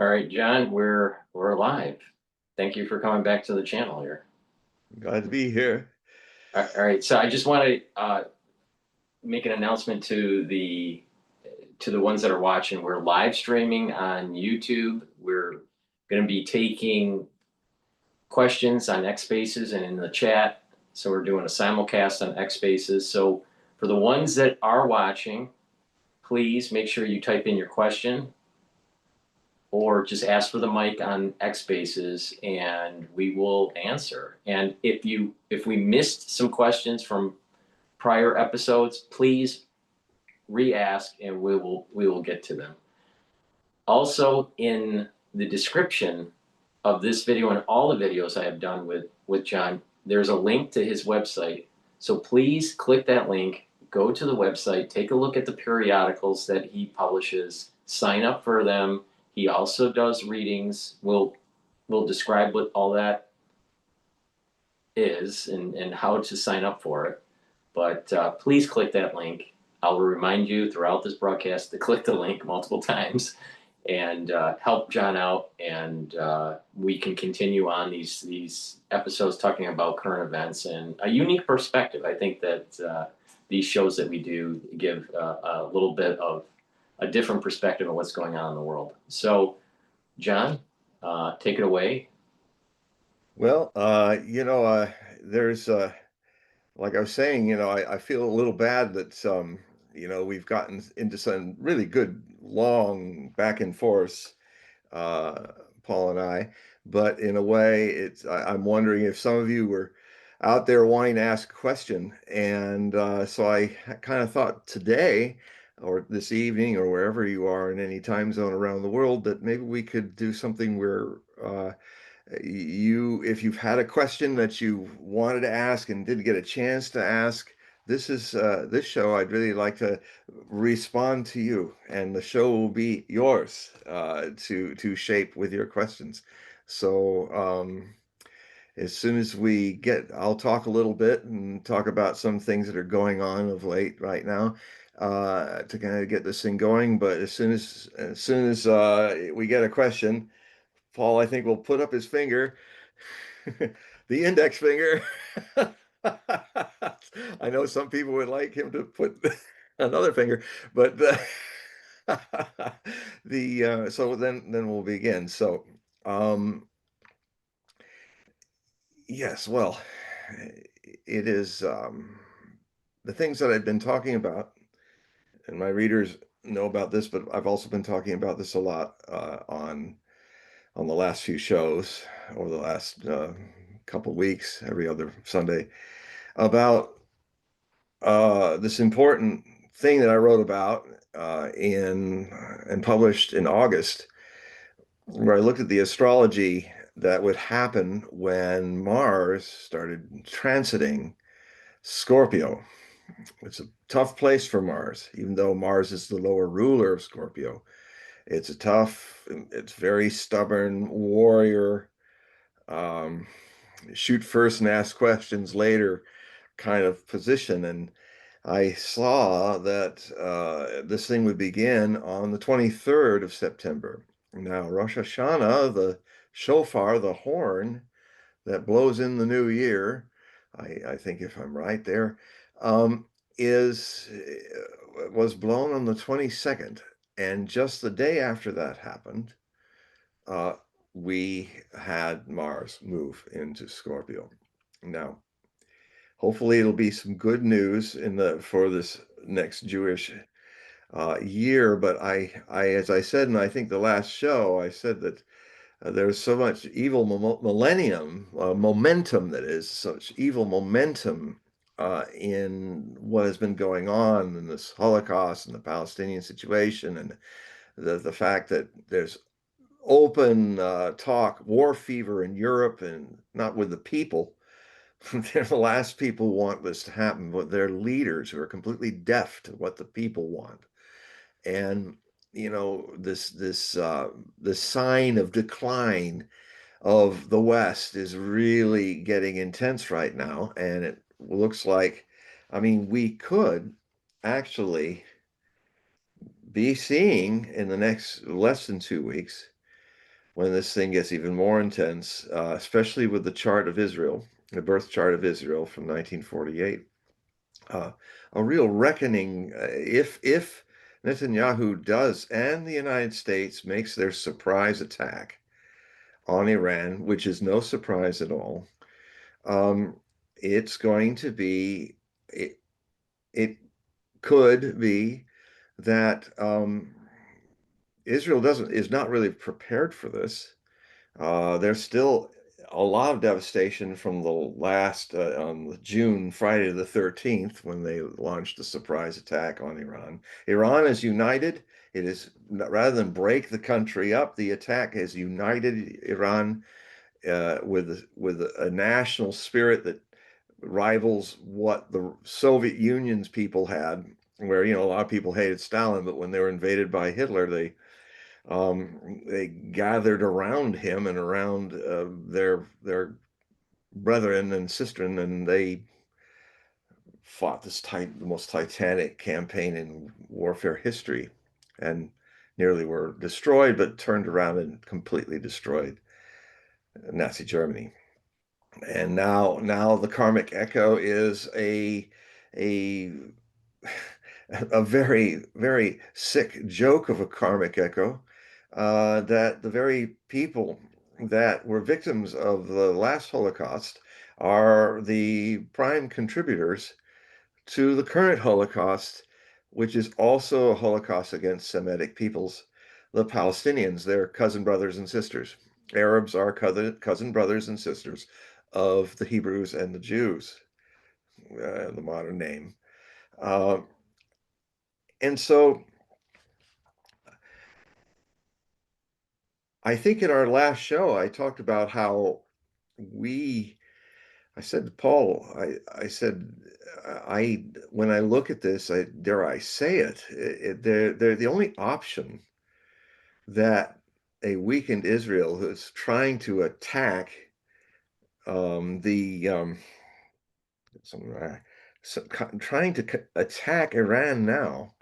All right, John, we're live. Thank you for coming back to the channel here. Glad to be here. All right, so I just want to make an announcement to the ones that are watching. We're live streaming on YouTube. We're going to be taking questions on X Spaces and in the chat. So we're doing a simulcast on X Spaces. So for the ones that are watching, please make sure you type in your question, or just ask for the mic on X Spaces and we will answer. And if we missed some questions from prior episodes, please re-ask and we will get to them. Also, in the description of this video and all the videos I have done with John, there's a link to his website. So please click that link, go to the website, take a look at the periodicals that he publishes, sign up for them. He also does readings. We'll describe what all that is and how to sign up for it. But please click that link. I'll remind you throughout this broadcast to click the link multiple times and help John out. And we can continue on these episodes talking about current events and a unique perspective. I think that these shows that we do give a little bit of a different perspective of what's going on in the world. So, John, take it away. Well, there's like I was saying, I feel a little bad that we've gotten into some really good long back and forth, uh, Paul and I. But in a way, I'm wondering if some of you were out there wanting to ask a question, and so I kind of thought today, or this evening, or wherever you are in any time zone around the world, that maybe we could do something where if you've had a question that you wanted to ask and didn't get a chance to ask, this show. I'd really like to respond to you, and the show will be yours to shape with your questions. So as soon as I'll talk a little bit and talk about some things that are going on of late right now to kind of get this thing going. But as soon as we get a question, Paul, I think, will put up his finger, the index finger. I know some people would like him to put another finger, but so then we'll begin. So, yes, well, it is the things that I've been talking about, and my readers know about this, but I've also been talking about this a lot on the last few shows over the last couple weeks, every other Sunday, about this important thing that I wrote about in and published in August, where I looked at the astrology that would happen when Mars started transiting Scorpio. It's a tough place for Mars, even though Mars is the lower ruler of Scorpio. It's very stubborn warrior, um, shoot first and ask questions later kind of position. And I saw that this thing would begin on the 23rd of September. Now, Rosh Hashanah, the shofar, the horn that blows in the new year, I think if I'm right there, is was blown on the 22nd. And just the day after that happened, uh, we had Mars move into Scorpio. Now, hopefully, it'll be some good news for this next Jewish year. But as I said, and I think the last show, I said that there's so much evil millennium momentum, that is such evil momentum in what has been going on in this Holocaust and the Palestinian situation, and the fact that there's open talk, war fever in Europe, and not with the people. They're the last people who want this to happen, but they're leaders who are completely deaf to what the people want. And this sign of decline of the West is really getting intense right now, and it looks like, I mean, we could actually be seeing in the next less than 2 weeks when this thing gets even more intense, especially with the chart of Israel, the birth chart of Israel from 1948. Uh, a real reckoning if Netanyahu does and the United States makes their surprise attack on Iran, which is no surprise at all. Um, it's going to be it, it could be that Israel doesn't is not really prepared for this. There's still a lot of devastation from the last on June, Friday the 13th, when they launched a surprise attack on Iran. Iran is united. It is rather than break the country up, the attack has united Iran with a national spirit that rivals what the Soviet Union's people had, where a lot of people hated Stalin, but when they were invaded by Hitler, they gathered around him and around their brethren and sistren, and they fought the most titanic campaign in warfare history, and nearly were destroyed, but turned around and completely destroyed Nazi Germany. And now the karmic echo is a a very, very sick joke of a karmic echo, that the very people that were victims of the last Holocaust are the prime contributors to the current Holocaust, which is also a Holocaust against Semitic peoples, the Palestinians, their cousin brothers and sisters. Arabs are cousin brothers and sisters of the Hebrews and the Jews, the modern name. Uh, and so I think in our last show, I talked about how we, I said to Paul, I said, when I look at this, dare I say it, they're the only option that a weakened Israel who's trying to attack the some, so, trying to attack Iran now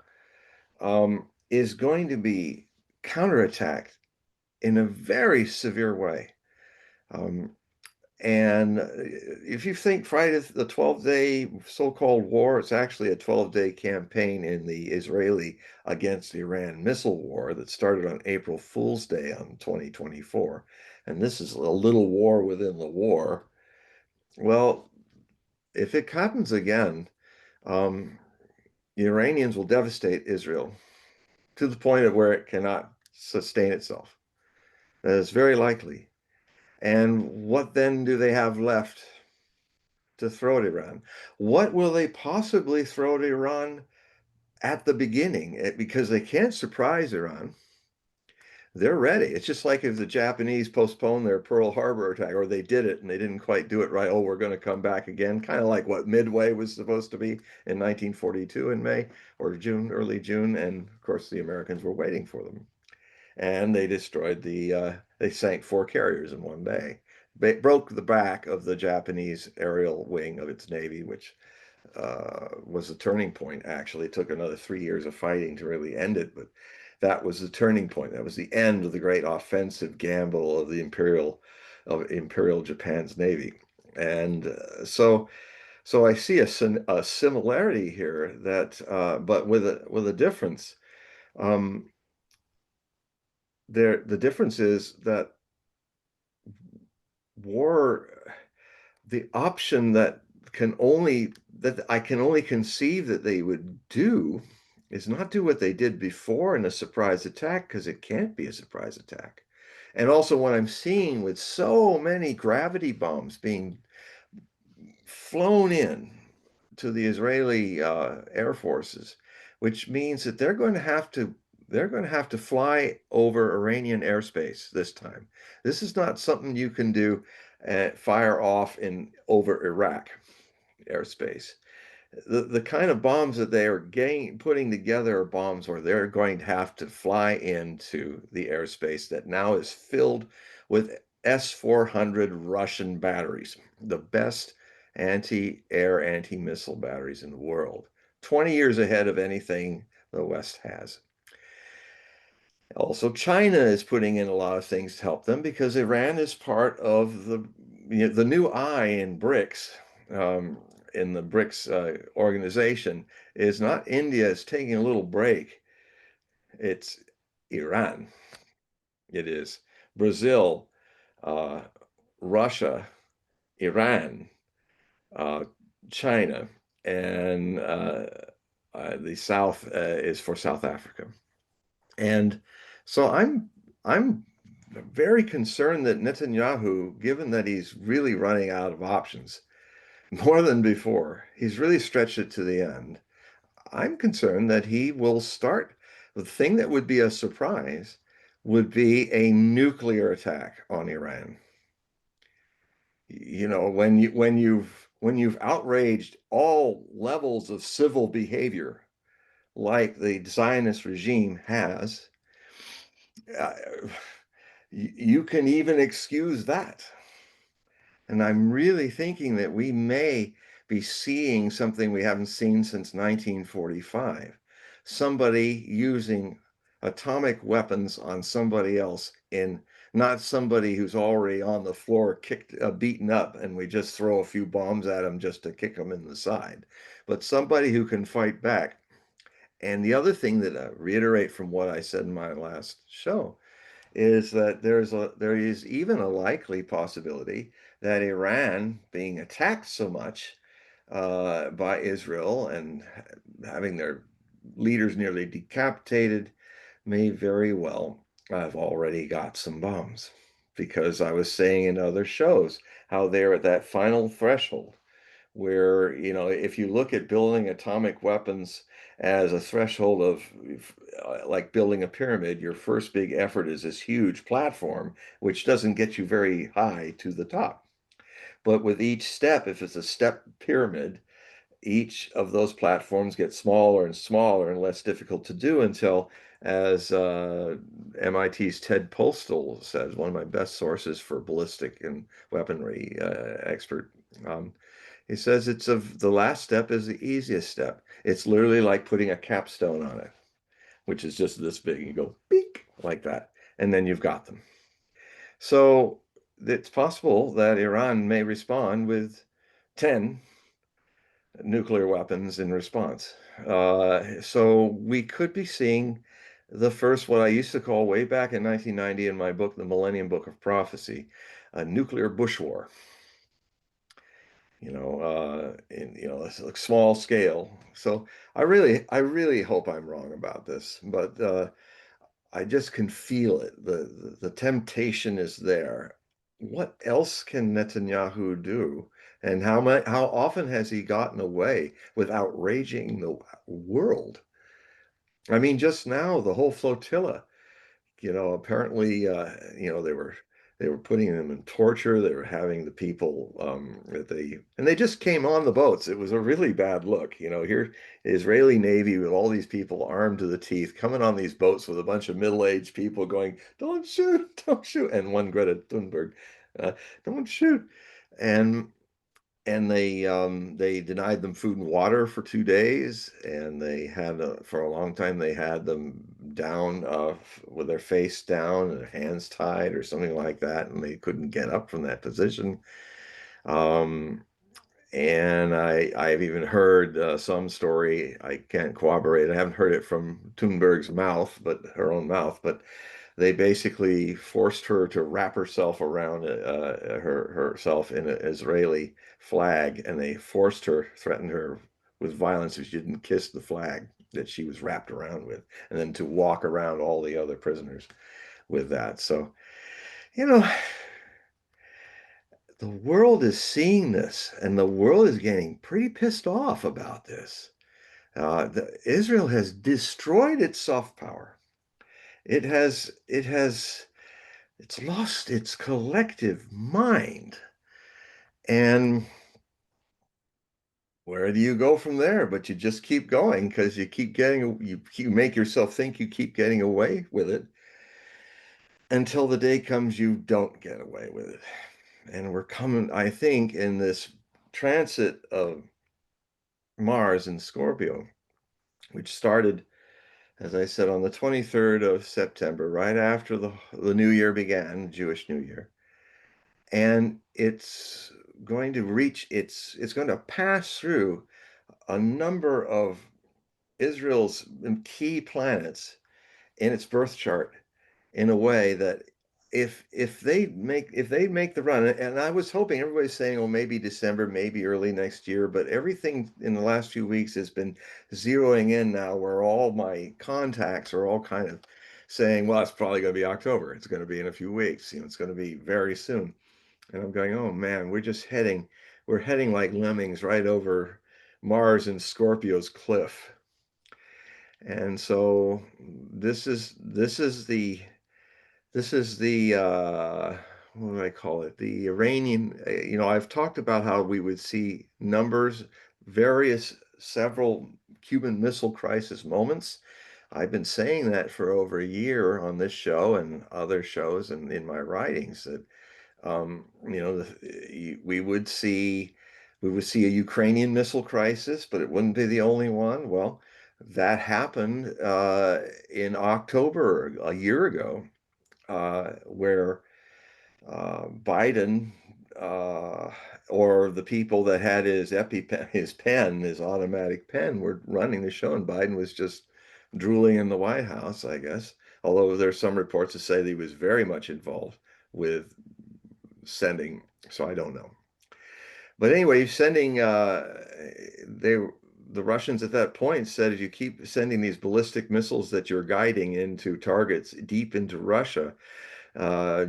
is going to be counterattacked in a very severe way. Um, and if you think Friday the 12th-day so-called war, it's actually a 12-day campaign in the Israeli against Iran missile war that started on April Fool's Day on 2024. And this is a little war within the war. Well, if it happens again, um, the Iranians will devastate Israel to the point of where it cannot sustain itself. That is very likely. And what then do they have left to throw at Iran? What will they possibly throw at Iran at the beginning? Because they can't surprise Iran. They're ready. It's just like if the Japanese postponed their Pearl Harbor attack, or they did it and they didn't quite do it right. Oh, we're going to come back again. Kind of like what Midway was supposed to be in 1942 in May or June, early June. And of course, the Americans were waiting for them. And they destroyed they sank 4 carriers in one day. They broke the back of the Japanese aerial wing of its navy, which was a turning point. Actually, it took another 3 years of fighting to really end it, but that was the turning point. That was the end of the great offensive gamble of Imperial Japan's navy. And so I see a similarity here that, but with a difference. Um, the difference is that war, the option that I can only conceive that they would do is not do what they did before in a surprise attack, because it can't be a surprise attack. And also what I'm seeing with so many gravity bombs being flown in to the Israeli air forces, which means that they're going to have to fly over Iranian airspace this time. This is not something you can do fire off in over Iraq airspace. The kind of bombs that they are putting together are bombs where they're going to have to fly into the airspace that now is filled with S-400 Russian batteries, the best anti-air, anti-missile batteries in the world, 20 years ahead of anything the West has. Also, China is putting in a lot of things to help them because Iran is part of the new I in BRICS, in the BRICS organization, is not India is taking a little break. It's Iran. It is Brazil, uh, Russia, Iran, uh, China, and the South is for South Africa. And so I'm very concerned that Netanyahu, given that he's really running out of options more than before, he's really stretched it to the end. I'm concerned that he will start the thing that would be a surprise would be a nuclear attack on Iran. You know, when you've outraged all levels of civil behavior like the Zionist regime has, uh, you can even excuse that. And I'm really thinking that we may be seeing something we haven't seen since 1945. Somebody using atomic weapons on somebody else in not somebody who's already on the floor kicked beaten up and we just throw a few bombs at them just to kick them in the side, but somebody who can fight back. And the other thing that I reiterate from what I said in my last show is that there is even a likely possibility that Iran, being attacked so much by Israel and having their leaders nearly decapitated, may very well have already got some bombs. Because I was saying in other shows how they're at that final threshold where, you know, if you look at building atomic weapons as a threshold of like building a pyramid, your first big effort is this huge platform, which doesn't get you very high to the top. But with each step, if it's a step pyramid, each of those platforms gets smaller and smaller and less difficult to do until, as MIT's Ted Postal says, one of my best sources for ballistic and weaponry expert, he says the last step is the easiest step. It's literally like putting a capstone on it, which is just this big. You go beak like that, and then you've got them. So it's possible that Iran may respond with 10 nuclear weapons in response. So we could be seeing the first, what I used to call way back in 1990 in my book, The Millennium Book of Prophecy, a nuclear bush war. It's a small scale. So I really hope I'm wrong about this, but I just can feel it. The temptation is there. What else can Netanyahu do? And how often has he gotten away with outraging the world? I mean, just now, the whole flotilla, apparently, they were putting them in torture. They were having the people and they just came on the boats. It was a really bad look. Here, the Israeli Navy with all these people armed to the teeth coming on these boats with a bunch of middle-aged people going, "Don't shoot, don't shoot," and one Greta Thunberg, "Don't shoot," and they denied them food and water for 2 days, and they had for a long time they had them down with their face down and their hands tied or something like that, and they couldn't get up from that position. Um, and I've even heard some story. I can't corroborate. I haven't heard it from Thunberg's mouth, but her own mouth, but they basically forced her to wrap herself around herself in an Israeli flag, and they threatened her with violence if she didn't kiss the flag that she was wrapped around with, and then to walk around all the other prisoners with that. So, you know, the world is seeing this, and the world is getting pretty pissed off about this. Israel has destroyed its soft power. It's lost its collective mind. And where do you go from there? But you just keep going because you make yourself think you keep getting away with it until the day comes you don't get away with it. And we're coming, I think, in this transit of Mars in Scorpio, which started as I said, on the 23rd of September, right after the new year began, Jewish New Year. And it's going to reach it's going to pass through a number of Israel's key planets in its birth chart in a way that if they make the run, and I was hoping, everybody's saying, oh, maybe December, maybe early next year, but everything in the last few weeks has been zeroing in now, where all my contacts are all kind of saying, well, it's probably going to be October, it's going to be in a few weeks, it's going to be very soon. And I'm going, oh man, we're heading like lemmings right over Mars and Scorpio's cliff. And so this is the what do I call it? The Iranian, I've talked about how we would see numbers, various several Cuban Missile Crisis moments. I've been saying that for over a year on this show and other shows and in my writings, that we would see a Ukrainian missile crisis, but it wouldn't be the only one. Well, that happened in October a year ago, where Biden, uh, or the people that had his EpiPen, his automatic pen, were running the show, and Biden was just drooling in the White House, I guess. Although there's some reports to say that he was very much involved with sending, so I don't know. But anyway, they the Russians at that point said, if you keep sending these ballistic missiles that you're guiding into targets deep into Russia, uh,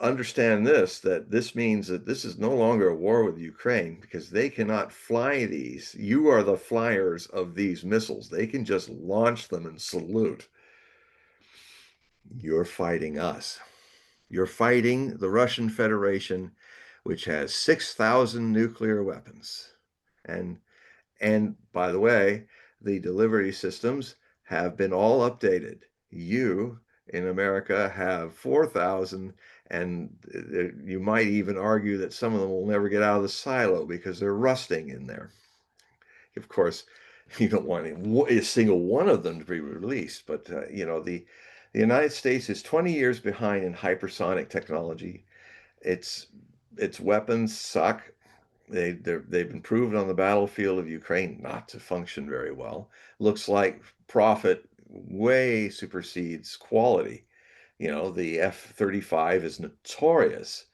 understand this, that this means that this is no longer a war with Ukraine, because they cannot fly these. You are the flyers of these missiles. They can just launch them and salute. You're fighting us. You're fighting the Russian Federation, which has 6,000 nuclear weapons. And and by the way, the delivery systems have been all updated. You in America have 4,000, and you might even argue that some of them will never get out of the silo because they're rusting in there. Of course, you don't want a single one of them to be released, but the United States is 20 years behind in hypersonic technology. Its its weapons suck. They've been proven on the battlefield of Ukraine not to function very well. Looks like profit way supersedes quality. The F-35 is notorious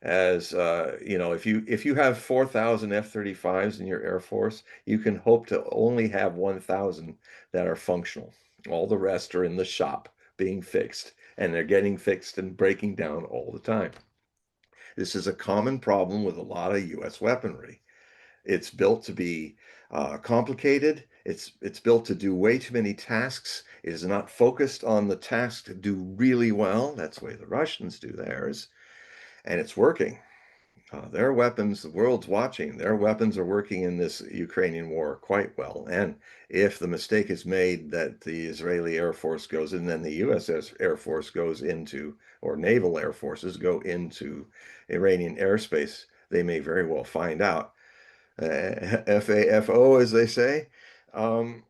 as, if you have 4,000 F-35s in your Air Force, you can hope to only have 1,000 that are functional. All the rest are in the shop being fixed, and they're getting fixed and breaking down all the time. This is a common problem with a lot of U.S. weaponry. It's built to be complicated. It's built to do way too many tasks. It is not focused on the task to do really well. That's the way the Russians do theirs, and it's working. Their weapons, the world's watching. Their weapons are working in this Ukrainian war quite well. And if the mistake is made that the Israeli Air Force goes in, then the U.S. Air Force goes into, or naval air forces go into Iranian airspace, they may very well find out. FAFO, as they say. Um,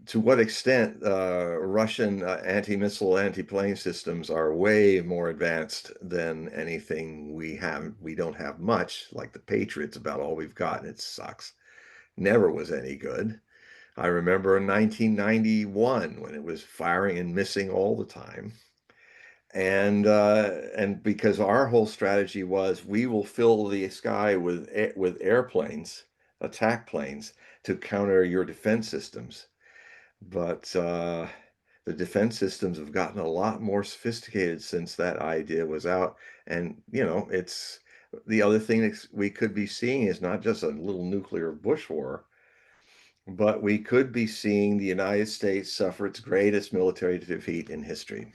to what extent Russian anti-missile, anti-plane systems are way more advanced than anything we have. We don't have much, like the Patriot's about all we've got, and it sucks. Never was any good. I remember in 1991 when it was firing and missing all the time. And because our whole strategy was, we will fill the sky with airplanes, attack planes, to counter your defense systems. But the defense systems have gotten a lot more sophisticated since that idea was out. And it's the other thing that we could be seeing is not just a little nuclear bush war, but we could be seeing the United States suffer its greatest military defeat in history.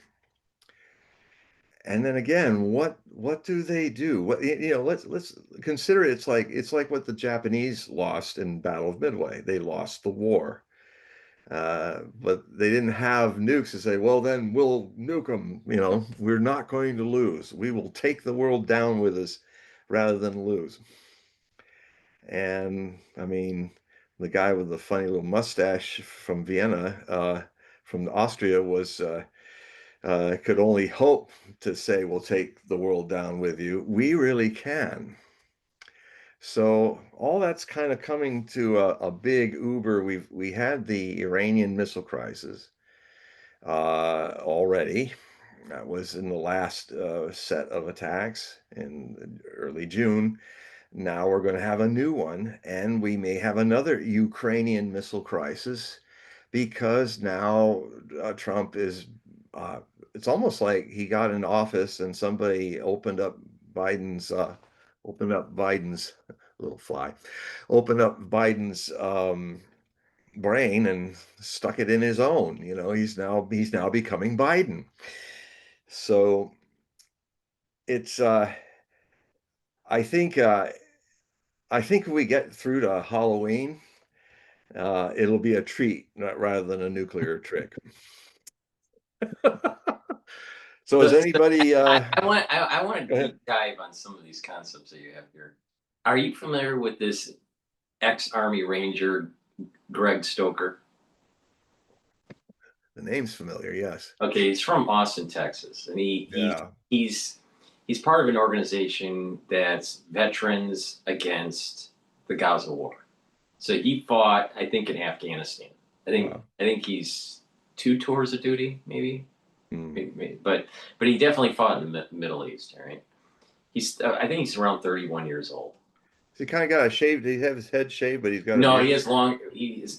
And then again, what do they do? Let's consider it. It's like what the Japanese lost in Battle of Midway. They lost the war, but they didn't have nukes to say, well, then we'll nuke them. We're not going to lose. We will take the world down with us rather than lose. And I mean, the guy with the funny little mustache from Vienna from Austria was could only hope to say, "We'll take the world down with you." We really can. So all that's kind of coming to a big Uber. We had the Iranian missile crisis already. That was in the last set of attacks in early June. Now we're going to have a new one, and we may have another Ukrainian missile crisis because now Trump is. Uh, it's almost like he got in office and somebody opened up Biden's little fly, opened up Biden's brain and stuck it in his own. You know, he's now becoming Biden. So it's I think I think if we get through to Halloween, it'll be a treat rather than a nuclear trick. So is So anybody I want go to ahead. deep dive on some of these concepts that you have here. Are you familiar with this ex-Army Ranger Greg Stoker? The name's familiar, yes. Okay, he's from Austin, Texas, and Yeah. he's he's part of an organization that's Veterans Against the Gaza War. So he fought, I think, in Afghanistan. Wow. I think he's two tours of duty, maybe, Hmm. but he definitely fought in the Middle East. All right, I think he's around 31 years old. He kind of got a shaved, he have his head shaved, but he's got a No, he beard. has long. He's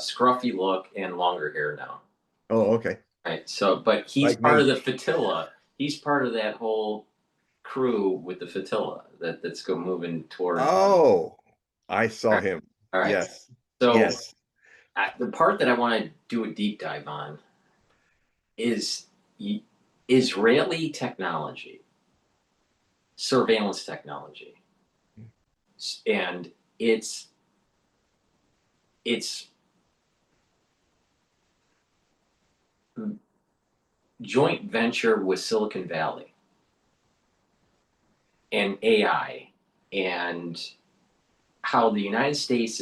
scruffy look and longer hair now. Oh, okay. Right. So, but he's Like part of me. the flotilla. He's part of that whole crew with the flotilla that's go moving toward. Oh, I All saw right. him. All right. Yes. So Yes. the part that I want to do a deep dive on is Israeli technology, surveillance technology, and it's it's joint venture with Silicon Valley and AI, and how the United States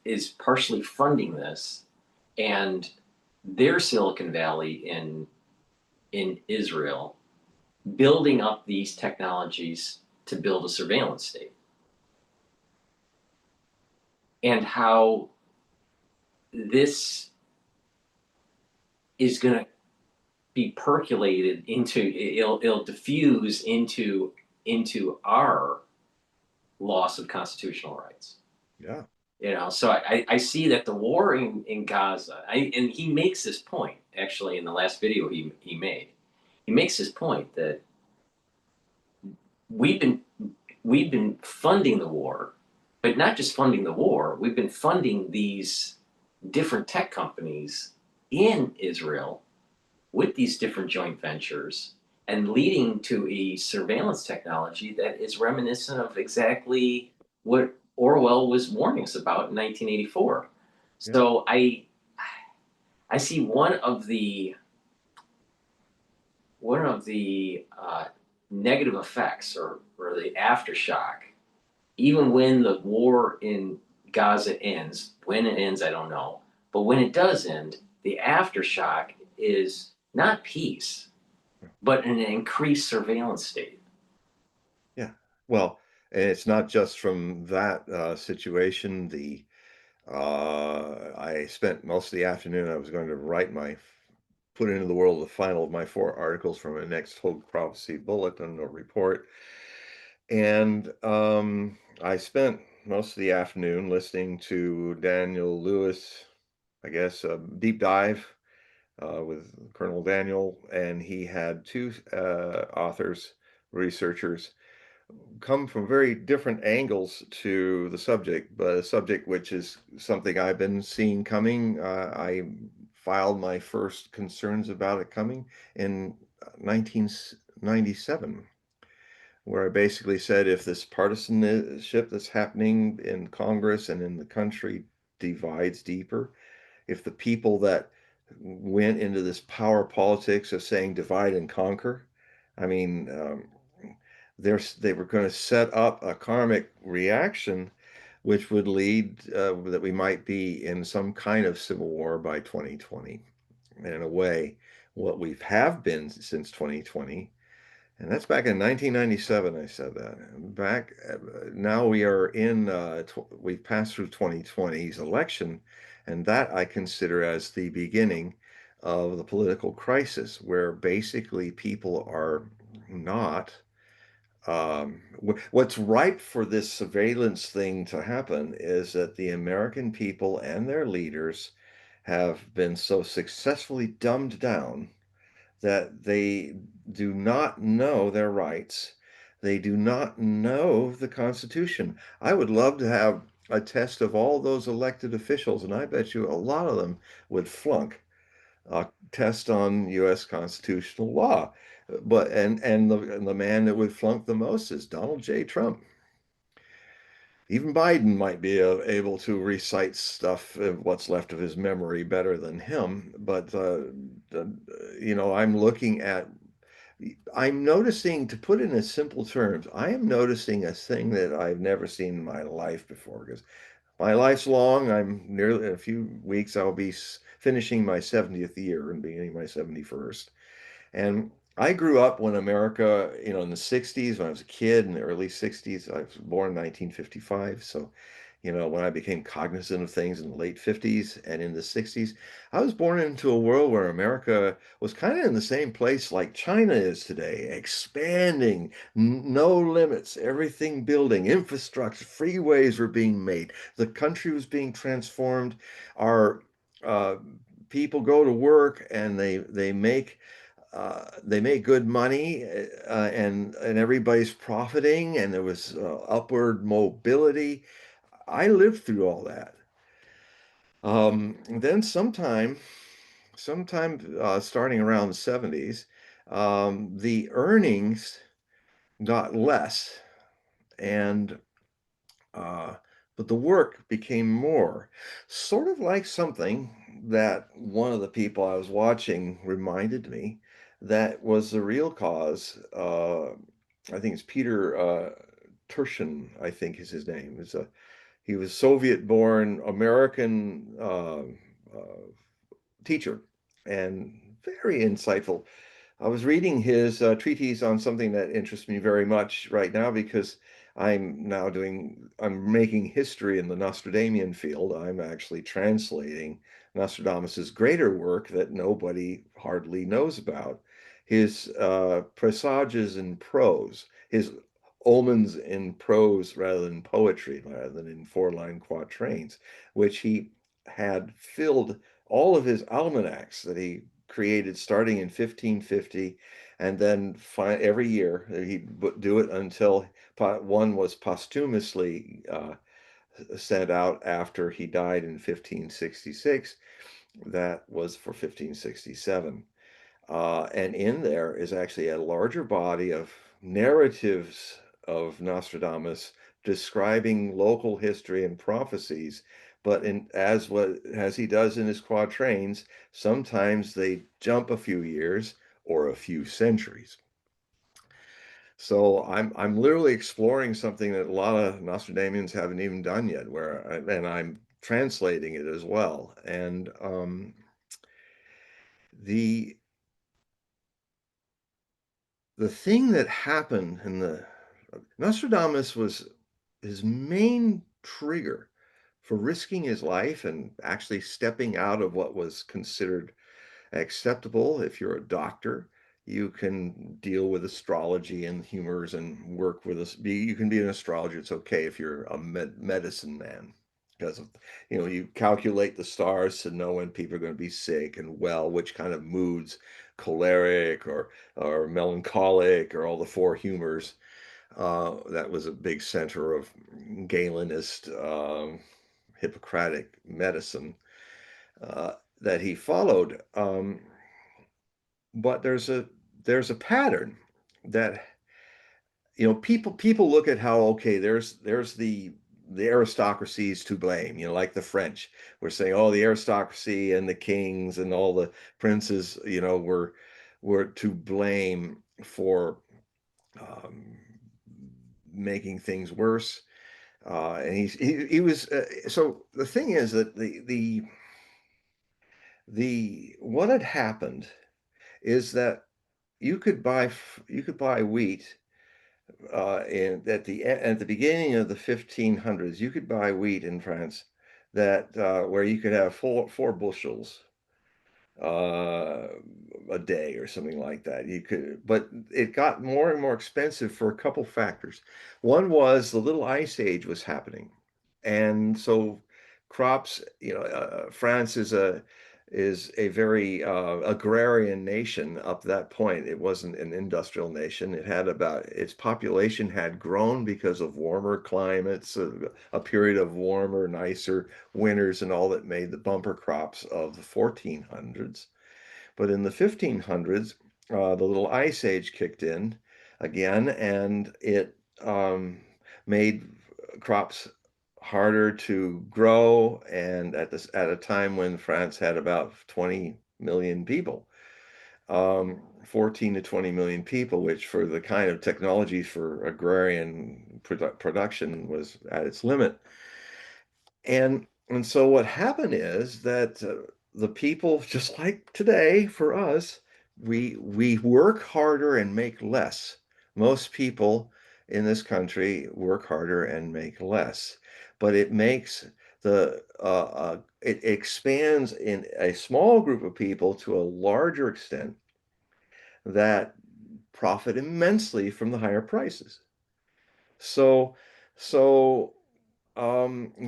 is partially funding this, and their Silicon Valley in Israel building up these technologies to build a surveillance state, and how this is going to be percolated into it'll diffuse into our loss of constitutional rights. Yeah. So I see that the war in Gaza, and he makes this point actually in the last video he made. He makes this point that we've been we've been funding the war, but not just funding the war. We've been funding these different tech companies in Israel with these different joint ventures and leading to a surveillance technology that is reminiscent of exactly what Orwell was warning us about in 1984. Yeah. So I see one of the negative effects or the aftershock, even when the war in Gaza ends. When it ends, I don't know, but when it does end, the aftershock is not peace, but an increased surveillance state. Yeah. Well, and it's not just from that situation. I spent most of the afternoon. I was going to put into the world the final of my 4 articles from my next Hogue Prophecy Bulletin or report, and I spent most of the afternoon listening to Daniel Lewis, I guess, a deep dive with Colonel Daniel, and he had two authors, researchers, come from very different angles to the subject, but a subject which is something I've been seeing coming. I filed my first concerns about it coming in 1997, where I basically said if this partisanship that's happening in Congress and in the country divides deeper, if the people that went into this power politics of saying divide and conquer, I mean, they were going to set up a karmic reaction which would lead that we might be in some kind of civil war by 2020. And in a way, what we have been since 2020, and that's back in 1997, I said that. Back now we are in, we've passed through 2020's election, and that I consider as the beginning of the political crisis, where basically people are not what's ripe for this surveillance thing to happen is that the American people and their leaders have been so successfully dumbed down that they do not know their rights. They do not know the Constitution. I would love to have a test of all those elected officials, and I bet you a lot of them would flunk a test on U.S. constitutional law. But and the man that would flunk the most is Donald J. Trump. Even Biden might be able to recite stuff, what's left of his memory, better than him. But you know, I'm noticing, to put it in simple terms, I am noticing a thing that I've never seen in my life before. Because my life's long. I'm nearly, in a few weeks, I'll be finishing my 70th year and beginning my 71st. And I grew up when America, you know, in the 60s, when I was a kid in the early 60s. I was born in 1955. So, you know, when I became cognizant of things in the late 50s and in the 60s, I was born into a world where America was kind of in the same place like China is today, expanding, no limits, everything building, infrastructure, freeways were being made, the country was being transformed. Our uh, people go to work and they make good money, and everybody's profiting, and there was upward mobility. I lived through all that. Then sometime starting around the 70s, the earnings got less, and uh, but the work became more. Sort of like something that one of the people I was watching reminded me that was the real cause. I think it's Peter Turshin, I think is his name. He was Soviet-born American teacher and very insightful. I was reading his treatise on something that interests me very much right now because I'm making history in the Nostradamian field. I'm actually translating Nostradamus's greater work that nobody hardly knows about. His presages in prose, his omens in prose rather than poetry, rather than in four-line quatrains, which he had filled all of his almanacs that he created starting in 1550, and then every year he'd do it until one was posthumously sent out after he died in 1566. That was for 1567. And in there is actually a larger body of narratives of Nostradamus describing local history and prophecies. But as he does in his quatrains, sometimes they jump a few years or a few centuries. So I'm literally exploring something that a lot of Nostradamians haven't even done yet, and I'm translating it as well. And the the thing that happened in the Nostradamus was his main trigger for risking his life and actually stepping out of what was considered acceptable. If you're a doctor, you can deal with astrology and humors and work with us. You can be an astrologer. It's okay if you're a medicine man, because you know you calculate the stars to know when people are going to be sick and well, which kind of moods, choleric or melancholic, or all the four humors. That was a big center of Galenist, Hippocratic medicine that he followed. But there's a pattern that, you know, people look at how, okay, there's the aristocracy is to blame, you know, like the French were saying, oh, the aristocracy and the kings and all the princes, you know, were to blame for um, making things worse. And he was so the thing is that the what had happened is that you could buy wheat in at the beginning of the 1500s. You could buy wheat in France that where you could have four bushels uh, a day or something like that. You could, but it got more and more expensive for a couple factors. One was the little ice age was happening, and so crops. France is a very agrarian nation up to that point. It wasn't an industrial nation. It had about its population had grown because of warmer climates, a period of warmer, nicer winters, and all that made the bumper crops of the 1400s. But in the 1500s, the little ice age kicked in again, and it made crops harder to grow. And at a time when France had about 20 million people, 14 to 20 million people, which for the kind of technology for agrarian production was at its limit. And so what happened is that the people, just like today for us, we work harder and make less. Most people in this country work harder and make less, but it makes it expands in a small group of people to a larger extent that profit immensely from the higher prices. So so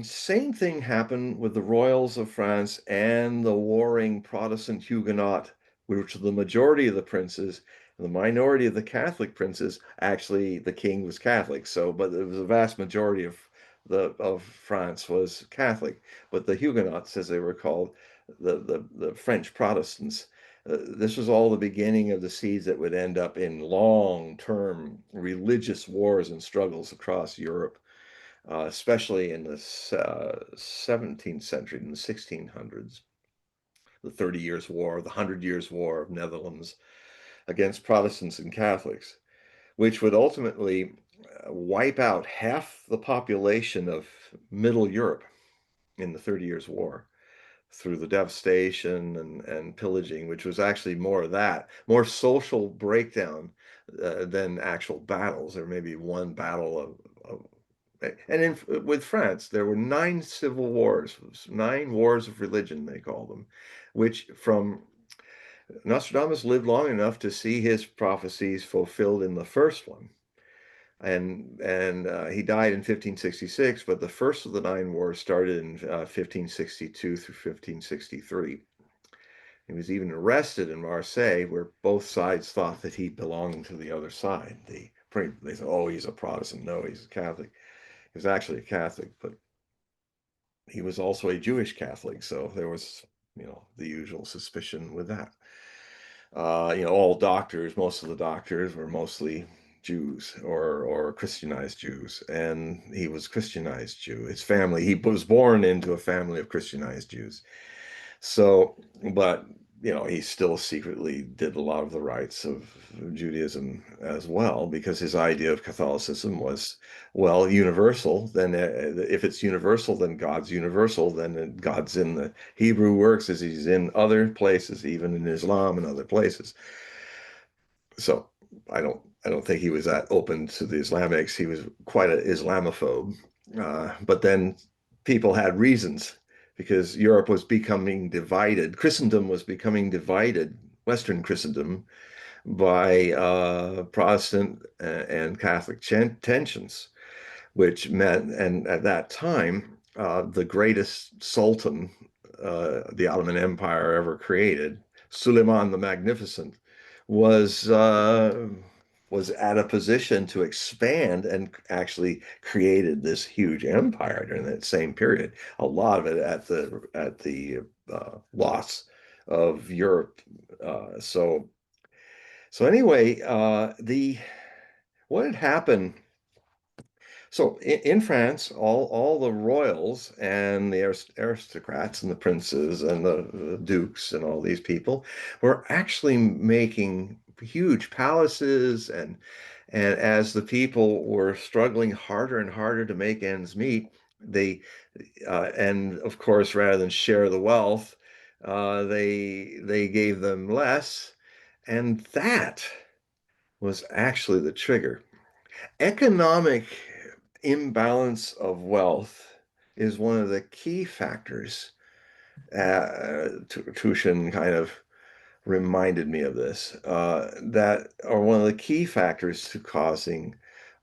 same thing happened with the royals of France and the warring Protestant Huguenot, which the majority of the princes, the minority of the Catholic princes, actually the king was Catholic. So, but it was the vast majority of France was Catholic. But the Huguenots, as they were called, the French Protestants, this was all the beginning of the seeds that would end up in long-term religious wars and struggles across Europe, especially in the 17th century, in the 1600s, the 30 Years' War, the 100 Years' War of Netherlands against Protestants and Catholics, which would ultimately wipe out half the population of Middle Europe in the 30 Years' War through the devastation and pillaging, which was actually more of that, more social breakdown than actual battles. There may be one battle of and with France, there were nine civil wars, nine wars of religion, they call them, which from Nostradamus lived long enough to see his prophecies fulfilled in the first one. And he died in 1566, but the first of the nine wars started in 1562 through 1563. He was even arrested in Marseille, where both sides thought that he belonged to the other side. They said, "Oh, he's a Protestant. No, he's a Catholic." He was actually a Catholic, but he was also a Jewish Catholic, so there was, the usual suspicion with that. All doctors, most of the doctors were mostly Jews or Christianized Jews, and he was Christianized Jew. His family, he was born into a family of Christianized Jews. So, but he still secretly did a lot of the rites of Judaism as well, because his idea of Catholicism was, well, universal. Then, if it's universal, then God's universal. Then God's in the Hebrew works as he's in other places, even in Islam and other places. So, I don't think he was that open to the Islamics. He was quite an Islamophobe. But then people had reasons because Europe was becoming divided. Christendom was becoming divided, Western Christendom, by Protestant and Catholic tensions, which meant, and at that time, the greatest sultan the Ottoman Empire ever created, Suleiman the Magnificent, was was at a position to expand and actually created this huge empire during that same period. A lot of it at the loss of Europe. So anyway, the what had happened. So in France, all the royals and the aristocrats and the princes and the dukes and all these people were actually making huge palaces And as the people were struggling harder and harder to make ends meet, they, and of course, rather than share the wealth, they gave them less, and that was actually the trigger. Economic imbalance of wealth is one of the key factors. Tushin kind of reminded me of this, that are one of the key factors to causing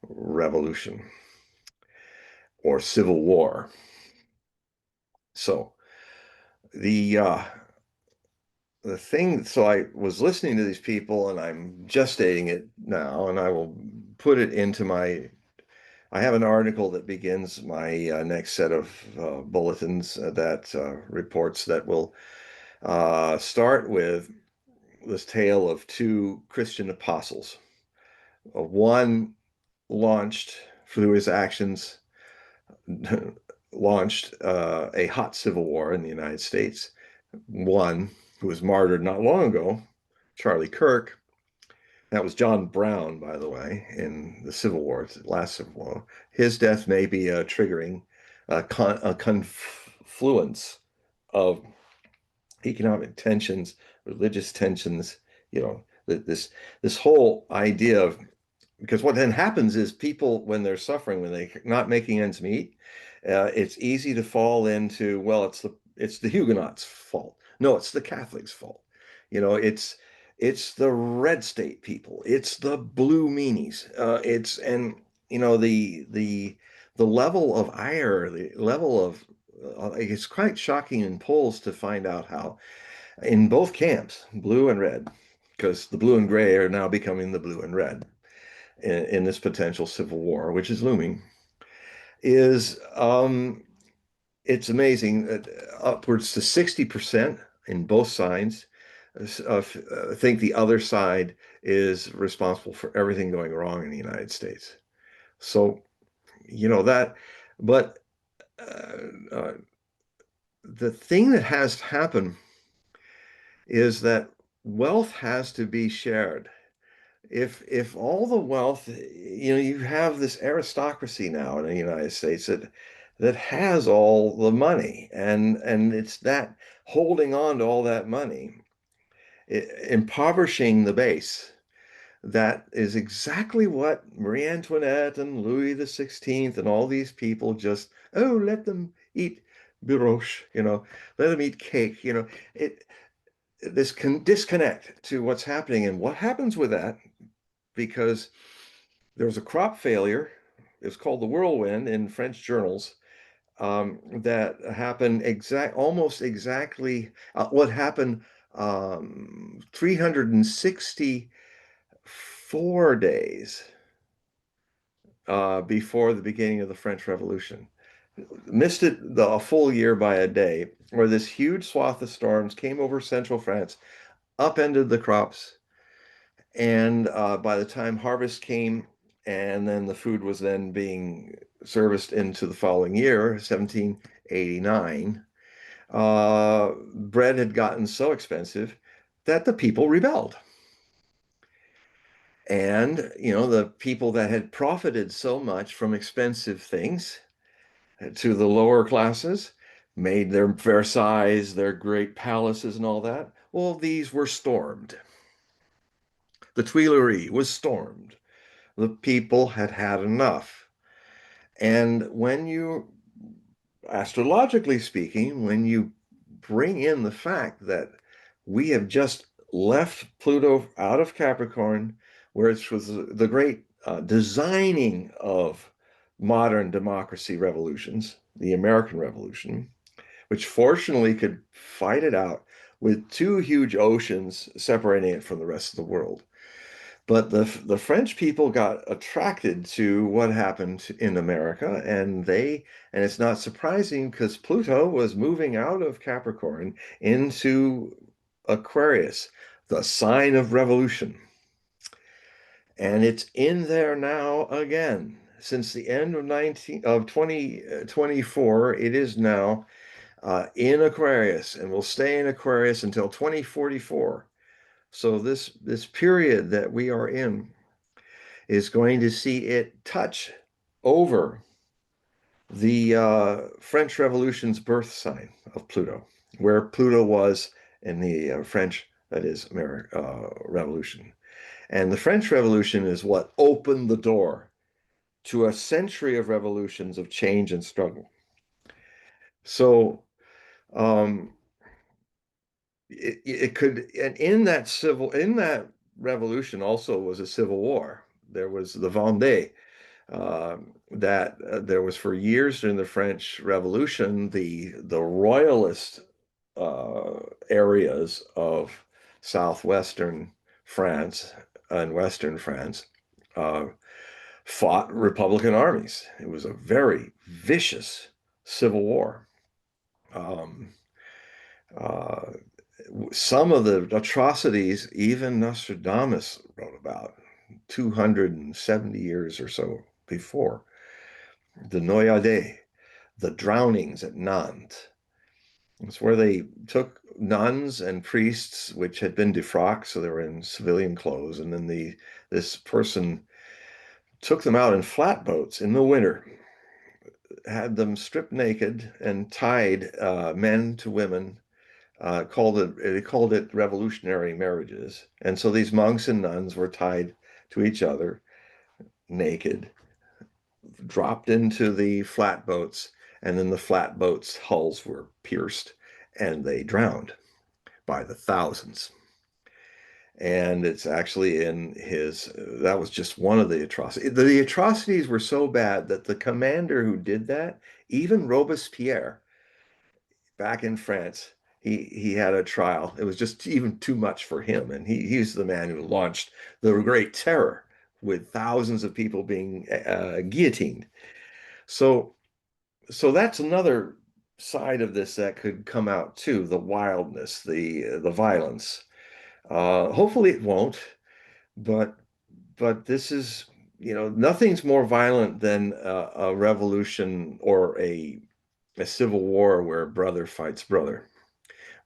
revolution or civil war. So the thing, so I was listening to these people and I'm gestating it now, and I will put it into I have an article that begins my next set of bulletins that reports that will start with this tale of two Christian apostles. One launched through his actions, launched a hot civil war in the United States. One who was martyred not long ago, Charlie Kirk. That was John Brown, by the way, in the Civil War, the last Civil War. His death may be triggering a confluence of economic tensions, religious tensions, this whole idea of, because what then happens is people, when they're suffering, when they're not making ends meet, it's easy to fall into, well, it's the Huguenots' fault. No, it's the Catholics' fault. It's the red state people. It's the blue meanies. The level of ire, the level of it's quite shocking in polls to find out how in both camps, blue and red, because the blue and gray are now becoming the blue and red in this potential civil war, which is looming, is it's amazing that upwards to 60% in both sides think the other side is responsible for everything going wrong in the United States. So, that, but uh, the thing that has to happen is that wealth has to be shared. If all the wealth, you have this aristocracy now in the United States that has all the money, and it's that holding on to all that money, impoverishing the base. That is exactly what Marie Antoinette and Louis the 16th and all these people just, oh, let them eat brioche, let them eat cake, this can disconnect to what's happening. And what happens with that, because there was a crop failure, it's called the whirlwind in French journals, that happened almost exactly what happened 364 days before the beginning of the French Revolution. Missed it a full year by a day, where this huge swath of storms came over central France, upended the crops, and by the time harvest came, and then the food was then being serviced into the following year, 1789, bread had gotten so expensive that the people rebelled. And, the people that had profited so much from expensive things to the lower classes, made their Versailles, their great palaces and all that. Well, these were stormed. The Tuileries was stormed. The people had had enough. And astrologically speaking, when you bring in the fact that we have just left Pluto out of Capricorn, where it was the great designing of modern democracy revolutions, the American Revolution, which fortunately could fight it out with two huge oceans separating it from the rest of the world. But the French people got attracted to what happened in America, and it's not surprising because Pluto was moving out of Capricorn into Aquarius, the sign of revolution. And it's in there now again. Since the end of 2024, it is now in Aquarius and will stay in Aquarius until 2044. So this period that we are in is going to see it touch over the French Revolution's birth sign of Pluto, where Pluto was in the French, that is, Revolution. And the French Revolution is what opened the door to a century of revolutions of change and struggle. So um, it could, and in that revolution also was a civil war. There was the Vendée, that there was for years during the French Revolution, the royalist areas of southwestern France and western France uh, fought Republican armies. It was a very vicious civil war. Um, uh, some of the atrocities even Nostradamus wrote about 270 years or so before. The Noyades, the drownings at Nantes. It's where they took nuns and priests, which had been defrocked, so they were in civilian clothes, and then this person took them out in flatboats in the winter, had them stripped naked and tied, men to women. They called it revolutionary marriages, and so these monks and nuns were tied to each other, naked, dropped into the flatboats, and then the flatboats' hulls were pierced, and they drowned by the thousands. And it's actually in his, that was just one of the atrocities. The atrocities were so bad that the commander who did that, even Robespierre, back in France, he had a trial. It was just even too much for him. And he's the man who launched the Great Terror with thousands of people being guillotined. So, so that's another side of this that could come out too, the wildness, the violence. Hopefully it won't, but this is, nothing's more violent than a revolution or a civil war where brother fights brother,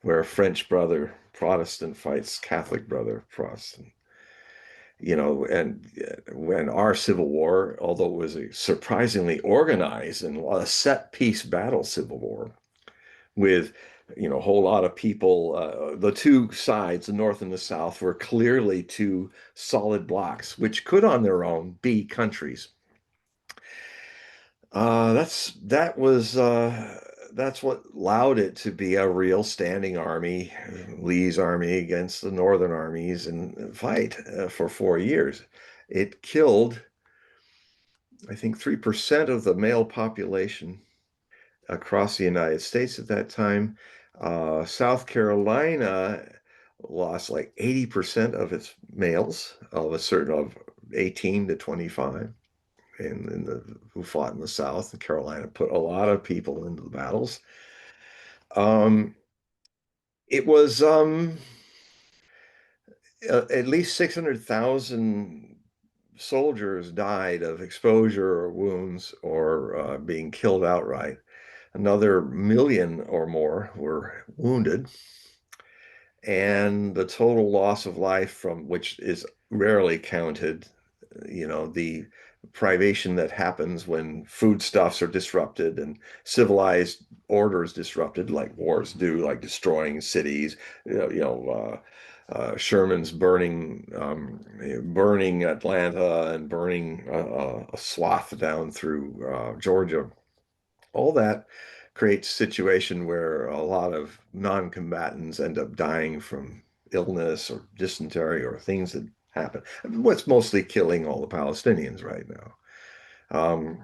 where a French brother Protestant fights Catholic brother Protestant. And when our Civil War, although it was a surprisingly organized and a set piece battle civil war with, a whole lot of people, the two sides, the North and the South, were clearly two solid blocks, which could on their own be countries. That's what allowed it to be a real standing army, Lee's army against the Northern armies, and fight for 4 years. It killed, I think, 3% of the male population across the United States at that time. South Carolina lost like 80% of its males of 18 to 25 who fought in the South. And Carolina put a lot of people into the battles. Um, it was at least 600,000 soldiers died of exposure or wounds or being killed outright. Another million or more were wounded. And the total loss of life, from which is rarely counted, the privation that happens when foodstuffs are disrupted and civilized order is disrupted, like wars do, like destroying cities, Sherman's burning Atlanta and burning a swath down through Georgia. All that creates a situation where a lot of non-combatants end up dying from illness or dysentery or things that happen. What's mostly killing all the Palestinians right now. Um,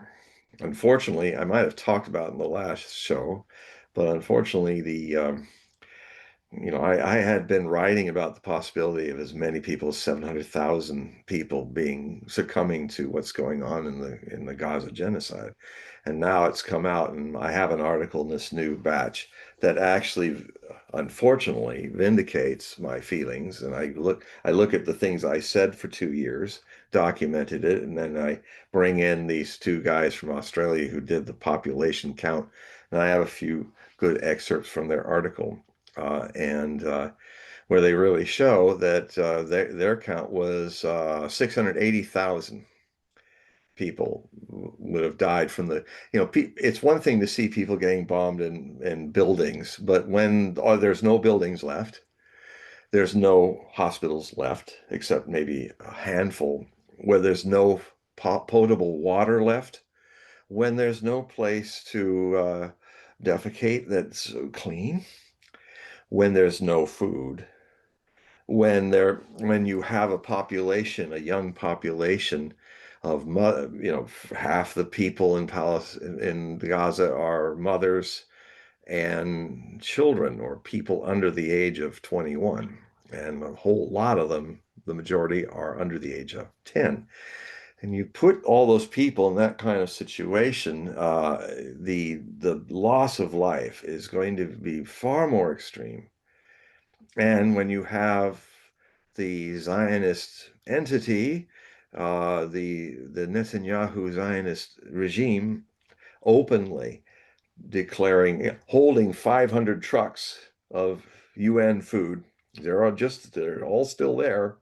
Unfortunately, I might have talked about in the last show, but unfortunately, I had been writing about the possibility of as many people as 700,000 people being succumbing to what's going on in the Gaza genocide. And now it's come out, and I have an article in this new batch that actually, unfortunately, vindicates my feelings. And I look at the things I said for 2 years, documented it, and then I bring in these two guys from Australia who did the population count, and I have a few good excerpts from their article. And where they really show that their count was 680,000 people would have died from the, it's one thing to see people getting bombed in buildings, but when there's no buildings left, there's no hospitals left, except maybe a handful, where there's no potable water left, when there's no place to defecate that's clean, when there's no food, when you have a population, a young population of half the people in in Gaza are mothers and children or people under the age of 21, and a whole lot of them, the majority, are under the age of 10. And you put all those people in that kind of situation, the loss of life is going to be far more extreme. And when you have the Zionist entity, the Netanyahu Zionist regime openly declaring, holding 500 trucks of UN food. They're all still there.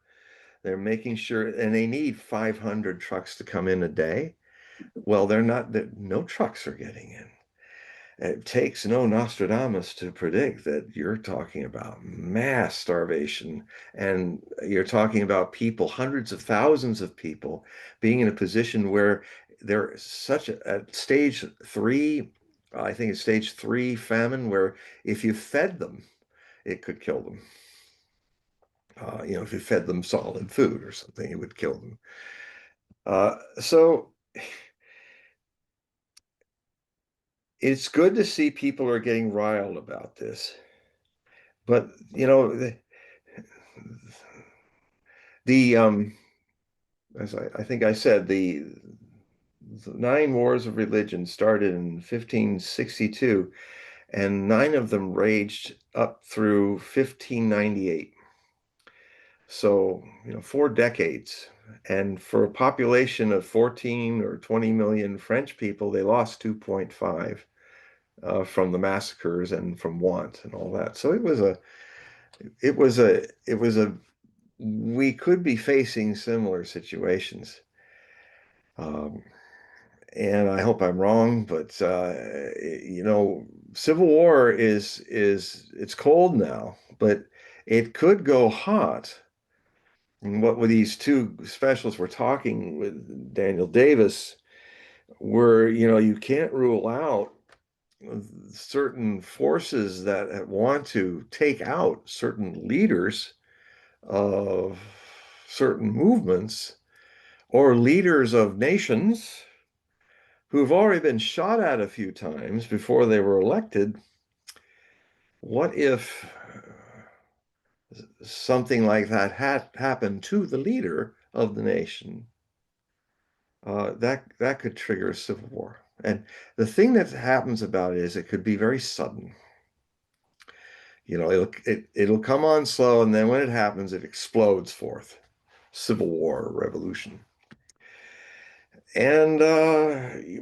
They're making sure, and they need 500 trucks to come in a day. Well, no trucks are getting in. It takes no Nostradamus to predict that you're talking about mass starvation, and you're talking about people, hundreds of thousands of people, being in a position where they're at stage 3, I think it's stage 3 famine, where if you fed them, it could kill them. If you fed them solid food or something, it would kill them. So it's good to see people are getting riled about this. But the as I think I said, the 9 wars of religion started in 1562, and 9 of them raged up through 1598. So, 4 decades. And for a population of 14 or 20 million French people, they lost 2.5 from the massacres and from want and all that. So we could be facing similar situations. Um, and I hope I'm wrong, but civil war it's cold now, but it could go hot. And what were these two specialists were talking with Daniel Davis, where you can't rule out certain forces that want to take out certain leaders of certain movements or leaders of nations who've already been shot at a few times before they were elected. What if something like that had happened to the leader of the nation? That could trigger a civil war. And the thing that happens about it is it could be very sudden. It'll come on slow, and then when it happens, it explodes forth. Civil war or revolution. And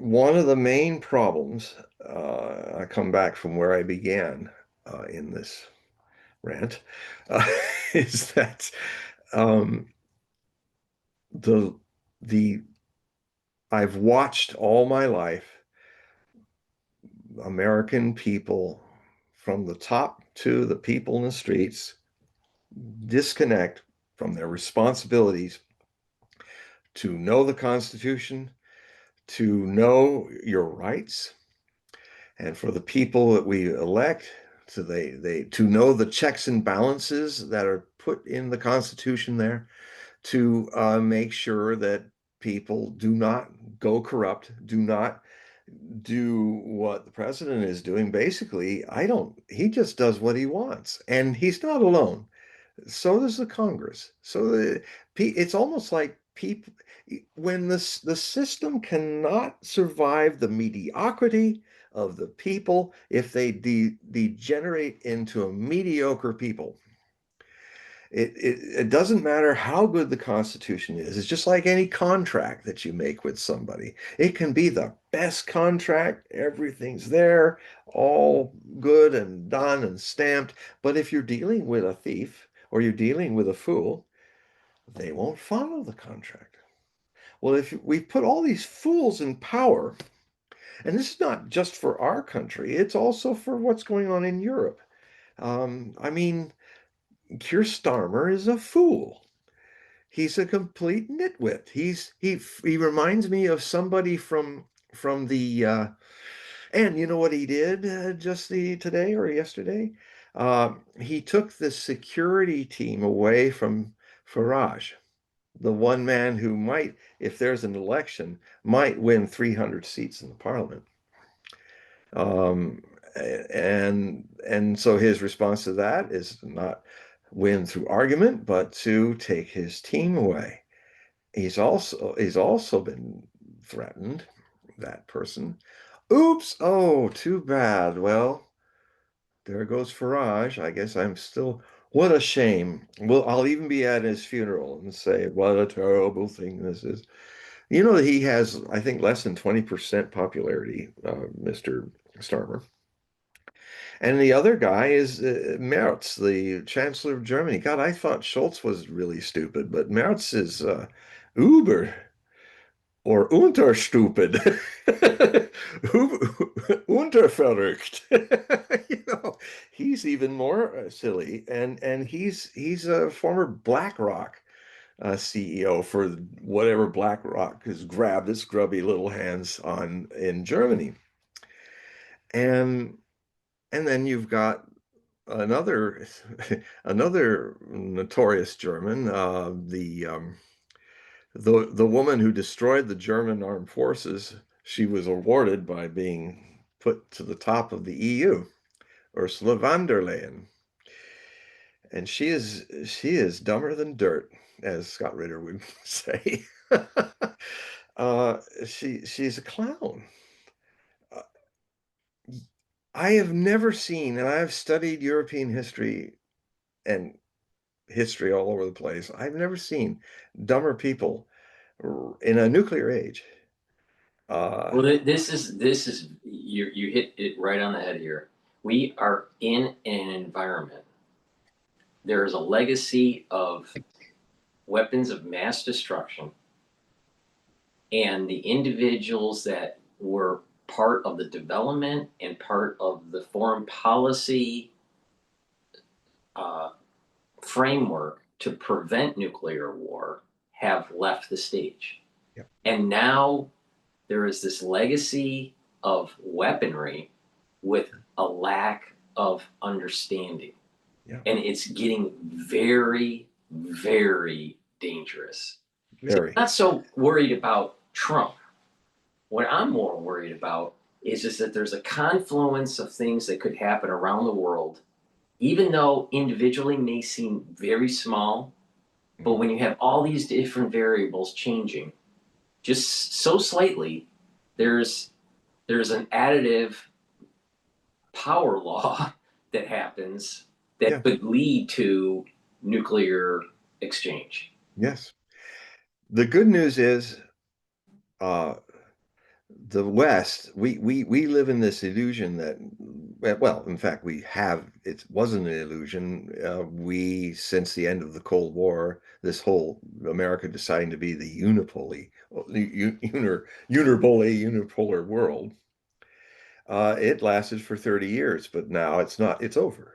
one of the main problems, I come back from where I began in this rant, is that um, the the I've watched all my life American people, from the top to the people in the streets, disconnect from their responsibilities to know the Constitution, to know your rights, and for the people that we elect to know the checks and balances that are put in the Constitution there, to make sure that people do not go corrupt, do not do what the president is doing. Basically, he just does what he wants, and he's not alone. So does the Congress. It's almost like people, when the system cannot survive the mediocrity of the people, if they degenerate into a mediocre people, it doesn't matter how good the Constitution is. It's just like any contract that you make with somebody. It can be the best contract, everything's there, all good and done and stamped. But if you're dealing with a thief or you're dealing with a fool, they won't follow the contract. Well, if we put all these fools in power, and this is not just for our country, it's also for what's going on in Europe. I mean, Keir Starmer is a fool. He's a complete nitwit. He reminds me of somebody from the and you know what he did just today or yesterday? He took the security team away from Farage, the one man who might, if there's an election, might win 300 seats in the parliament. Um, and so his response to that is not win through argument, but to take his team away. He's also been threatened, that person. Oops, oh, too bad. Well, there goes Farage. I guess I'm still, what a shame. Well, I'll even be at his funeral and say, what a terrible thing this is. You know, he has, I think, less than 20% popularity, Mr. Starmer. And the other guy is Merz, the Chancellor of Germany. God, I thought Scholz was really stupid, but Merz is uber or unterstupid, unterverrückt. You know, he's even more silly, and he's a former BlackRock CEO for whatever BlackRock has grabbed its grubby little hands on in Germany, and and then you've got another another notorious German, the woman who destroyed the German armed forces. She was awarded by being put to the top of the EU, Ursula von der Leyen, and she is dumber than dirt, as Scott Ritter would say. She's a clown. Uh, I have never seen, and I've studied European history and history all over the place. I've never seen dumber people in a nuclear age. Uh, Well, this is you hit it right on the head here. We are in an environment. There is a legacy of weapons of mass destruction, and the individuals that were part of the development and part of the foreign policy uh, framework to prevent nuclear war have left the stage. yeah, And now there is this legacy of weaponry with a lack of understanding. yeah, And it's getting very, very dangerous. very. I'm not so worried about Trump. What I'm more worried about is just that there's a confluence of things that could happen around the world, even though individually may seem very small, but when you have all these different variables changing just so slightly, there's there's an additive power law that happens that Yeah, could lead to nuclear exchange. yes. The good news is, uh, the West, we live in this illusion that, well, in fact, it wasn't an illusion. Since the end of the Cold War, this whole America deciding to be the unipolar world, it lasted for 30 years, but now it's over.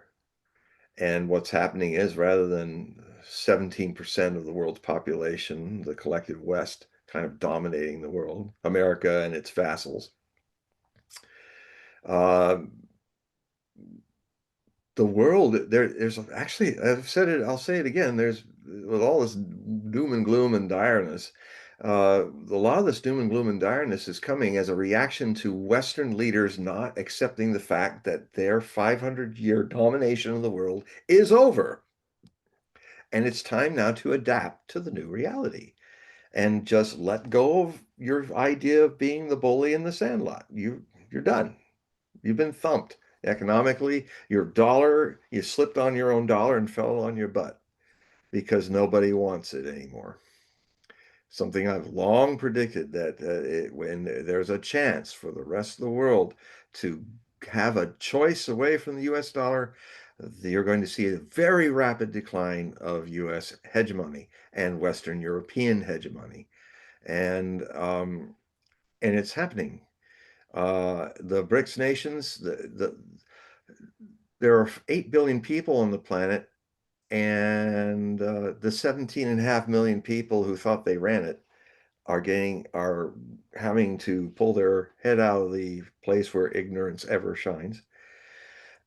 And what's happening is, rather than 17% of the world's population, the collective West, kind of dominating the world, America and its vassals, uh, the world, there's actually, I've said it, I'll say it again, there's, with all this doom and gloom and direness, a lot of this doom and gloom and direness is coming as a reaction to Western leaders not accepting the fact that their 500-year domination of the world is over. And it's time now to adapt to the new reality and just let go of your idea of being the bully in the sandlot. You're done. You've been thumped economically. Your dollar, you slipped on your own dollar and fell on your butt because nobody wants it anymore. Something I've long predicted, that when there's a chance for the rest of the world to have a choice away from the US dollar, you're going to see a very rapid decline of US hegemony and Western European hegemony. And it's happening. The BRICS nations, there are 8 billion people on the planet, and the 17.5 million people who thought they ran it are having to pull their head out of the place where ignorance ever shines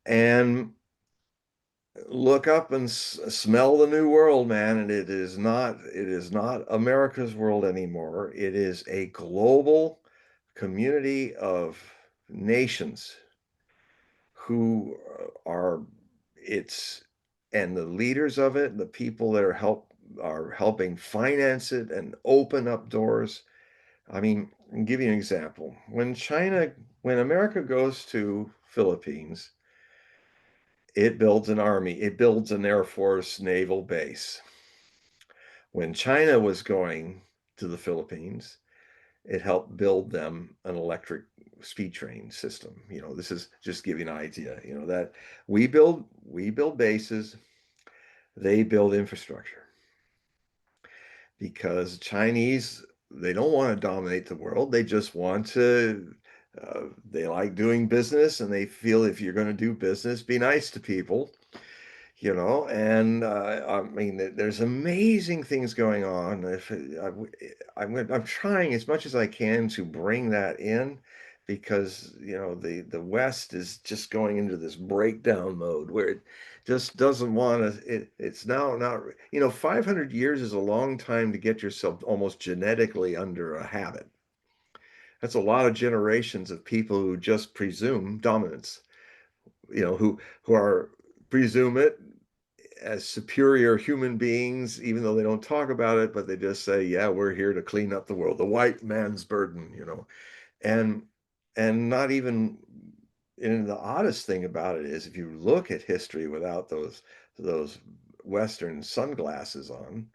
and look up and smell the new world, man. And it is not America's world anymore. It is a global community of nations who are it's and the leaders of it, the people that are helping finance it and open up doors. I mean, I'll give you an example. When America goes to Philippines, it builds an army, it builds an Air Force naval base. When China was going to the Philippines, it helped build them an electric speed train system. This is just giving an idea, that we build bases, they build infrastructure. Because Chinese, they don't want to dominate the world. They just want to, they like doing business, and they feel if you're going to do business, be nice to people, and I mean, there's amazing things going on. I'm trying as much as I can to bring that in, because the West is just going into this breakdown mode where it just doesn't want to. It's now not. 500 years is a long time to get yourself almost genetically under a habit. That's a lot of generations of people who just presume dominance. Who are presume it as superior human beings, even though they don't talk about it, but they just say, yeah, we're here to clean up the world, the white man's burden. And not even, and the oddest thing about it is, if you look at history without those Western sunglasses on,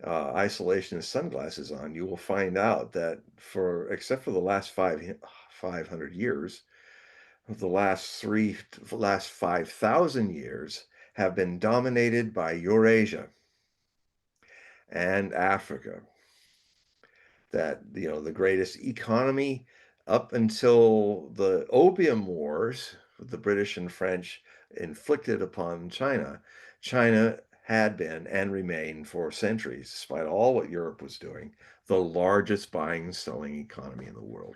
isolationist sunglasses on, you will find out that except for the last 500 years, the last 5,000 years have been dominated by Eurasia and Africa. That, the greatest economy up until the Opium Wars, the British and French inflicted upon China, China had been and remained for centuries, despite all what Europe was doing, the largest buying and selling economy in the world.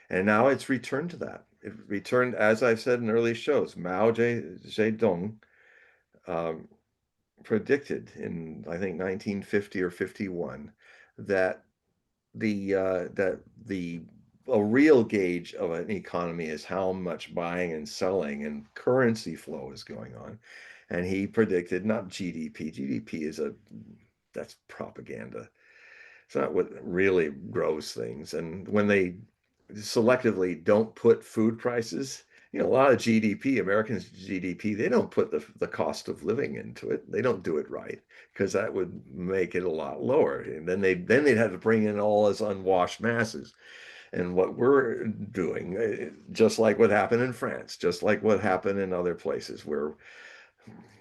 And now it's returned to that. It returned, as I've said in early shows, Mao Zedong predicted in, I think, 1950 or 51, that the a real gauge of an economy is how much buying and selling and currency flow is going on. And he predicted not GDP. That's propaganda. It's not what really grows things. And when they selectively don't put food prices, a lot of GDP, Americans' GDP, they don't put the cost of living into it. They don't do it right, because that would make it a lot lower. And then they'd have to bring in all as unwashed masses. And what we're doing, just like what happened in France, just like what happened in other places, where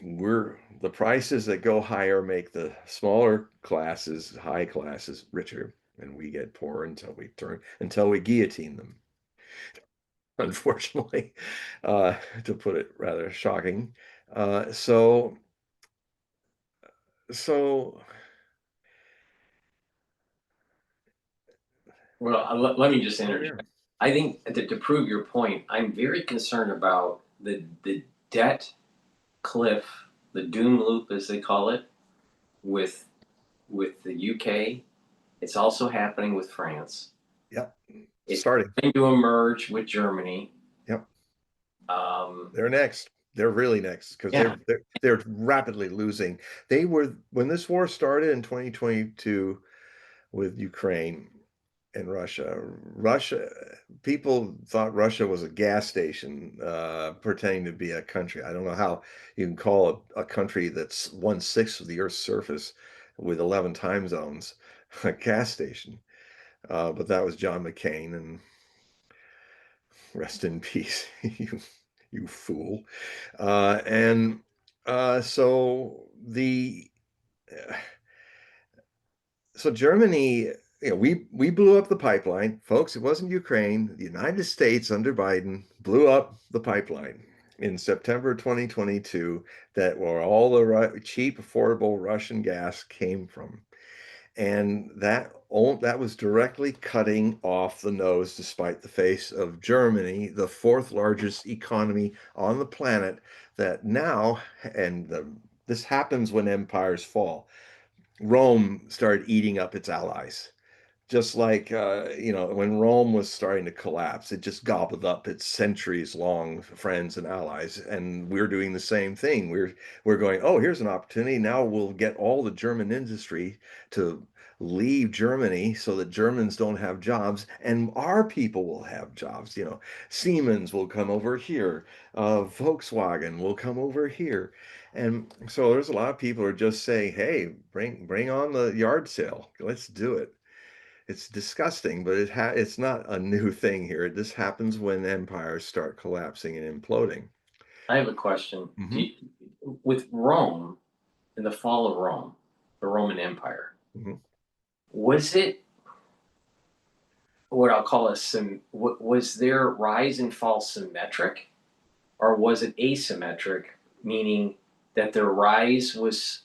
the prices that go higher make the smaller classes, high classes, richer, and we get poor until we guillotine them. Unfortunately, to put it rather shocking. Uh, so so Well, let me just oh, yeah. interject. I think to prove your point, I'm very concerned about the debt cliff, the doom loop, as they call it, with the UK. It's also happening with France. Yep. It's Starting. going to emerge with Germany. Yep. Um, They're next. They're really next, because yeah, they're rapidly losing. They were When this war started in 2022 with Ukraine and Russia. People thought Russia was a gas station, pretending to be a country. I don't know how you can call a country that's 1/6 of the Earth's surface with 11 time zones a gas station. But that was John McCain, and rest in peace. You fool. And so the so Germany, we blew up the pipeline, folks. It wasn't Ukraine. The United States under Biden blew up the pipeline in September 2022, that where all the cheap, affordable Russian gas came from, and that was directly cutting off the nose, despite the face of Germany, the fourth largest economy on the planet. That now, and this happens when empires fall. Rome started eating up its allies, just like when Rome was starting to collapse, it just gobbled up its centuries-long friends and allies, and we're doing the same thing. We're going, oh, here's an opportunity. Now we'll get all the German industry to leave Germany so that Germans don't have jobs, and our people will have jobs. Siemens will come over here, Volkswagen will come over here. And so there's a lot of people who are just saying, hey, bring on the yard sale. Let's do it. It's disgusting, but it's not a new thing here. This happens when empires start collapsing and imploding. I have a question. Hmm. With Rome, in the fall of Rome, the Roman Empire, Hmm. was it what I'll call was their rise and fall symmetric, or was it asymmetric, meaning that their rise was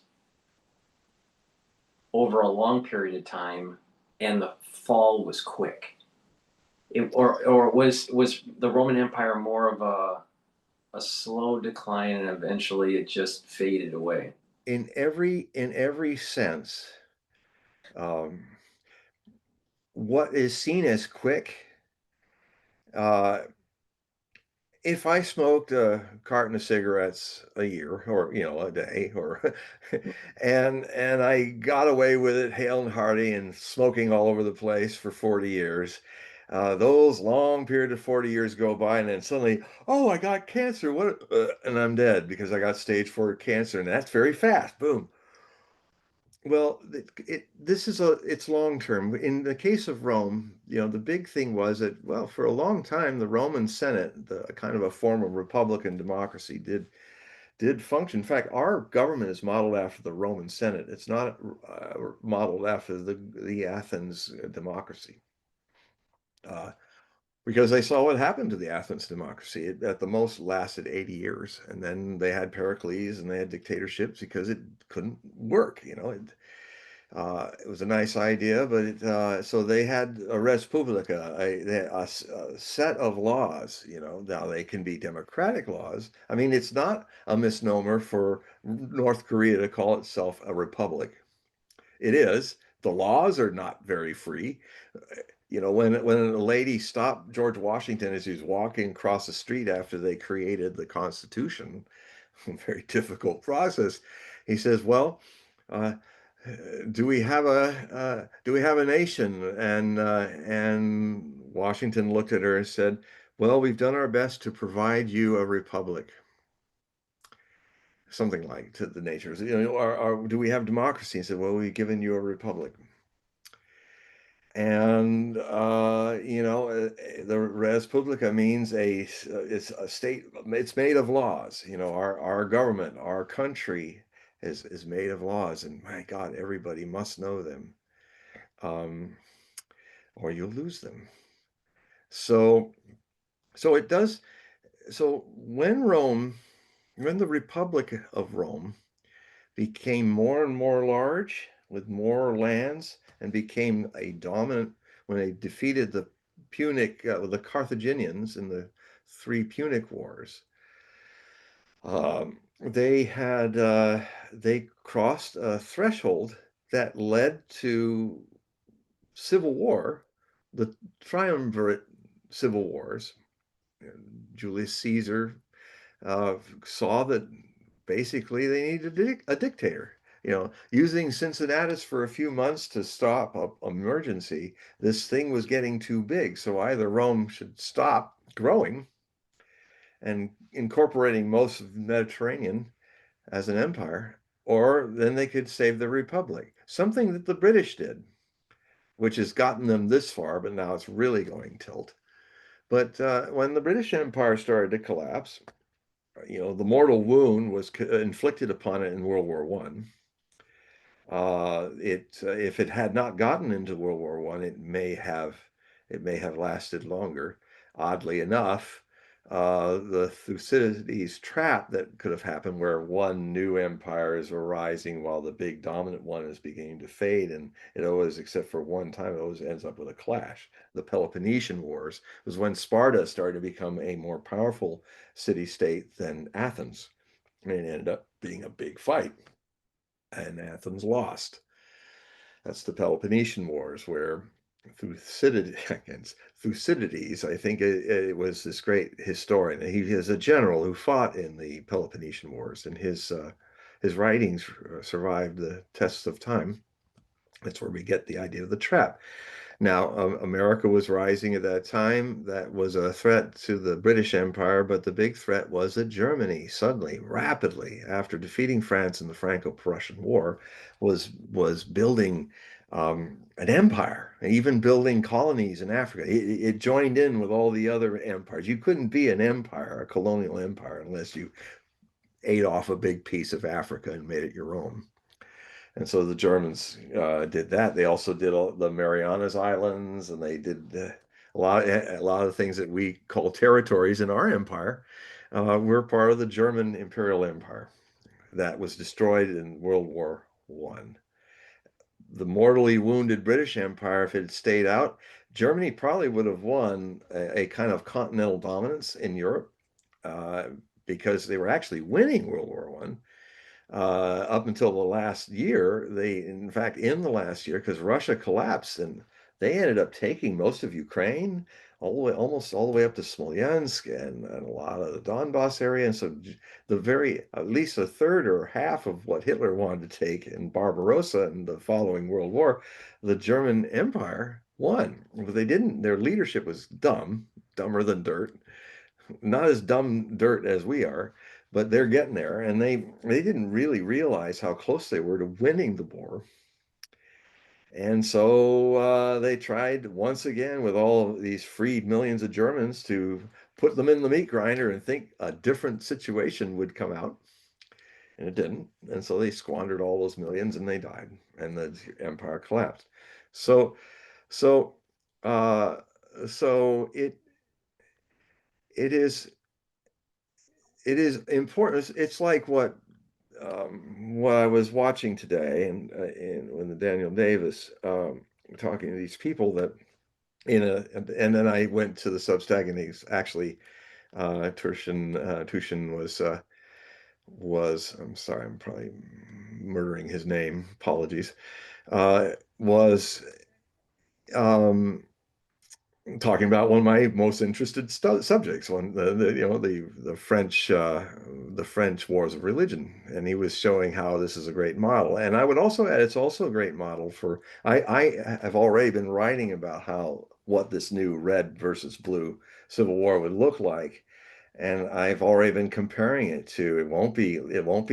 over a long period of time and the fall was quick? Or was the Roman Empire more of a slow decline and eventually it just faded away? In every sense, um, what is seen as quick, uh, if I smoked a carton of cigarettes a year, or a day, or and I got away with it hale and hearty and smoking all over the place for 40 years, those long period of 40 years go by, and then suddenly, oh, I got cancer, what, and I'm dead because I got stage 4 cancer, and that's very fast, boom. Well, it's long term. In the case of Rome, the big thing was that, well, for a long time, the Roman Senate, the kind of a form of republican democracy, did function. In fact, our government is modeled after the Roman Senate. It's not modeled after the Athens democracy, uh, because they saw what happened to the Athens democracy. It at the most lasted 80 years, and then they had Pericles and they had dictatorships because it couldn't work. It was a nice idea, but so they had a res publica, a set of laws. Now they can be democratic laws. I mean, it's not a misnomer for North Korea to call itself a republic. It is. The laws are not very free. When a lady stopped George Washington as he was walking across the street after they created the Constitution, a very difficult process, he says, well, uh, do we have a nation? And Washington looked at her and said, well, we've done our best to provide you a republic. Something like to the nature. Do we have democracy? He said, well, we've given you a republic. And the res publica means it's a state. It's made of laws. Our government, our country is made of laws, and my God, everybody must know them, um, or you'll lose them. So so it does. So when the Republic of Rome became more and more large with more lands and became a dominant, when they defeated the Carthaginians in the three Punic Wars. They crossed a threshold that led to civil war, the triumvirate civil wars. Julius Caesar saw that basically they needed a dictator. Using Cincinnatus for a few months to stop an emergency, this thing was getting too big. So either Rome should stop growing and incorporating most of the Mediterranean as an empire, or then they could save the Republic. Something that the British did, which has gotten them this far, but now it's really going tilt. But when the British Empire started to collapse, the mortal wound was inflicted upon it in World War One. If it had not gotten into World War One, it may have lasted longer. Oddly enough, the Thucydides trap that could have happened, where one new empire is arising while the big dominant one is beginning to fade, and it always, except for one time, it always ends up with a clash. The Peloponnesian Wars was when Sparta started to become a more powerful city-state than Athens, and it ended up being a big fight, and Athens lost. That's the Peloponnesian Wars, where Thucydides, I think it was this great historian. He is a general who fought in the Peloponnesian Wars, and his writings survived the tests of time. That's where we get the idea of the trap. Now, America was rising at that time. That was a threat to the British Empire, but the big threat was that Germany suddenly, rapidly, after defeating France in the Franco-Prussian War, was building an empire, even building colonies in Africa. It joined in with all the other empires. You couldn't be an empire, a colonial empire, unless you ate off a big piece of Africa and made it your own. And so the Germans did that. They also did all the Marianas Islands, and they did a lot of things that we call territories in our empire. We're part of the German Imperial Empire that was destroyed in World War One. The mortally wounded British Empire, if it had stayed out, Germany probably would have won a kind of continental dominance in Europe, uh, because they were actually winning World War One up until the last year. In fact, in the last year, because Russia collapsed, and they ended up taking most of Ukraine, almost all the way up to Smolensk, and a lot of the Donbass area. And so at least a third or half of what Hitler wanted to take in Barbarossa and the following World War, the German Empire won. But they didn't, their leadership was dumber than dirt, not as dumb dirt as we are, but they're getting there, and they didn't really realize how close they were to winning the war. And so they tried once again with all of these freed millions of Germans to put them in the meat grinder and think a different situation would come out, and it didn't. And so they squandered all those millions, and they died, and the empire collapsed. So so uh, so it is it is important. It's like what I was watching today, and when the Daniel Davis talking to these people that and then I went to the Substack, and he's actually Tushin was, I'm sorry, I'm probably murdering his name. Apologies. Was talking about one of my most interested subjects, one the French wars of religion, and he was showing how this is a great model. And I would also add, it's also a great model for I have already been writing about what this new red versus blue civil war would look like, and I've already been comparing it to, it won't be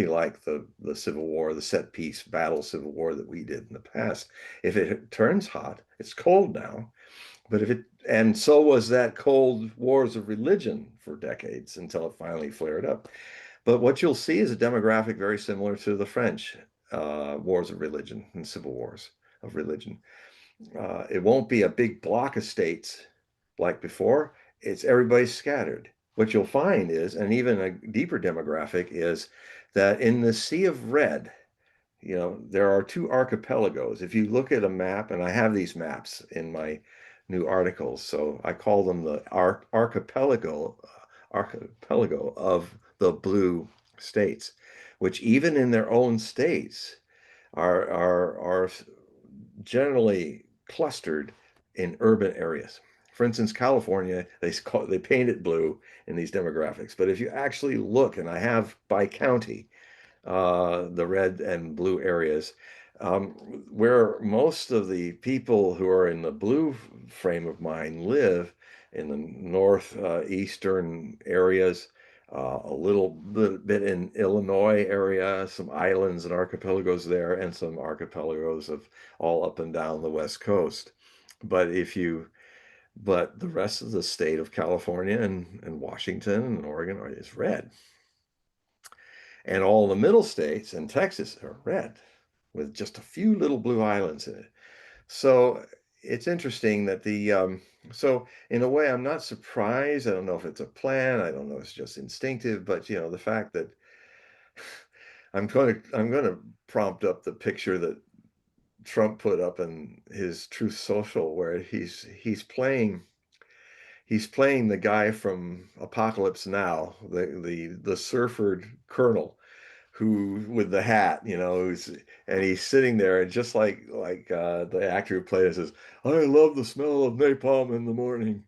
like the Civil War, the set piece battle Civil War that we did in the past. If it turns hot, it's cold now. But and so was that cold wars of religion for decades until it finally flared up. But what you'll see is a demographic very similar to the French wars of religion and civil wars of religion. It won't be a big block of states like before. It's everybody scattered. What you'll find is, and even a deeper demographic is, that in the Sea of Red, there are two archipelagos. If you look at a map, and I have these maps in my new articles, so I call them the archipelago of the blue states, which even in their own states are generally clustered in urban areas. For instance, California, they paint it blue in these demographics, but if you actually look, and I have by county, the red and blue areas, where most of the people who are in the blue frame of mind live in the northeastern areas, a little bit in Illinois area, some islands and archipelagos there, and some archipelagos of all up and down the West Coast. But if you but the rest of the state of California and Washington and Oregon is red. And all the middle states and Texas are red with just a few little blue islands in it. So it's interesting that so in a way, I'm not surprised. I don't know if it's a plan. I don't know if it's just instinctive, but the fact that I'm going to prompt up the picture that Trump put up in his Truth Social, where he's playing the guy from Apocalypse Now, the surfer colonel who with the hat, and he's sitting there and just like the actor who played it says, "I love the smell of napalm in the morning."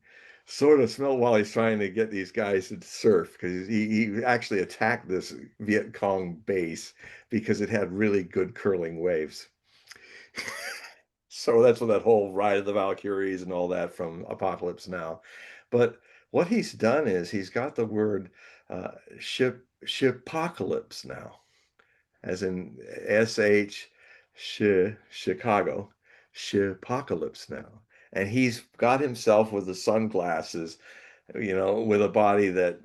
Sort of smell while he's trying to get these guys to surf because he actually attacked this Viet Cong base because it had really good curling waves. So that's what that whole Ride of the Valkyries and all that from Apocalypse Now. But what he's done is he's got the word shipocalypse now, as in Chicago, shipocalypse now. And he's got himself with the sunglasses, with a body that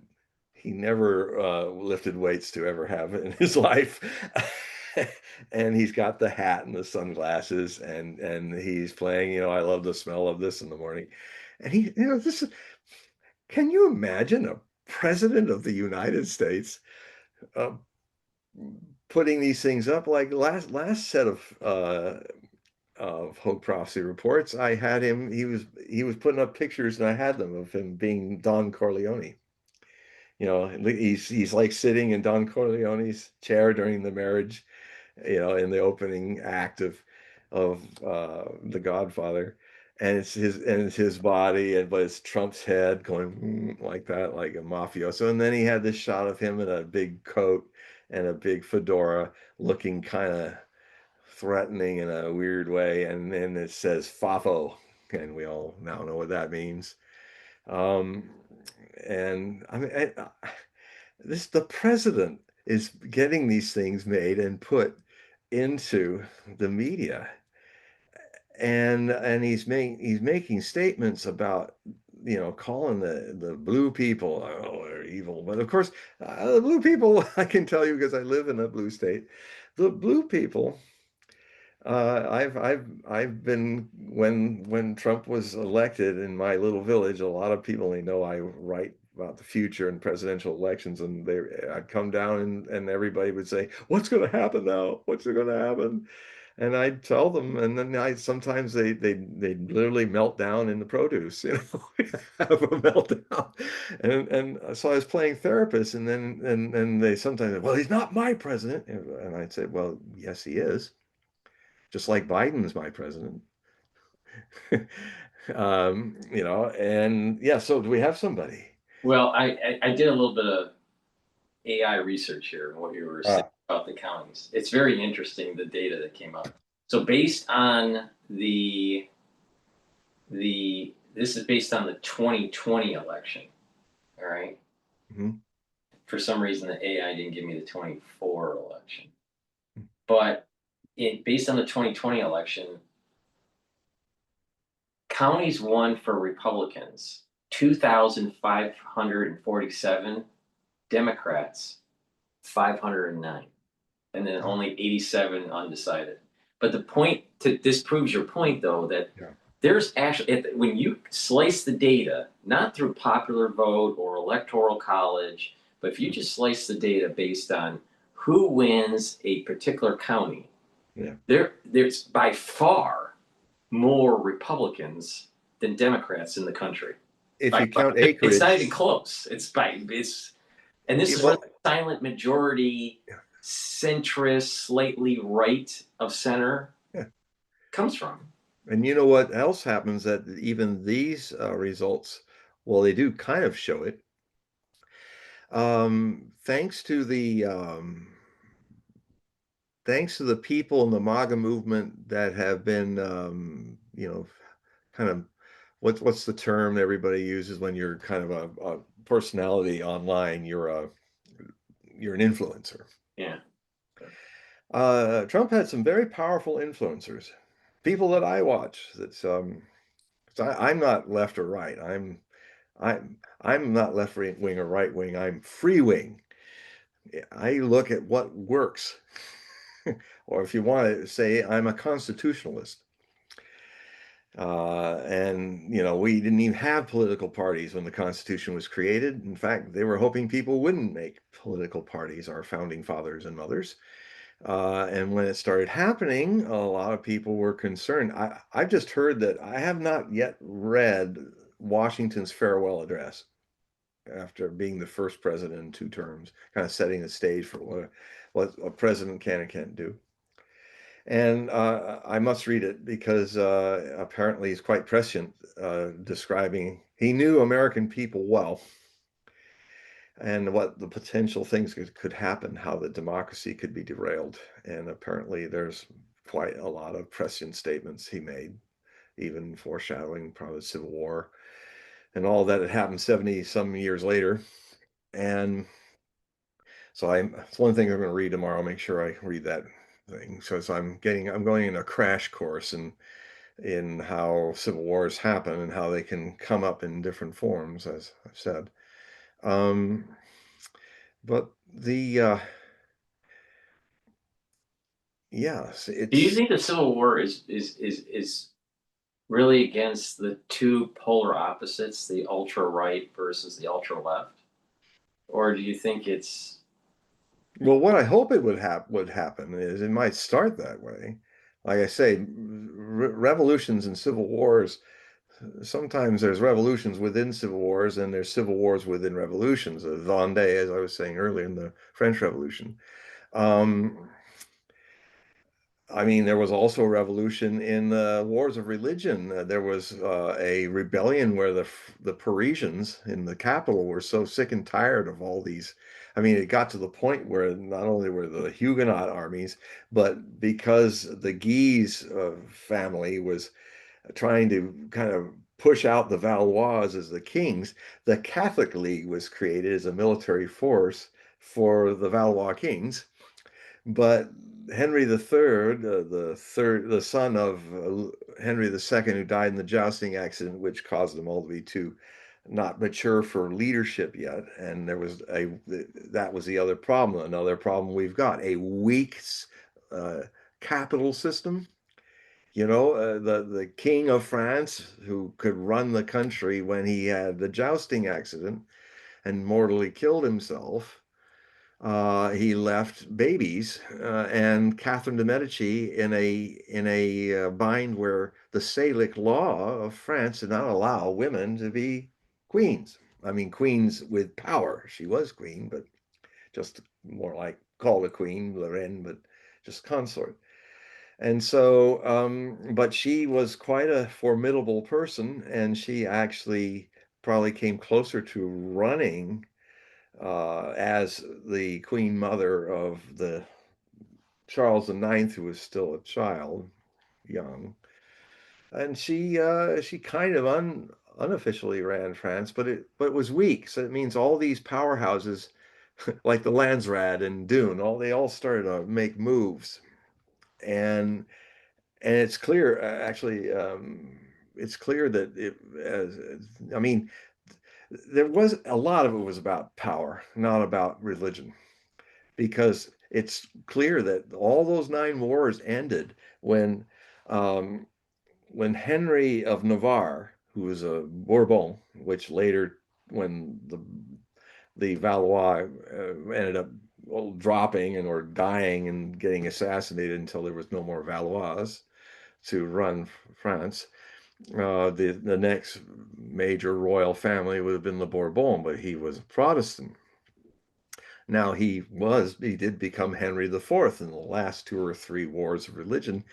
he never lifted weights to ever have in his life. And he's got the hat and the sunglasses, and he's playing, I love the smell of this in the morning. And this is, can you imagine a president of the United States uh, putting these things up? Like last set of Hogue Prophecy reports, I had him. He was putting up pictures, and I had them of him being Don Corleone. He's like sitting in Don Corleone's chair during the marriage, in the opening act of The Godfather, and it's his body, but it's Trump's head going like that, like a mafioso. And then he had this shot of him in a big coat and a big fedora, looking kind of threatening in a weird way, and then it says "Fafo," and we all now know what that means. Um, and I mean, the president is getting these things made and put into the media, and he's making statements about calling the blue people, oh, they're evil. But of course, the blue people, I can tell you because I live in a blue state, the blue people. I've been when Trump was elected in my little village. A lot of people they know I write about the future and presidential elections, and I'd come down and everybody would say, "What's going to happen now? What's going to happen?" And I'd tell them, and then sometimes they literally melt down in the produce, have a meltdown. And so I was playing therapist, and then and they sometimes, well, he's not my president, and I'd say, well, yes, he is, just like Biden's my president. And yeah, so do we have somebody? Well, I did a little bit of AI research here and what you were saying Uh, about the counties. It's very interesting, the data that came up. So based on this is based on the 2020 election. All right. mhm. For some reason, the AI didn't give me the 24 election, but based on the 2020 election, counties won for Republicans 2,547, Democrats 509, and then only 87 undecided. But the point to this proves your point, though, that Yeah. there's actually, when you slice the data, not through popular vote or electoral college, but if you just slice the data based on who wins a particular county, Yeah. there's by far more Republicans than Democrats in the country. If By you far. count It's not even acreage, close. And this is where well, the silent majority, yeah, centrist, slightly right of center yeah. comes from. And you know what else happens that even these results, well, they do kind of show it. Thanks to the people in the MAGA movement that have been, kind of what's the term everybody uses when you're kind of a personality online? You're an influencer. Yeah. Trump had some very powerful influencers, people that I watch. So I'm not left or right. I'm not left wing or right wing. I'm free wing. I look at what works. Or if you want to say, I'm a constitutionalist. And we didn't even have political parties when the Constitution was created. In fact, they were hoping people wouldn't make political parties, our founding fathers and mothers. And when it started happening, a lot of people were concerned. I've just heard that I have not yet read Washington's farewell address after being the first president in 2 terms, kind of setting the stage for what a president can and can't do. And I must read it because apparently he's quite prescient, describing he knew American people well and what the potential things could happen, how the democracy could be derailed. And apparently there's quite a lot of prescient statements he made, even foreshadowing probably the Civil War and all that had happened 70 some years later. And so it's one thing I'm going to read tomorrow. Make sure I read that thing. So I'm going in a crash course in how civil wars happen and how they can come up in different forms, as I've said. Um, but yes, Do you it's think the Civil War is really against the two polar opposites, the ultra right versus the ultra left? Or do you think it's well, what I hope it would happen is it might start that way. Like I say, revolutions and civil wars. Sometimes there's revolutions within civil wars, and there's civil wars within revolutions. Vendée, as I was saying earlier, in the French Revolution. Um, I mean, there was also a revolution in the wars of religion. There was a rebellion where the Parisians in the capital were so sick and tired of all these. I mean, it got to the point where not only were the Huguenot armies, but because the Guise family was trying to kind of push out the Valois as the kings, the Catholic League was created as a military force for the Valois kings. But Henry III, the son of Henry II, who died in the jousting accident, which caused them all to be too not mature for leadership yet, and that was the other problem. Another problem we've got a weak uh, capital system. The king of France, who could run the country when he had the jousting accident and mortally killed himself, he left babies, and Catherine de' Medici in a bind where the Salic law of France did not allow women to be queens. I mean, queens with power. She was queen, but just more like called a queen, la reine, but just consort. And so, but she was quite a formidable person, and she actually probably came closer to running as the queen mother of the Charles IX, who was still a child, young, and she kind of unofficially ran France, but it was weak. So it means all these powerhouses, like the Landsraad and Dune, they all started to make moves, and it's clear actually. It's clear that I mean, there was a lot of it was about power, not about religion, because it's clear that all those 9 wars ended um, when Henry of Navarre, who was a Bourbon, which later, when the Valois ended up dropping and or dying and getting assassinated until there was no more Valois to run France. The next major royal family would have been the Bourbon, but he was a Protestant. Now he did become Henry IV in the last 2 or 3 wars of religion.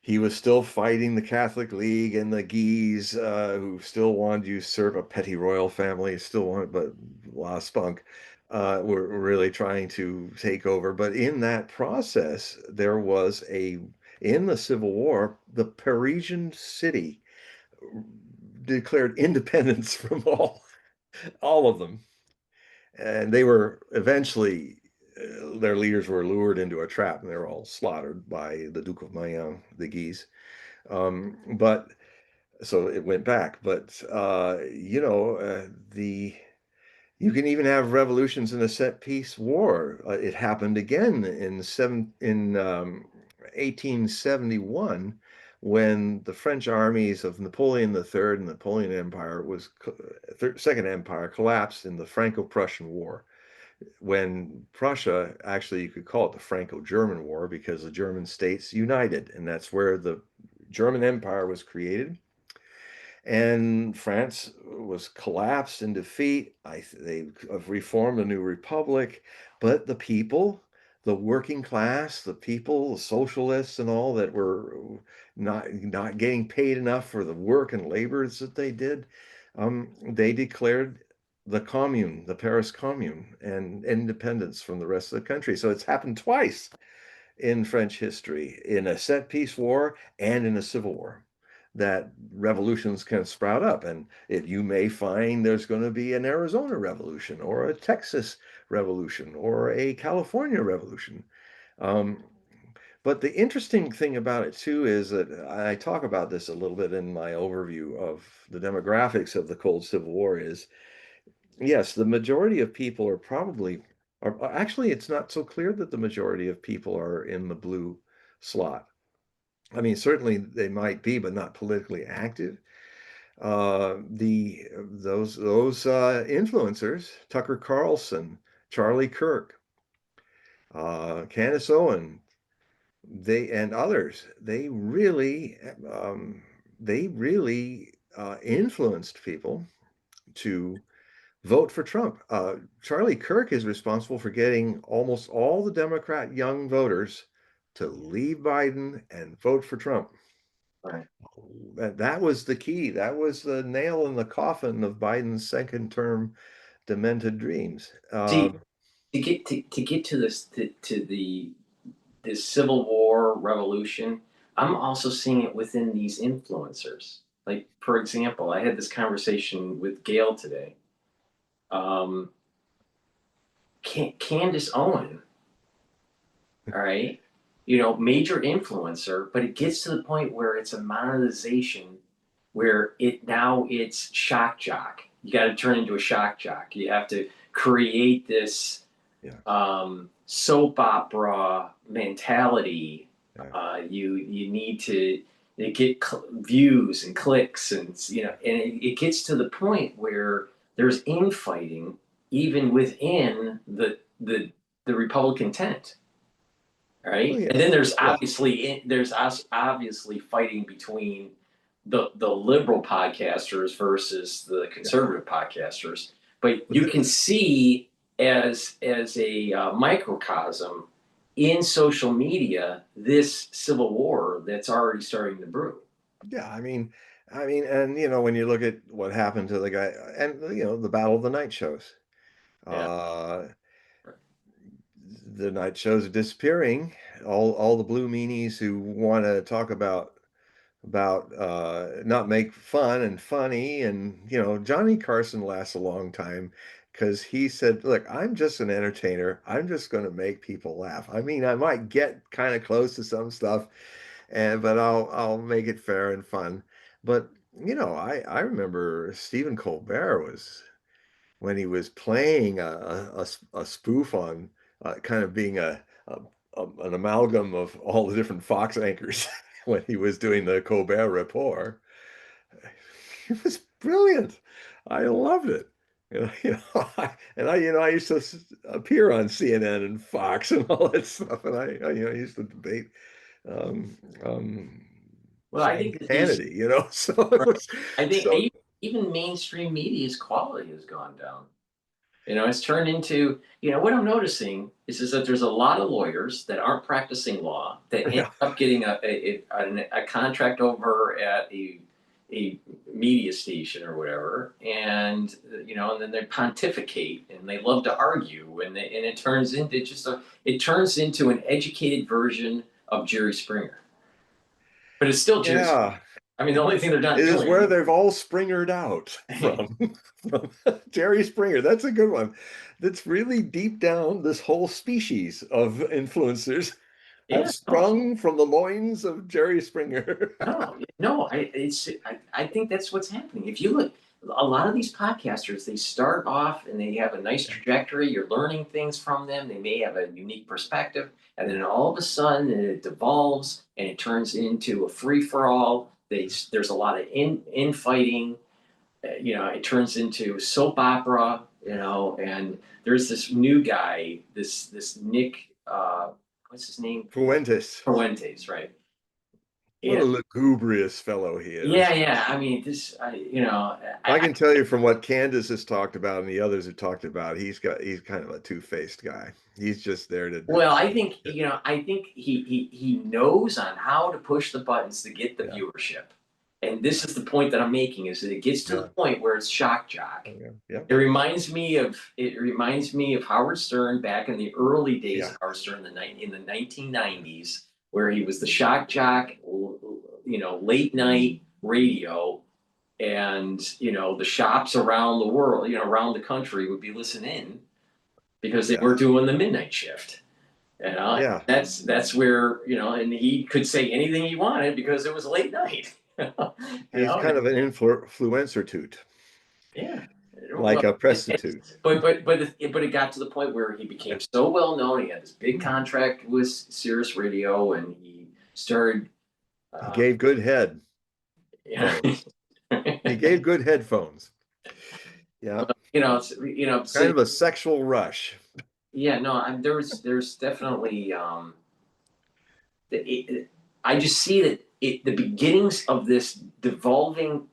He was still fighting the Catholic League and the Guise, who still wanted to usurp a petty royal family, still wanted, but a lot of spunk, were really trying to take over. But in that process, there was in the Civil War, the Parisian city declared independence from all of them, and they were eventually their leaders were lured into a trap and they were all slaughtered by the Duke of Mayenne, the Guise. But so it went back. But you can even have revolutions in a set piece war. It happened again in 1871 when the French armies of Napoleon III and the Napoleon Empire Second Empire collapsed in the Franco-Prussian War. When Prussia, actually, you could call it the Franco-German War because the German states united, and that's where the German Empire was created. And France was collapsed in defeat. They reformed a new republic, but the people, the working class, the people, the socialists, and all that were not getting paid enough for the work and labors that they did, they declared the Commune, the Paris Commune, and independence from the rest of the country. So it's happened twice in French history, in a set piece war and in a civil war, that revolutions can sprout up. And you may find there's going to be an Arizona revolution or a Texas revolution or a California revolution. Um, but the interesting thing about it too is that I talk about this a little bit in my overview of the demographics of the Cold Civil War is, yes, the majority of people actually, it's not so clear that the majority of people are in the blue slot. I mean, certainly they might be, but not politically active. Those influencers, Tucker Carlson, Charlie Kirk, Candace Owen, and others, they really influenced people to vote for Trump. Charlie Kirk is responsible for getting almost all the Democrat young voters to leave Biden and vote for Trump. Right. That was the key. That was the nail in the coffin of Biden's second term demented dreams. See, to get to this Civil War revolution, I'm also seeing it within these influencers. Like, for example, I had this conversation with Gail today. Um, Candace Owen, all right, major influencer, but it gets to the point where it's a monetization where it's shock jock. You got to turn into a shock jock. You have to create this Yeah. soap opera mentality. Yeah. You need to get views and clicks, and it gets to the point where there's infighting even within the Republican tent, Well, right? And yes, then there's yes, obviously fighting between the liberal podcasters versus the yeah. conservative podcasters. But But you can see as a microcosm in social media this civil war that's already starting to brew. yeah, and when you look at what happened to the guy, and the Battle of the Night shows, Yeah. uh, the night shows are disappearing. All the blue meanies who want to talk about not make fun and funny, and Johnny Carson lasts a long time because he said, look, I'm just an entertainer, I'm just going to make people laugh. I mean, I might get kind of close to some stuff, but I'll make it fair and fun. But I remember Stephen Colbert was, when he was playing a spoof on kind of being an amalgam of all the different Fox anchors when he was doing the Colbert Report. It was brilliant. I loved it. I used to appear on CNN and Fox and all that stuff, and I used to debate um, um, Well, I think that these Hannity, so it right. was I think so. even mainstream media's quality has gone down. It's turned into, what I'm noticing is that there's a lot of lawyers that aren't practicing law that end Yeah, up getting a contract over at a media station or whatever, and then they pontificate and they love to argue, and it turns into an educated version of Jerry Springer, but it's still Jerry Springer. yeah. I mean, the only thing they're not It is where doing. they've all Springered out from, from Jerry Springer. That's a good one. That's really deep down this whole species of influencers. Yeah, have sprung from the loins of Jerry Springer. no, I think that's what's happening. If you look, a lot of these podcasters, they start off and they have a nice Yeah, trajectory. You're learning things from them. They may have a unique perspective, and yeah, then all of a sudden it devolves and it turns into a free for all. There's a lot of infighting. It turns into soap opera. And there's this new guy, this Nick, what's his name? Fuentes. Fuentes, right? What a lugubrious fellow he Yeah, is. yeah. I mean, I can tell you from what Candace has talked about and the others have talked about, he's kind of a two-faced guy. He's just there to, well, I think he knows on how to push the buttons to get the yeah, viewership. And this is the point that I'm making is that it gets to the yeah, point where it's shock jock. yeah, yeah, It reminds me of Howard Stern back in the early days yeah, of Howard Stern in the 1990s, where he was the shock jock, late night radio, and the shops around the world, around the country would be listening because they yeah, were doing the midnight shift. yeah. That's where and he could say anything he wanted because it was late night. You He's know, kind of an influencer toot, yeah. like Well, a prostitute. but it got to the point where he became Yeah. so well known. He had this big contract with Sirius Radio, and he started. He Uh, gave good yeah. headphones. He gave good headphones. Yeah. So Kind of a sexual rush. yeah, no, there's definitely I just see that the beginnings of this devolving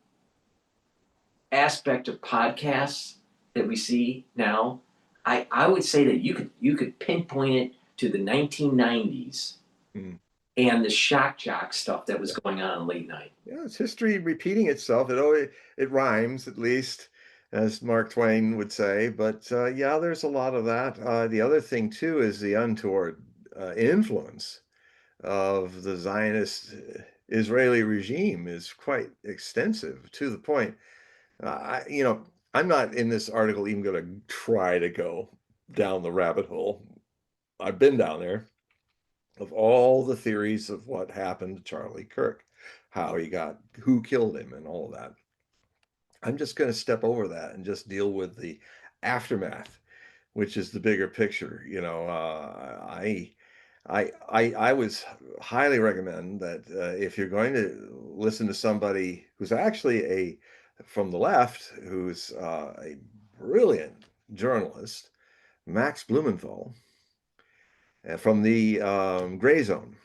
aspect of podcasts that we see now. I would say that you could pinpoint it to the 1990s Mm. and the shock jock stuff that was Yeah. going on late night. Yeah, it's history repeating itself. It rhymes, at least, as Mark Twain would say. But yeah, there's a lot of that. The other thing too is the untoward influence of the Zionist Israeli regime is quite extensive to the point. I'm not in this article even going to try to go down the rabbit hole. I've been down there of all the theories of what happened to Charlie Kirk, who killed him, and all of that. I'm just going to step over that and just deal with the aftermath, which is the bigger picture. I was highly recommend that if you're going to listen to somebody who's actually from the left, who's a brilliant journalist, Max Blumenthal, from the Gray Zone.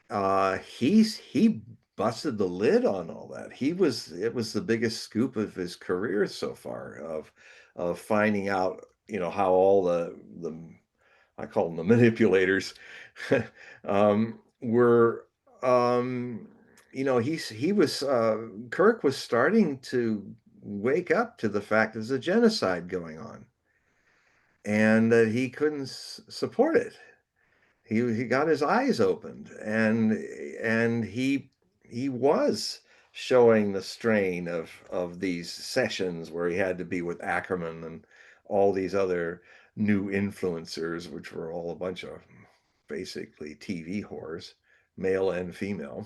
He busted the lid on all that. It was the biggest scoop of his career so far of finding out, how all the I call them the manipulators were he was Kirk was starting to wake up to the fact there's a genocide going on and that he couldn't support it. He got his eyes opened, and he was showing the strain of these sessions where he had to be with Ackerman and all these other new influencers, which were all a bunch of basically TV whores, male and female,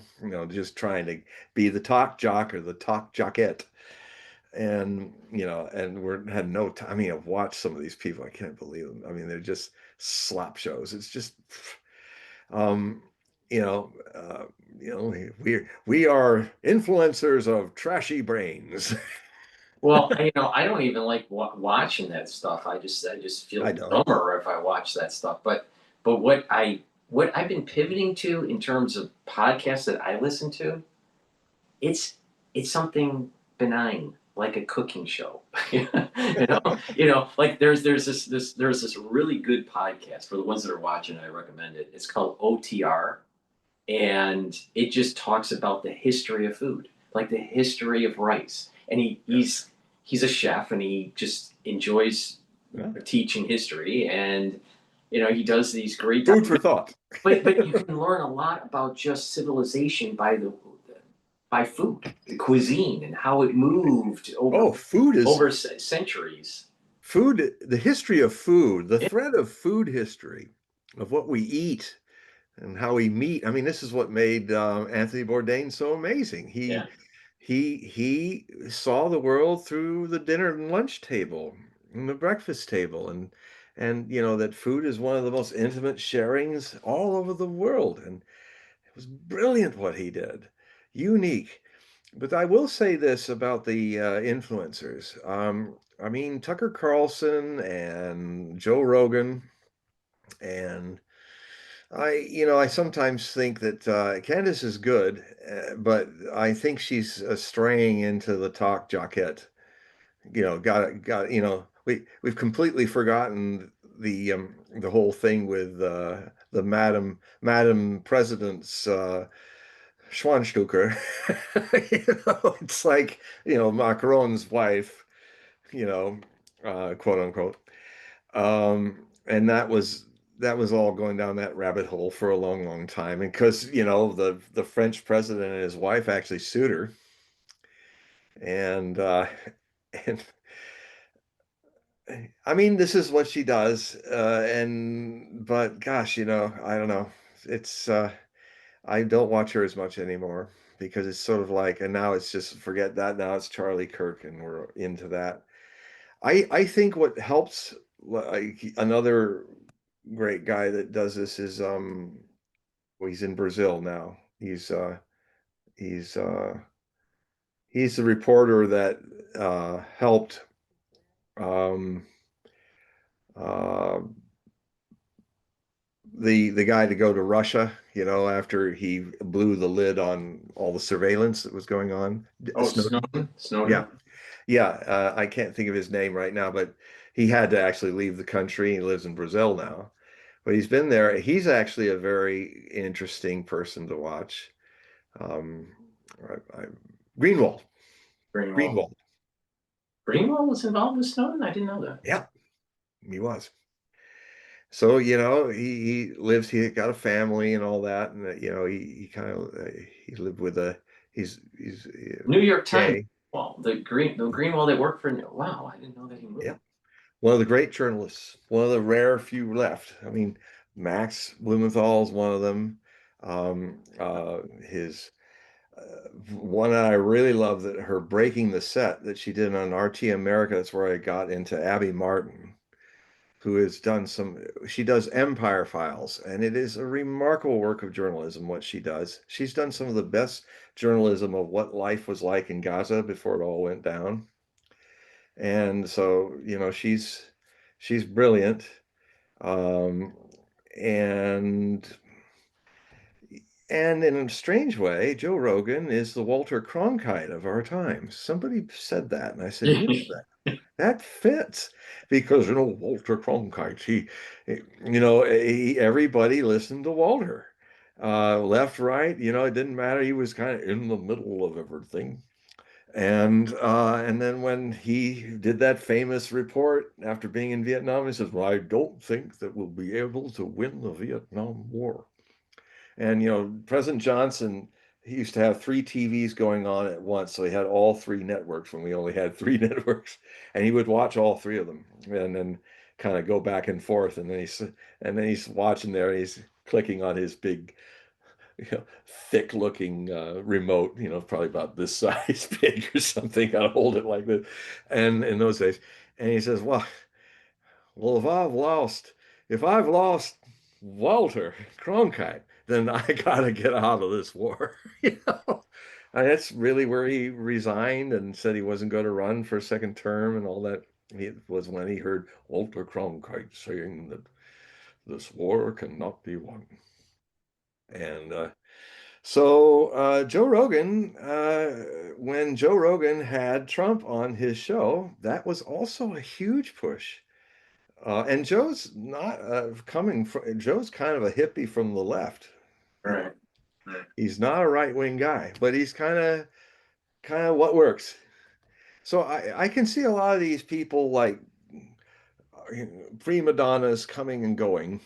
just trying to be the talk jock or the talk jockette. And had no time. I mean, I've watched some of these people. I can't believe them. I mean, they're just slop shows. It's just um, you know, uh, we are influencers of trashy brains. Well, I don't even like watching that stuff. I just I feel don't. dumber if I watch that stuff. But what I've been pivoting to in terms of podcasts that I listen to, it's it's something benign, like a cooking show. Like there's this really good podcast for the ones that are watching. I recommend it. It's called OTR, and it just talks about the history of food, like the history of rice. And Yeah. he's a chef, and he just enjoys Yeah. teaching history, and he does these great. Food for thought. But you can learn a lot about just civilization by food, the cuisine, and how it moved over Oh, centuries. food, the history of food, the thread of food history, of what we eat, and how we meet. I mean, this is what made Anthony Bourdain so amazing. Yeah. He saw the world through the dinner and lunch table and the breakfast table, and you know that food is one of the most intimate sharings all over the world, and it was brilliant what he did, unique. But I will say this about the influencers. I mean, Tucker Carlson and Joe Rogan, and I sometimes think that Candace is good, but I think she's straying into the talk jockette. We've completely forgotten the whole thing with the Madam President's Schwanstucker. It's like, Macron's wife, you know, quote unquote. And that was all going down that rabbit hole for a long, long time. And because, the French president and his wife actually sued her. And and I mean, this is what she does. But gosh, I don't know. It's I don't watch her as much anymore because it's sort of like, and now it's just forget that. Now it's Charlie Kirk, and we're into that. I think what helps, like another great guy that does this is well, he's in Brazil now. He's he's the reporter that helped um uh the guy to go to Russia, after he blew the lid on all the surveillance that was going on. Oh, Snowden. Snowden. Yeah. Snowden. Yeah, I can't think of his name right now, but he had to actually leave the country. He lives in Brazil now, but he's been there. He's actually a very interesting person to watch. Um, I, Greenwald, Greenwald. Greenwald. Greenwald was involved with Snowden. I didn't know that. Yeah, he was. So, he lives, he got a family and all that, and he kind of he lived with he's New York Times. gay. Well, the Greenwald that worked for. Wow, I didn't know that he Yeah, moved. one of the great journalists, one of the rare few left. I mean, Max Blumenthal is one of them. His one that I really love, that her breaking the set that she did on RT America. That's where I got into Abby Martin, who has done she does Empire Files, and it is a remarkable work of journalism what she does. She's done some of the best journalism of what life was like in Gaza before it all went down. And so, she's brilliant. Um, and and in a strange way, Joe Rogan is the Walter Cronkite of our times. Somebody said that, and I said, that fits because Walter Cronkite. Everybody listened to Walter, left, right. It didn't matter. He was kind of in the middle of everything. And then when he did that famous report after being in Vietnam, he says, "Well, I don't think that we'll be able to win the Vietnam War." And President Johnson, he used to have three TVs going on at once, so he had all three networks when we only had three networks, and he would watch all three of them, and then kind of go back and forth, and then he's watching there, and he's clicking on his big, thick-looking remote, probably about this size, big or something. Gotta hold it like this, and in those days, and he says, well, if I've lost Walter Cronkite, then I gotta get out of this war. And that's really where he resigned and said he wasn't going to run for a second term and all that. It was when he heard Walter Cronkite saying that this war cannot be won. And Joe Rogan, when Joe Rogan had Trump on his show, that was also a huge push. And Joe's not coming from, Joe's kind of a hippie from the left. All right. Right. He's not a right-wing guy, but he's kind of what works. So I can see a lot of these people like prima donnas coming and going,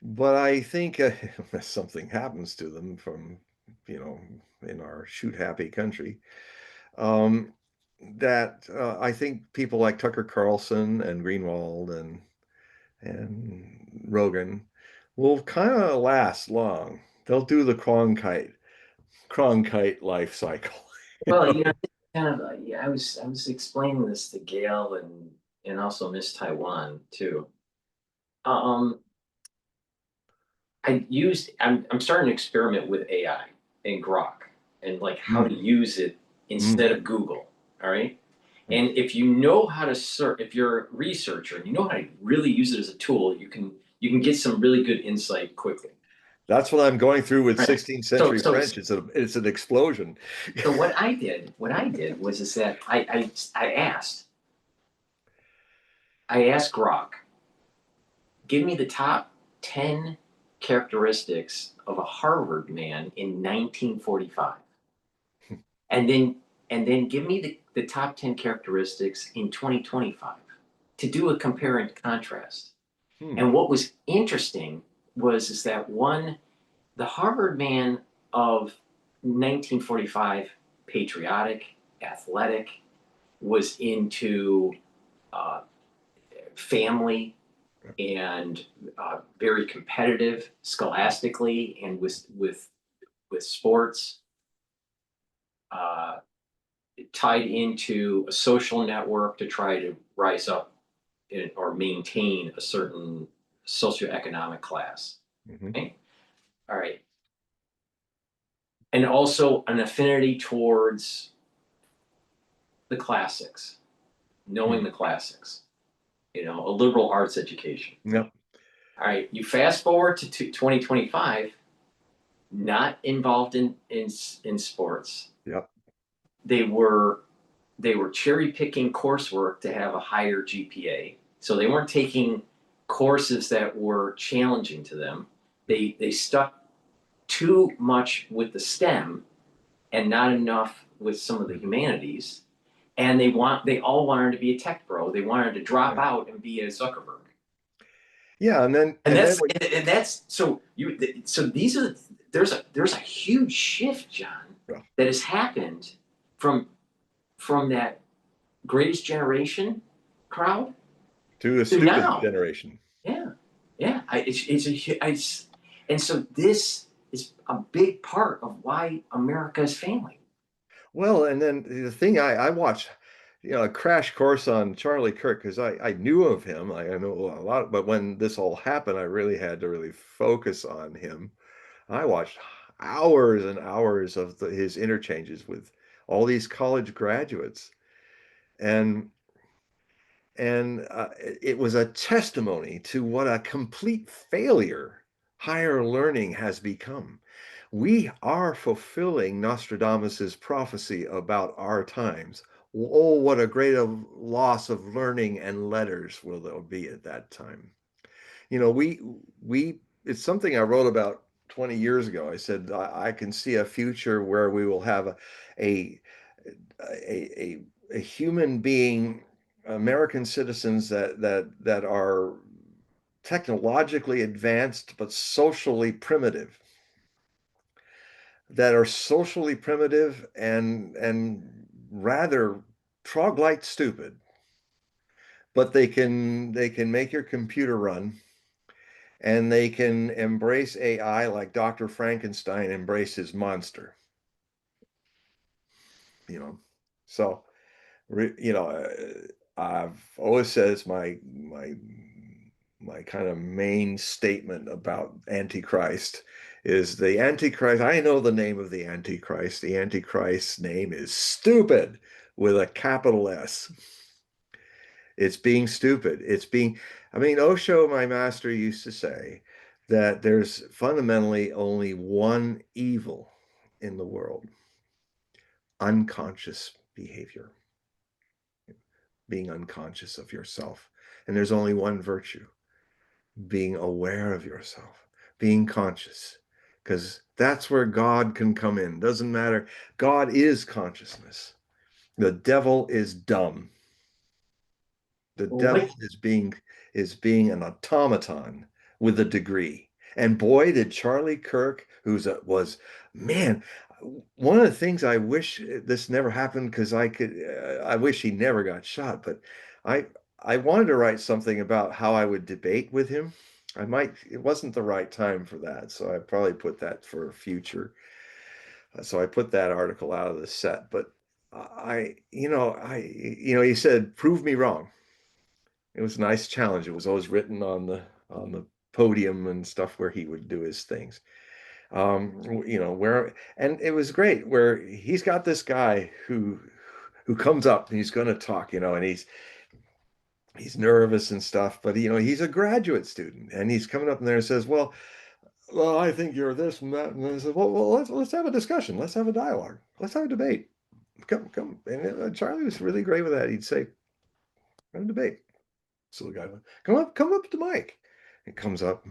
but I think if something happens to them from, in our shoot happy country, um, that I think people like Tucker Carlson and Greenwald and Rogan will kind of last long. They'll do the Cronkite life cycle. Well, kind of, yeah, I was explaining this to Gail and also Miss Taiwan too. Um, I'm starting to experiment with AI and Grok and like how to Mm, use it mm, instead of Google. All right. mm. And if you know how to search, if you're a researcher and you know how to really use it as a tool, you can get some really good insight quickly. That's what I'm going through with Right. 16th So century so French. It's an explosion. so what I did was is that I asked Grok, give me the top 10 characteristics of a Harvard man in 1945. And then give me the top 10 characteristics in 2025 to do a compare and contrast. Hmm. And what was interesting was is that one, the Harvard man of 1945, patriotic, athletic, was into uh, family and very competitive scholastically and with sports, uh, tied into a social network to try to rise up or maintain a certain socioeconomic class. Mhm. Okay? All right. And also an affinity towards the classics, knowing Hmm. the classics, a liberal arts education. Yep. All right. You fast forward to 2025, not involved in sports. Yep. They were they were cherry picking coursework to have a higher GPA. So they weren't taking courses that were challenging to them. They stuck too much with the STEM and not enough with some of the Mhm. humanities. And they all wanted to be a tech bro. They wanted to drop Yeah. out and be a Zuckerberg. Yeah, and then And and then that's what? and that's so you so these are there's a huge shift, John, Well, that has happened from that greatest generation crowd to the to stupid now. generation. Yeah, yeah. And so this is a big part of why America is failing. Well, and then the thing I watched, a crash course on Charlie Kirk because I knew of him. I know a lot, but when this all happened, I really had to really focus on him. I watched hours and hours of his interchanges with all these college graduates, and it was a testimony to what a complete failure higher learning has become. We are fulfilling Nostradamus's prophecy about our times. Oh, what a great loss of learning and letters will there be at that time. We it's something I wrote about 20 years ago. I said I can see a future where we will have a a a human being, American citizens that are technologically advanced but socially primitive, and rather troglodyte stupid, but they can make your computer run, and they can embrace AI like Dr. Frankenstein embraced his monster, you know. So I've always said it's my kind of main statement about Antichrist is the Antichrist. I know the name of the Antichrist. The Antichrist's name is stupid with a capital S. It's being stupid. I mean, Osho, my master, used to say that there's fundamentally only one evil in the world: unconscious behavior, being unconscious of yourself. And there's only one virtue: being aware of yourself, being conscious, because that's where God can come in. Doesn't matter. God is consciousness. The devil is dumb. The devil What is being an automaton with a degree. And boy, did Charlie Kirk, was, man, one of the things I wish this never happened, because I wish he never got shot, but I I wanted to write something about how I would debate with him. it wasn't the right time for that, so I probably put that for future. So I put that article out of the set, but he said, prove me wrong. It was a nice challenge. It was always written on the podium and stuff where he would do his things. And it was great where he's got this guy who comes up and he's going to talk, and he's nervous and stuff, but he's a graduate student and he's coming up in there and says, well, I think you're this and that, and I said, well, let's have a discussion, let's have a dialogue, let's have a debate. Come, and Charlie was really great with that. He'd say, "Have a debate." So the guy went, come up to Mike. He comes up,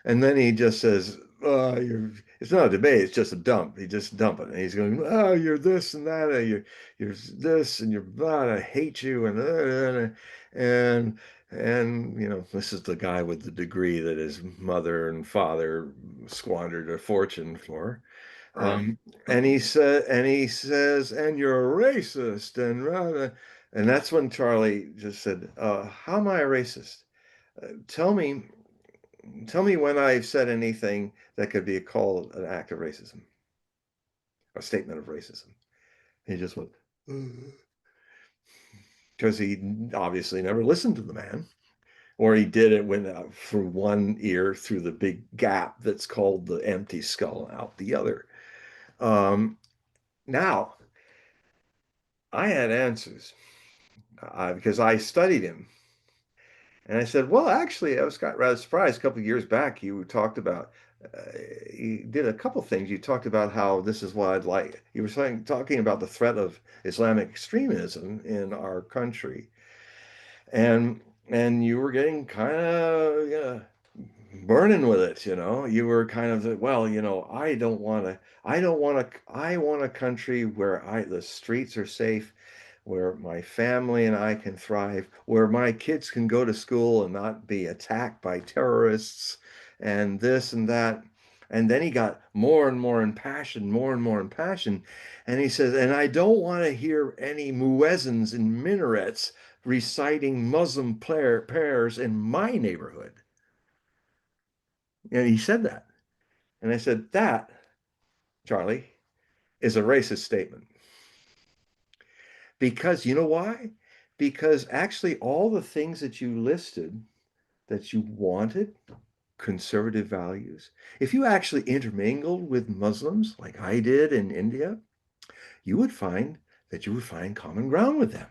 and then he just says, it's not a debate, it's just a dump. He just dump it. And he's going, oh, you're this and that, you're this and you're that, I hate you, and this is the guy with the degree that his mother and father squandered a fortune for. Right. And he says, and you're a racist, and that's when Charlie just said, how am I a racist? Tell me, tell me when I've said anything that could be called an act of racism, a statement of racism. He just went, because he obviously never listened to the man, or he did it when through one ear through the big gap that's called the empty skull out the other. Um, Now, I had answers because I studied him. And I said, well, actually, I was got rather surprised. A couple of years back, you talked about, you did a couple things. You talked about how this is what I'd like. You were talking about the threat of Islamic extremism in our country. And you were getting kind of burning with it, You were kind of, well, I want a country where the streets are safe, where my family and I can thrive, where my kids can go to school and not be attacked by terrorists and this and that. And then he got more and more impassioned, more and more impassioned. And he says, and I don't want to hear any muezzins and minarets reciting Muslim prayers in my neighborhood. And he said that. And I said, that, Charlie, is a racist statement. Because you know why? Because actually, all the things that you listed that you wanted, conservative values, if you actually intermingled with Muslims like I did in India, you would find common ground with them.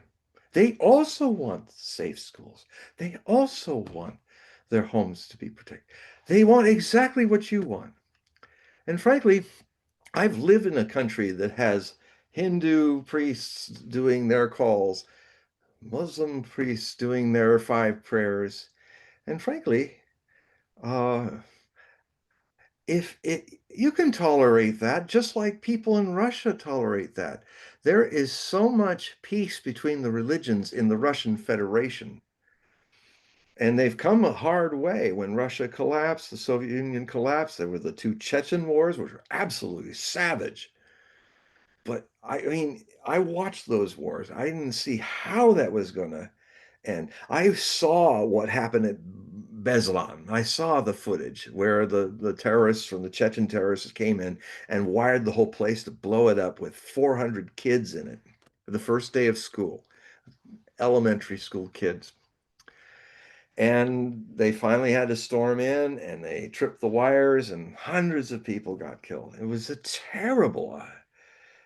They also want safe schools. They also want their homes to be protected. They want exactly what you want. And frankly, I've lived in a country that has Hindu priests doing their calls, Muslim priests doing their five prayers. And frankly, uh, if it you can tolerate that just like people in Russia tolerate that. There is so much peace between the religions in the Russian Federation. And they've come a hard way. When Russia collapsed, the Soviet Union collapsed, there were the two Chechen wars, which were absolutely savage. But I mean, I watched those wars. I didn't see how that was going to end. I saw what happened at Beslan. I saw the footage where the terrorists from the Chechen terrorists came in and wired the whole place to blow it up with 400 kids in it. The first day of school, elementary school kids. And they finally had to storm in and they tripped the wires and hundreds of people got killed. It was a terrible,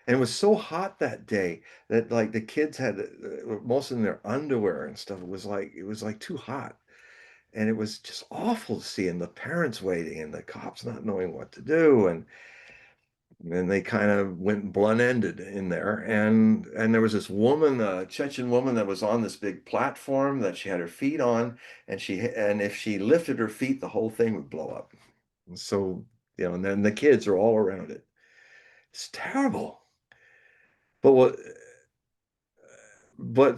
and it was so hot that day that like the kids had most in their underwear and stuff. It was like too hot. And it was just awful to see, and the parents waiting and the cops not knowing what to do. And they kind of went blunt-ended in there. And there was this woman, a Chechen woman that was on this big platform that she had her feet on, and if she lifted her feet, the whole thing would blow up. And so, and then the kids are all around it. It's terrible. But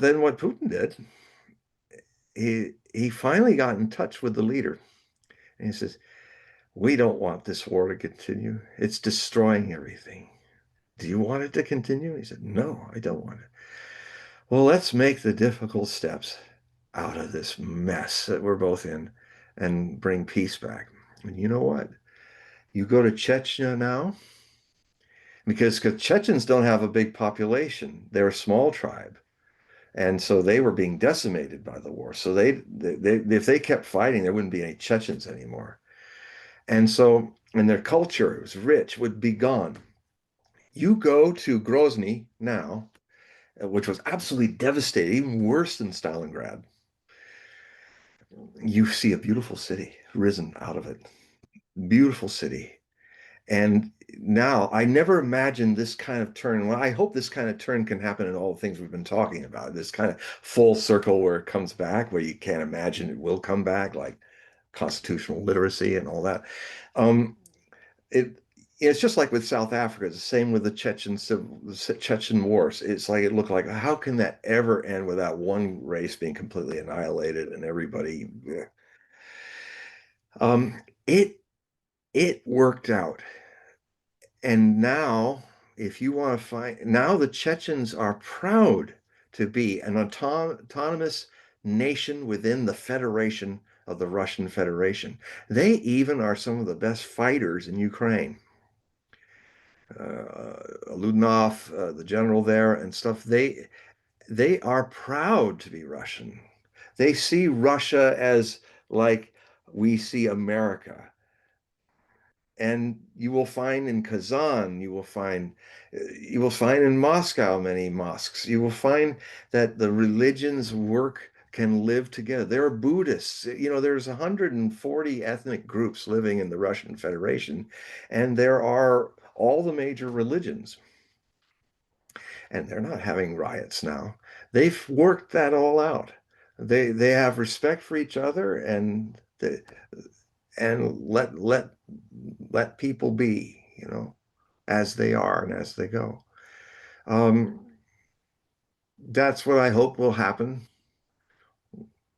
then what Putin did, he finally got in touch with the leader, and he says, "We don't want this war to continue. It's destroying everything. Do you want it to continue?" He said, "No, I don't want it." Well, let's make the difficult steps out of this mess that we're both in. and bring peace back. And you know what? You go to Chechnya now, because Chechens don't have a big population. They're a small tribe. And so they were being decimated by the war. So they if they kept fighting, there wouldn't be any Chechens anymore. And so, and their culture, it was rich, would be gone. You go to Grozny now, which was absolutely devastating, even worse than Stalingrad. You see a beautiful city risen out of it. Beautiful city. And now I never imagined this kind of turn. Well, I hope this kind of turn can happen in all the things we've been talking about. This kind of full circle where it comes back, where you can't imagine it will come back, like constitutional literacy and all that. Um, it it's just like with South Africa. It's the same with the Chechen wars. It's like it looked like how can that ever end without one race being completely annihilated and everybody? Um, it it worked out. And now, if you want to find, now the Chechens are proud to be an autonomous nation within the Federation of the Russian Federation. They even are some of the best fighters in Ukraine. Ludnov, the general there, and stuff. They are proud to be Russian. They see Russia as like we see America. And you will find in Kazan, you will find in Moscow many mosques. You will find that the religions work can live together. There are Buddhists. You know, there's 140 ethnic groups living in the Russian Federation, and there are all the major religions. And they're not having riots now. They've worked that all out. They have respect for each other, and let people be, as they are and as they go. Um, that's what I hope will happen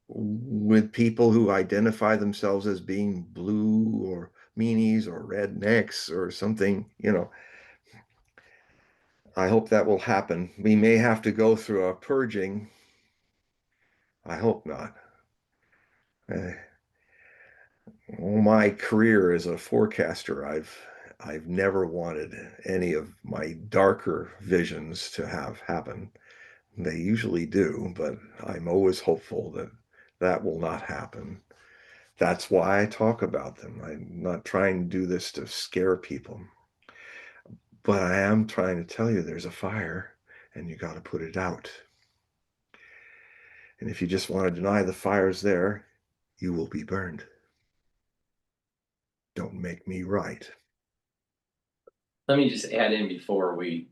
with people who identify themselves as being blue or meanies or rednecks or something, I hope that will happen. We may have to go through a purging. I hope not. Uh, all my career as a forecaster, I've never wanted any of my darker visions to have happen. They usually do, but I'm always hopeful that that will not happen. That's why I talk about them. I'm not trying to do this to scare people, but I am trying to tell you there's a fire and you got to put it out. And if you just want to deny the fire's there, you will be burned. Don't make me right. Let me just add in before we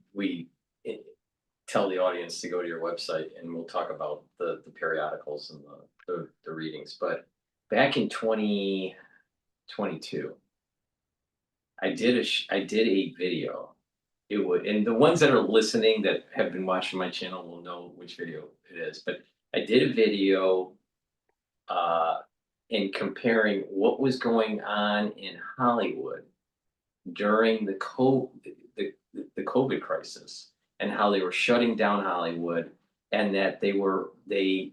tell the audience to go to your website, and we'll talk about the periodicals and the readings. But back in 2022, I did a video. It would, and the ones that are listening that have been watching my channel will know which video it is. But I did a video in comparing what was going on in Hollywood during the COVID crisis, and how they were shutting down Hollywood, and that they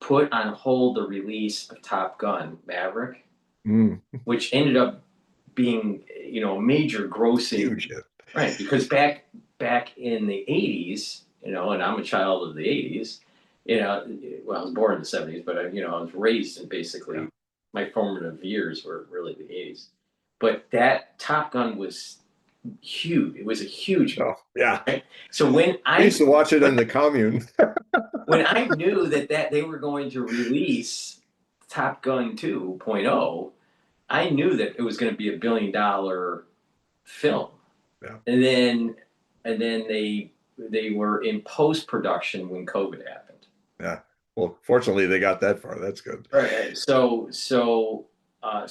put on hold the release of Top Gun Maverick, Mm, which ended up being a major grossing. huge hit. Right, because back in the 80s, and I'm a child of the 80s, well, I was born in the 70s, but I was raised in basically, Yeah. my formative years were really the 80s. But that Top Gun was huge. It was a huge. Oh, yeah. Right? So when I used to watch it in the commune. when I knew that they were going to release Top Gun 2.0, I knew that it was going to be $1 billion film. Yeah. And then they were in post production when COVID happened. Yeah. Well, fortunately, they got that far. That's good. Right. So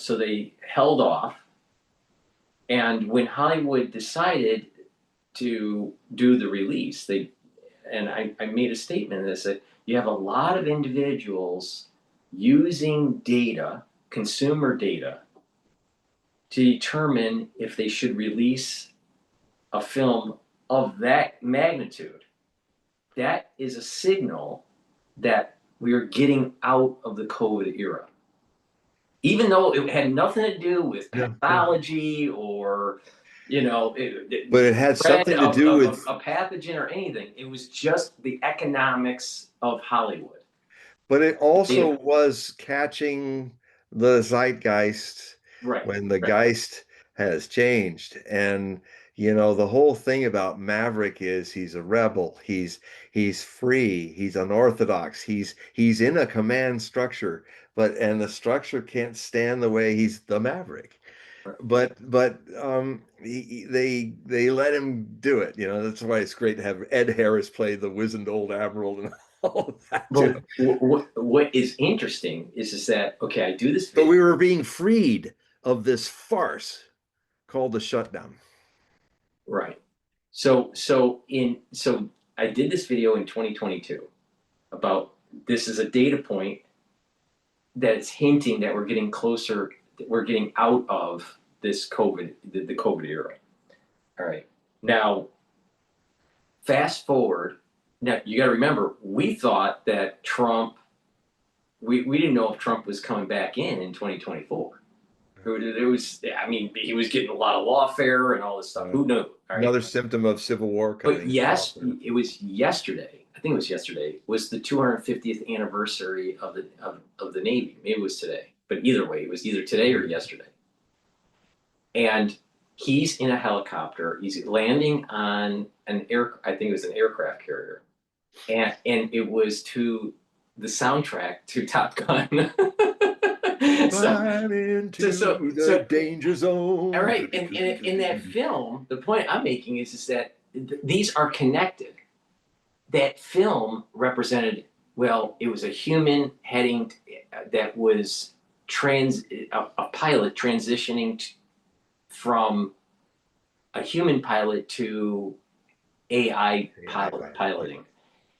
they held off, and when Hollywood decided to do the release, I made a statement that said you have a lot of individuals using data, consumer data, to determine if they should release a film of that magnitude. That is a signal that we are getting out of the COVID era. even though it had nothing to do with Yeah, yeah. pathology or, But it had spread something to do with, of a pathogen or anything. It was just the economics of Hollywood. but it Data also point. was catching the zeitgeist Right, when the right. geist has changed. And the whole thing about Maverick is he's a rebel. He's free. He's unorthodox. He's in a command structure, and the structure can't stand the way he's the Maverick. They let him do it. That's why it's great to have Ed Harris play the wizened old admiral and all of that too. But what is interesting is that, okay, I do this But video. we were being freed of this farce called the shutdown. Right. So I did this video in 2022 about this is a data point that's hinting that we're getting closer, that we're getting out of this COVID, the COVID era. All right. Now, fast forward. Now you got to remember, we thought that we didn't know if Trump was coming back in 2024. It was, I mean, he was getting a lot of lawfare and all this stuff. Uh, Who knew? All right. Another symptom of civil war But coming. yes, it was yesterday. I think it was yesterday. Was the 250th anniversary of the Navy? Maybe it was today. But either way, it was either today or yesterday. And he's in a helicopter. He's landing on an air. I think it was an aircraft carrier, and it was to the soundtrack to Top Gun. so, Climb into so the danger zone. all right, and in that film, the point I'm making is that these are connected. That film represented, well, it was a human heading that was a pilot transitioning from a human pilot to AI piloting,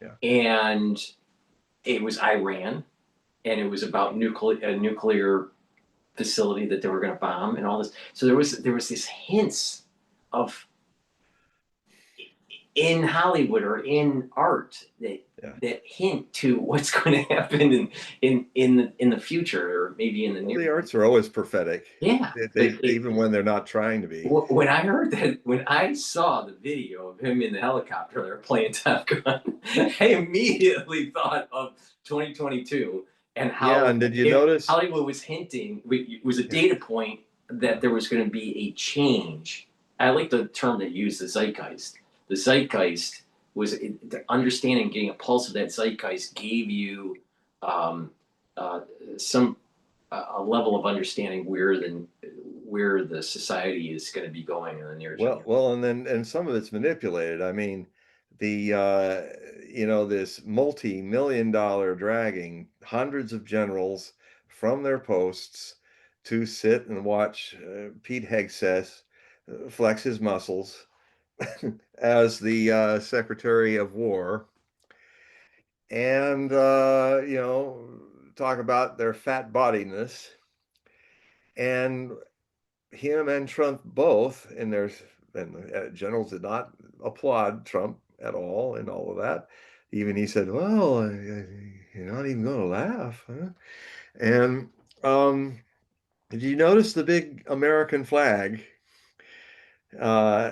Yeah. and it was Iran, and it was about a nuclear facility that they were going to bomb and all this. So there was this hints of in Hollywood or in art Yeah. that hint to what's going to happen in the future or maybe in the Well, near. the arts are always prophetic. Yeah, Even when they're not trying to be. when I heard that, when I saw the video of him in the helicopter, they were playing Top Gun. I immediately thought of 2022 and Yeah, how and did you notice? Hollywood was hinting. It was a Yeah. data point that there was going to be a change. I like the term that used, the zeitgeist. The zeitgeist was the understanding, getting a pulse of that zeitgeist gave you um, some a level of understanding where the society is going to be going in the near Well, future. well, and some of it's manipulated. I mean, this multi-million-dollar dragging hundreds of generals from their posts to sit and watch Pete Hegseth flex his muscles as the Secretary of War, and talk about their fat bodiness, and him and Trump both in their and the generals did not applaud Trump at all and all of that. Even he said, "Well, you're not even going to laugh." Huh? And did you notice the big American flag? Uh,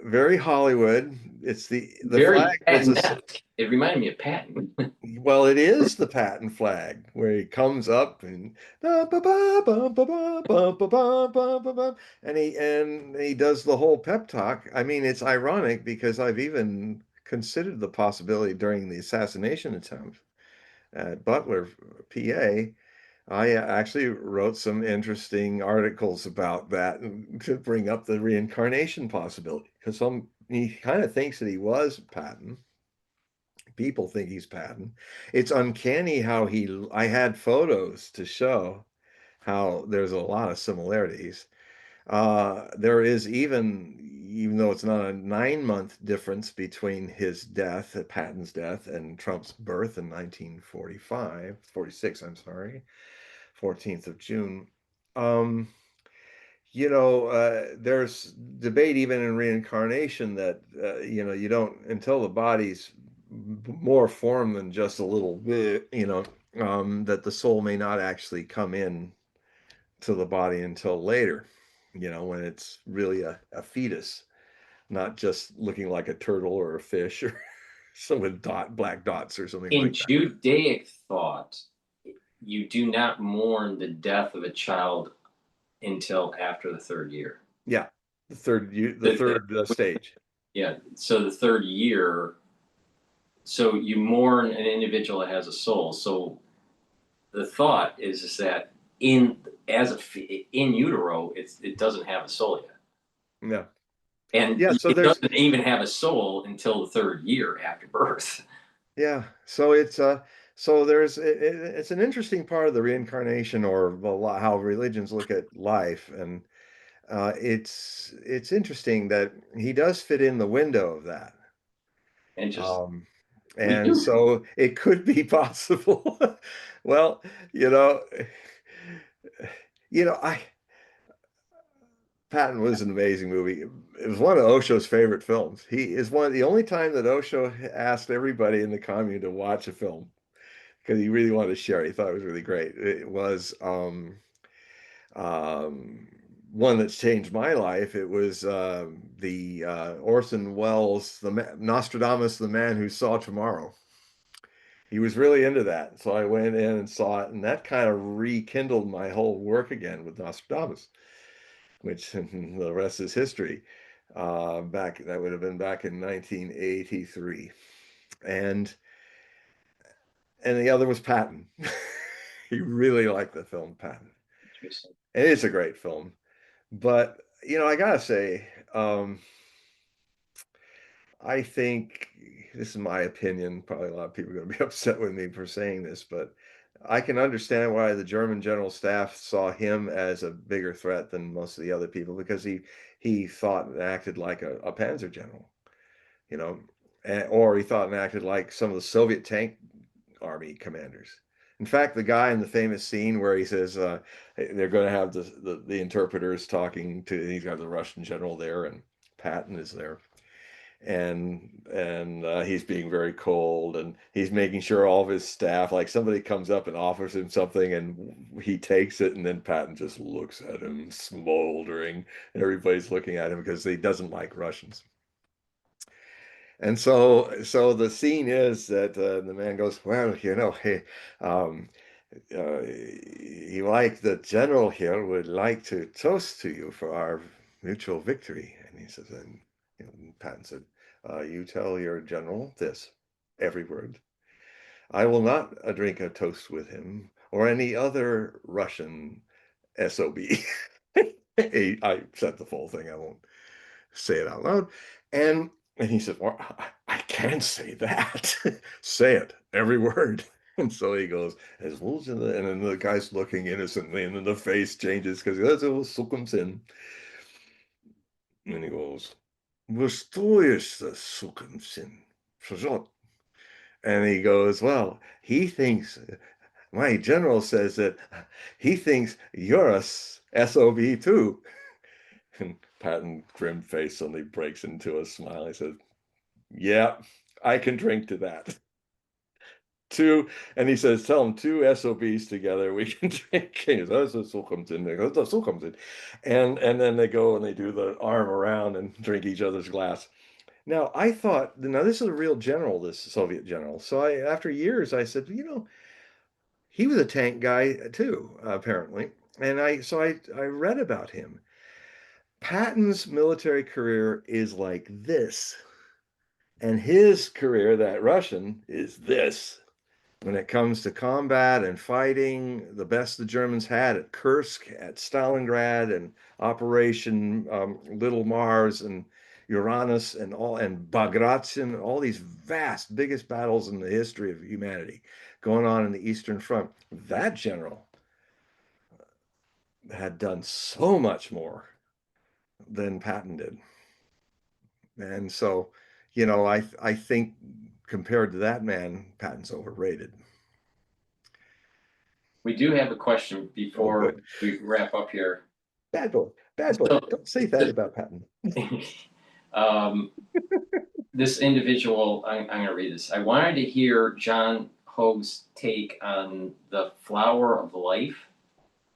Very Hollywood. It's the flag Very was a Patton-esque. It reminded me of Patton. well, it is the patent flag where he comes up and ba, ba, ba, ba, ba, ba, ba, ba, ba, ba, ba, ba, and he does the whole pep talk. I mean, it's ironic because I've even considered the possibility during the assassination attempt at Butler, PA. I actually wrote some interesting articles about that to bring up the reincarnation possibility because he kind of thinks that he was Patton. People think he's Patton. It's uncanny how I had photos to show how there's a lot of similarities. There is even though it's not a 9 month difference between his death, Patton's death, and Trump's birth in 1945, 46, I'm sorry, 14th of June. Um, there's debate even in reincarnation that, you don't, until the body's more form than just a little bit, that the soul may not actually come in to the body until later, when it's really a fetus, not just looking like a turtle or a fish or some with black dots or something In like that. Judaic thought, you do not mourn the death of a child until after the third year. Yeah, the The- third stage. yeah, so the third year, so you mourn an individual that has a soul. So the thought is that in utero, it doesn't have a soul yet, Yeah, and yeah. So it there's doesn't even have a soul until the third year after birth. Yeah, so it's an interesting part of the reincarnation or how religions look at life, and it's interesting that he does fit in the window of that. And just Um, we and do. so it could be possible. Well, you know, I Patton was an amazing movie. It was one of Osho's favorite films. He is one of the only time that Osho asked everybody in the commune to watch a film because he really wanted to share. He thought it was really great. It was um, one that's changed my life. It was the Orson Welles, Nostradamus, the man who saw tomorrow. He was really into that, so I went in and saw it, and that kind of rekindled my whole work again with Nostradamus, which the rest is history. That would have been back in 1983, and the other was Patton. He really liked the film Patton. It is a great film, but I gotta say, I think this is my opinion. Probably a lot of people are going to be upset with me for saying this, but I can understand why the German general staff saw him as a bigger threat than most of the other people because he thought and acted like a panzer general, you know, or he thought and acted like some of the Soviet tank army commanders. In fact, the guy in the famous scene where he says they're going to have the interpreters talking to, he's got the Russian general there, and Patton is there, and he's being very cold, and he's making sure all of his staff, like somebody comes up and offers him something, and he takes it, and then Patton just looks at him, smoldering, and everybody's looking at him because he doesn't like Russians. And so the scene is that the man goes, well, hey, um, the general here would like to toast to you for our mutual victory. And he says, and Patton said, you tell your general this, every word. I will not drink a toast with him or any other Russian SOB. I said the full thing. I won't say it out loud. And he said, well, I can't say that. Say it, every word. And so he goes, and then the guy's looking innocently, and then the face changes because that's a sukumsin. And he goes, что это sukumsin? And he goes, well, he thinks, my general says that he thinks you're a SOB too. And Patton, grim face, suddenly breaks into a smile. He says, yeah, I can drink to that. Two, and he says, tell them two SOBs together, we can drink. And he goes, oh, so comes in. They go, oh, so comes in. And then they go and they do the arm around and drink each other's glass. Now, I thought, now this is a real general, this Soviet general. So after years, I said, he was a tank guy too, apparently. And I read about him. Patton's military career is like this. And his career, that Russian, is this. When it comes to combat and fighting, the best the Germans had at Kursk, at Stalingrad, and Operation Little Mars, and Uranus, and Bagration, all these vast, biggest battles in the history of humanity going on in the Eastern Front. That general had done so much more than Patton did. And so, I think compared to that man, Patton's overrated. We do have a question Oh, before good. we wrap up here. Bad boy. Bad boy. So, Don't say that about Patton. um, this individual, I'm going to read this. I wanted to hear John Hogue's take on the flower of life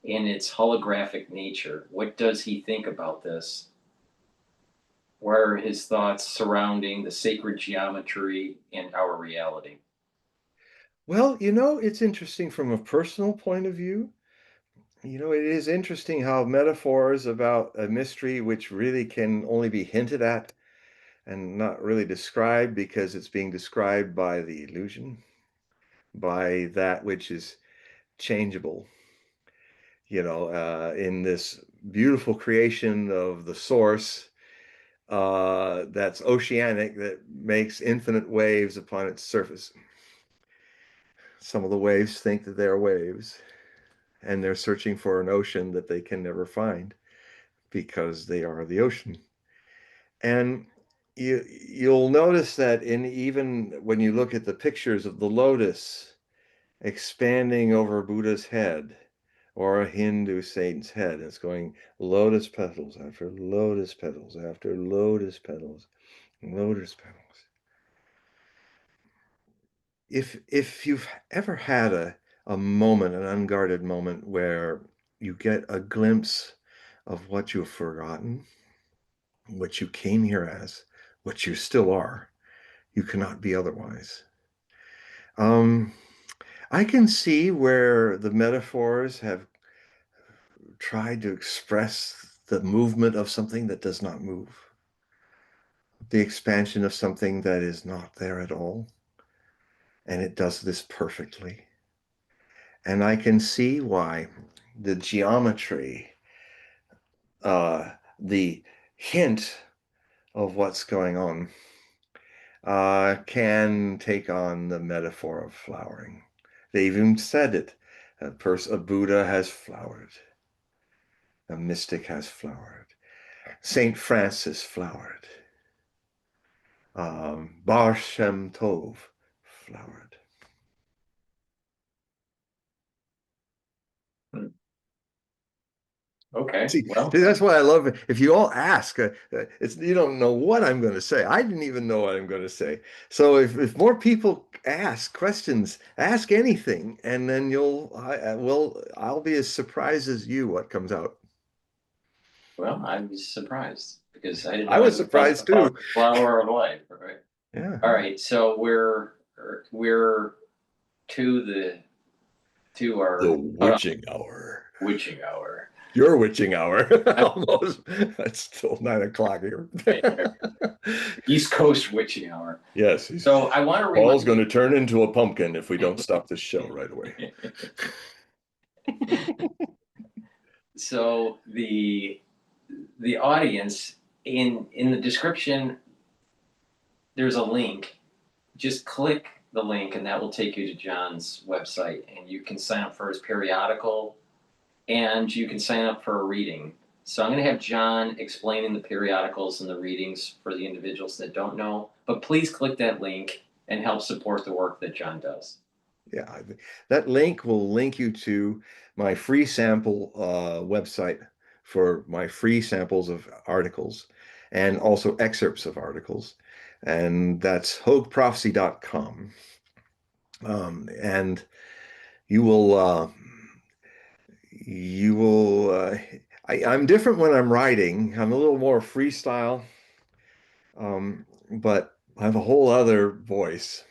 in its holographic nature. What does he think about this? What are his thoughts surrounding the sacred geometry and our reality? Well, it's interesting from a personal point of view. It is interesting how metaphors about a mystery which really can only be hinted at and not really described because it's being described by the illusion, by that which is changeable, in this beautiful creation of the source that's oceanic, that makes infinite waves upon its surface. Some of the waves think that they're waves, and they're searching for an ocean that they can never find because they are the ocean. And you'll notice that in even when you look at the pictures of the lotus expanding over Buddha's head or a Hindu saint's head, it's going lotus petals after lotus petals after lotus petals, lotus petals. If you've ever had a moment, an unguarded moment where you get a glimpse of what you've forgotten, what you came here as, what you still are, you cannot be otherwise. Um, I can see where the metaphors have tried to express the movement of something that does not move, the expansion of something that is not there at all. And it does this perfectly. And I can see why the geometry, the hint of what's going on, can take on the metaphor of flowering. They even said it. A Buddha has flowered. A mystic has flowered. Saint Francis flowered. Bar Shem Tov flowered. Okay, See, well, that's why I love it. If you all ask, it's you don't know what I'm going to say. I didn't even know what I'm going to say. So if more people ask questions, ask anything, and then I'll be as surprised as you what comes out. I was surprised because I didn't I know was anything surprised about too. the flower of life. Right. Yeah. All right. So we're to the to The our cutoff witching hour. witching hour. Your witching hour. I'm Almost. It's still 9 o'clock here. right there. East Coast witching hour. Yes, So I want to Paul's remind going to turn into a pumpkin if we don't stop this show right away. so the audience in the description there's a link. Just click the link and that will take you to John's website and you can sign up for his periodical and you can sign up for a reading. So I'm going to have John explaining the periodicals and the readings for the individuals that don't know, but please click that link and help support the work that John does. Yeah, that link will link you to my free sample website for my free samples of articles and also excerpts of articles. And that's hoagprophecy.com. And you will, you will, I'm different when I'm writing. I'm a little more freestyle, but I have a whole other voice.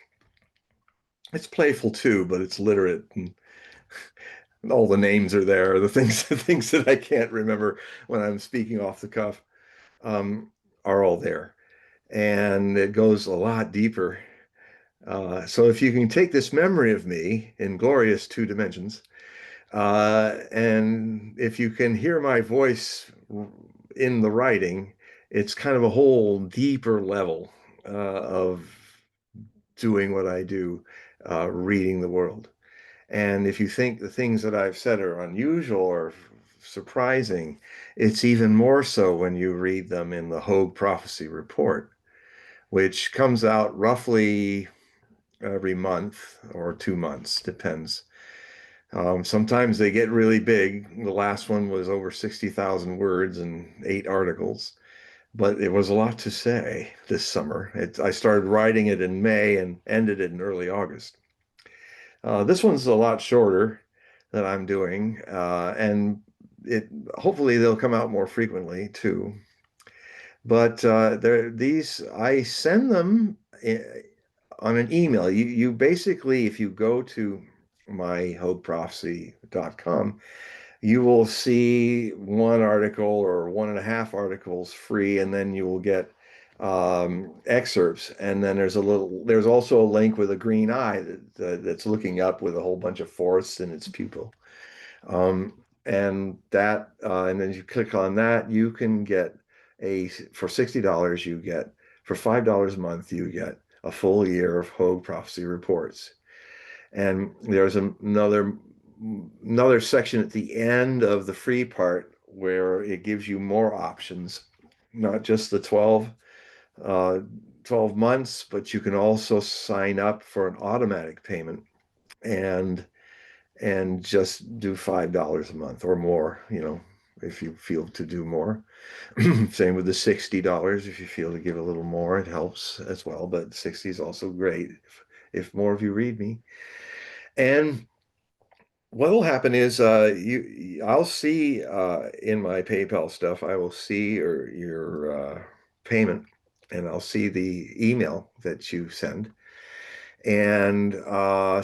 It's playful too, but it's literate and all the names are there, the things that I can't remember when I'm speaking off the cuff, um, are all there. And it goes a lot deeper. So if you can take this memory of me in glorious 2 dimensions, and if you can hear my voice in the writing, it's kind of a whole deeper level of doing what I do, reading the world. And if you think the things that I've said are unusual or surprising, it's even more so when you read them in the Hogue Prophecy Report, which comes out roughly every month or 2 months, depends. Sometimes they get really big. The last one was over 60,000 words and 8 articles, but it was a lot to say this summer. I started writing it in May and ended it in early August. This one's a lot shorter. that I'm doing, and it hopefully they'll come out more frequently too. But these I send them on an email. You basically, if you go to my HogueProphecy.com, you will see one article or one and a half articles free, and then you will get excerpts. And then there's also a link with a green eye that's looking up with a whole bunch of forests in its pupil. And then you click on that, you can get for $60, for $5 a month, you get a full year of Hogue Prophecy reports. And there's another section at the end of the free part where it gives you more options, not just the 12 months, but you can also sign up for an automatic payment and just do $5 a month or more, if you feel to do more. Same with the $60. If you feel to give a little more, it helps as well. But 60 is also great if more of you read me. And what will happen is I'll see in my PayPal stuff, I will see your payment, and I'll see the email that you send. And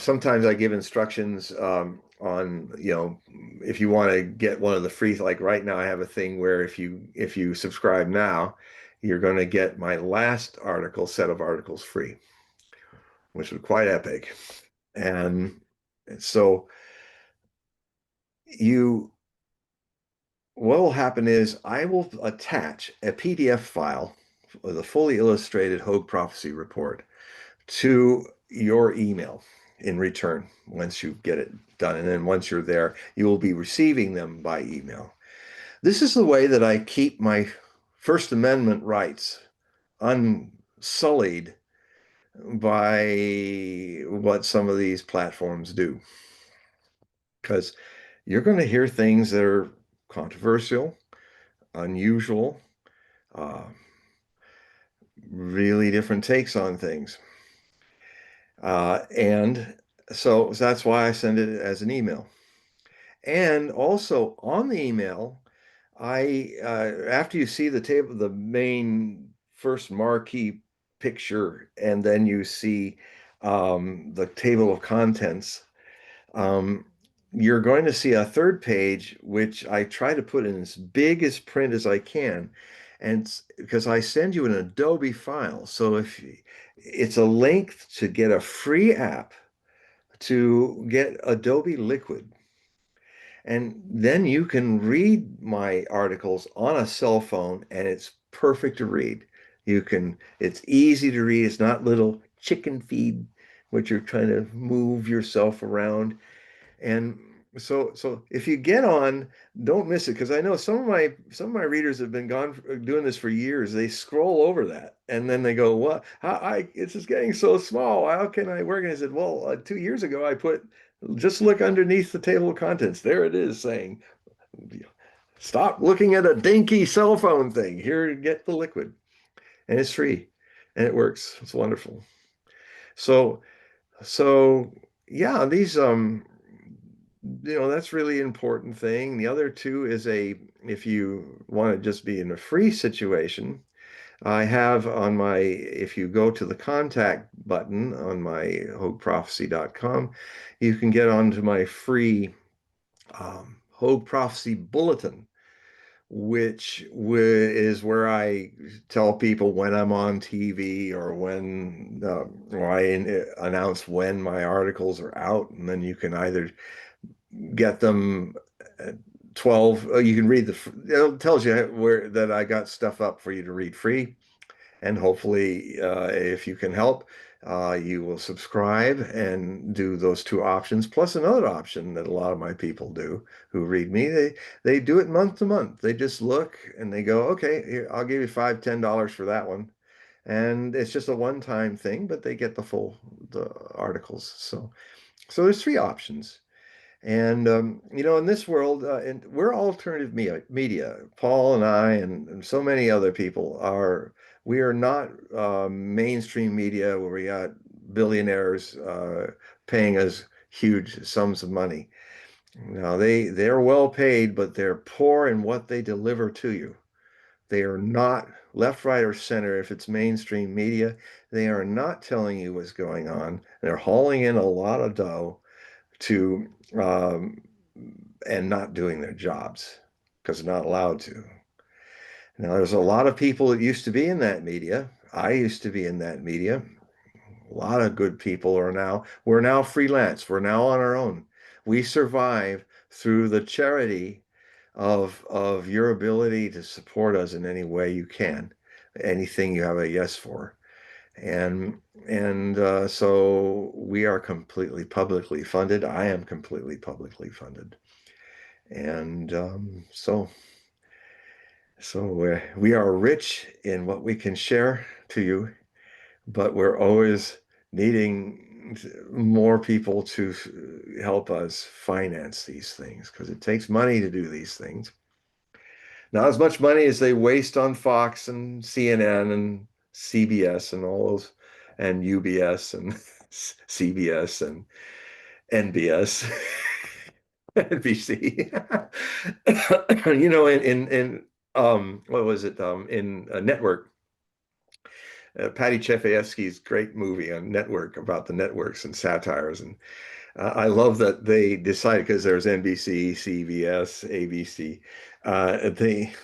sometimes I give instructions on, if you want to get one of the free, like right now I have a thing where if you subscribe now, you're going to get my last set of articles free, which was quite epic. And so you what will happen is I will attach a PDF file with a fully illustrated Hogue Prophecy report to your email in return once you get it done. And then once you're there, you will be receiving them by email. This is the way that I keep my First Amendment rights unsullied by what some of these platforms do. Because you're going to hear things that are controversial, unusual, uh, really different takes on things. And so that's why I send it as an email. And also on the email, after you see the table, the main first marquee picture, and then you see the table of contents, um, you're going to see a third page, which I try to put in as big as print as I can. And because I send you an Adobe file. So if it's a link to get a free app to get Adobe Liquid. And then you can read my articles on a cell phone, and it's perfect to read. It's easy to read. It's not little chicken feed, which you're trying to move yourself around. And so if you get on, don't miss it, because I know some of my readers have been doing this for years. They scroll over that and then they go, "What? It's just getting so small. How can I work?" And I said, "Well, 2 years ago, just look underneath the table of contents. There it is saying, stop looking at a dinky cell phone thing. Here, get the liquid, and it's free, and it works. It's wonderful." So so yeah, these that's really important thing. The other two is if you want to just be in a free situation, I have if you go to the contact button on my HogueProphecy.com, you can get onto my free Hogue Prophecy Bulletin, which is where I tell people when I'm on TV or or I announce when my articles are out, and then you can either get them at 12. You can read it tells you where that I got stuff up for you to read free. And hopefully, if you can help, you will subscribe and do those two options, plus another option that a lot of my people do who read me. They do it month to month. They just look and they go, "Okay, here, I'll give you $5, $10 for that one." And it's just a one-time thing, but they get the articles. So there's three options. And in this world, and we're alternative media. Paul and I and so many other people we are not mainstream media where we got billionaires paying us huge sums of money. Now they're well paid, but they're poor in what they deliver to you. They are not left, right, or center. If it's mainstream media, they are not telling you what's going on. They're hauling in a lot of dough to um, and not doing their jobs because they're not allowed to. Now, there's a lot of people that used to be in that media. I used to be in that media. A lot of good people we're now freelance. We're now on our own. We survive through the charity of your ability to support us in any way you can, anything you have a yes for. And so we are completely publicly funded. I am completely publicly funded. And we are rich in what we can share to you, but we're always needing more people to help us finance these things because it takes money to do these things. Not as much money as they waste on Fox and CNN and CBS and all those, and UBS and CBS and NBS, NBC. In what was it? In a network, Patty Chayefsky's great movie on network about the networks and satires. And I love that they decided because there's NBC, CBS, ABC.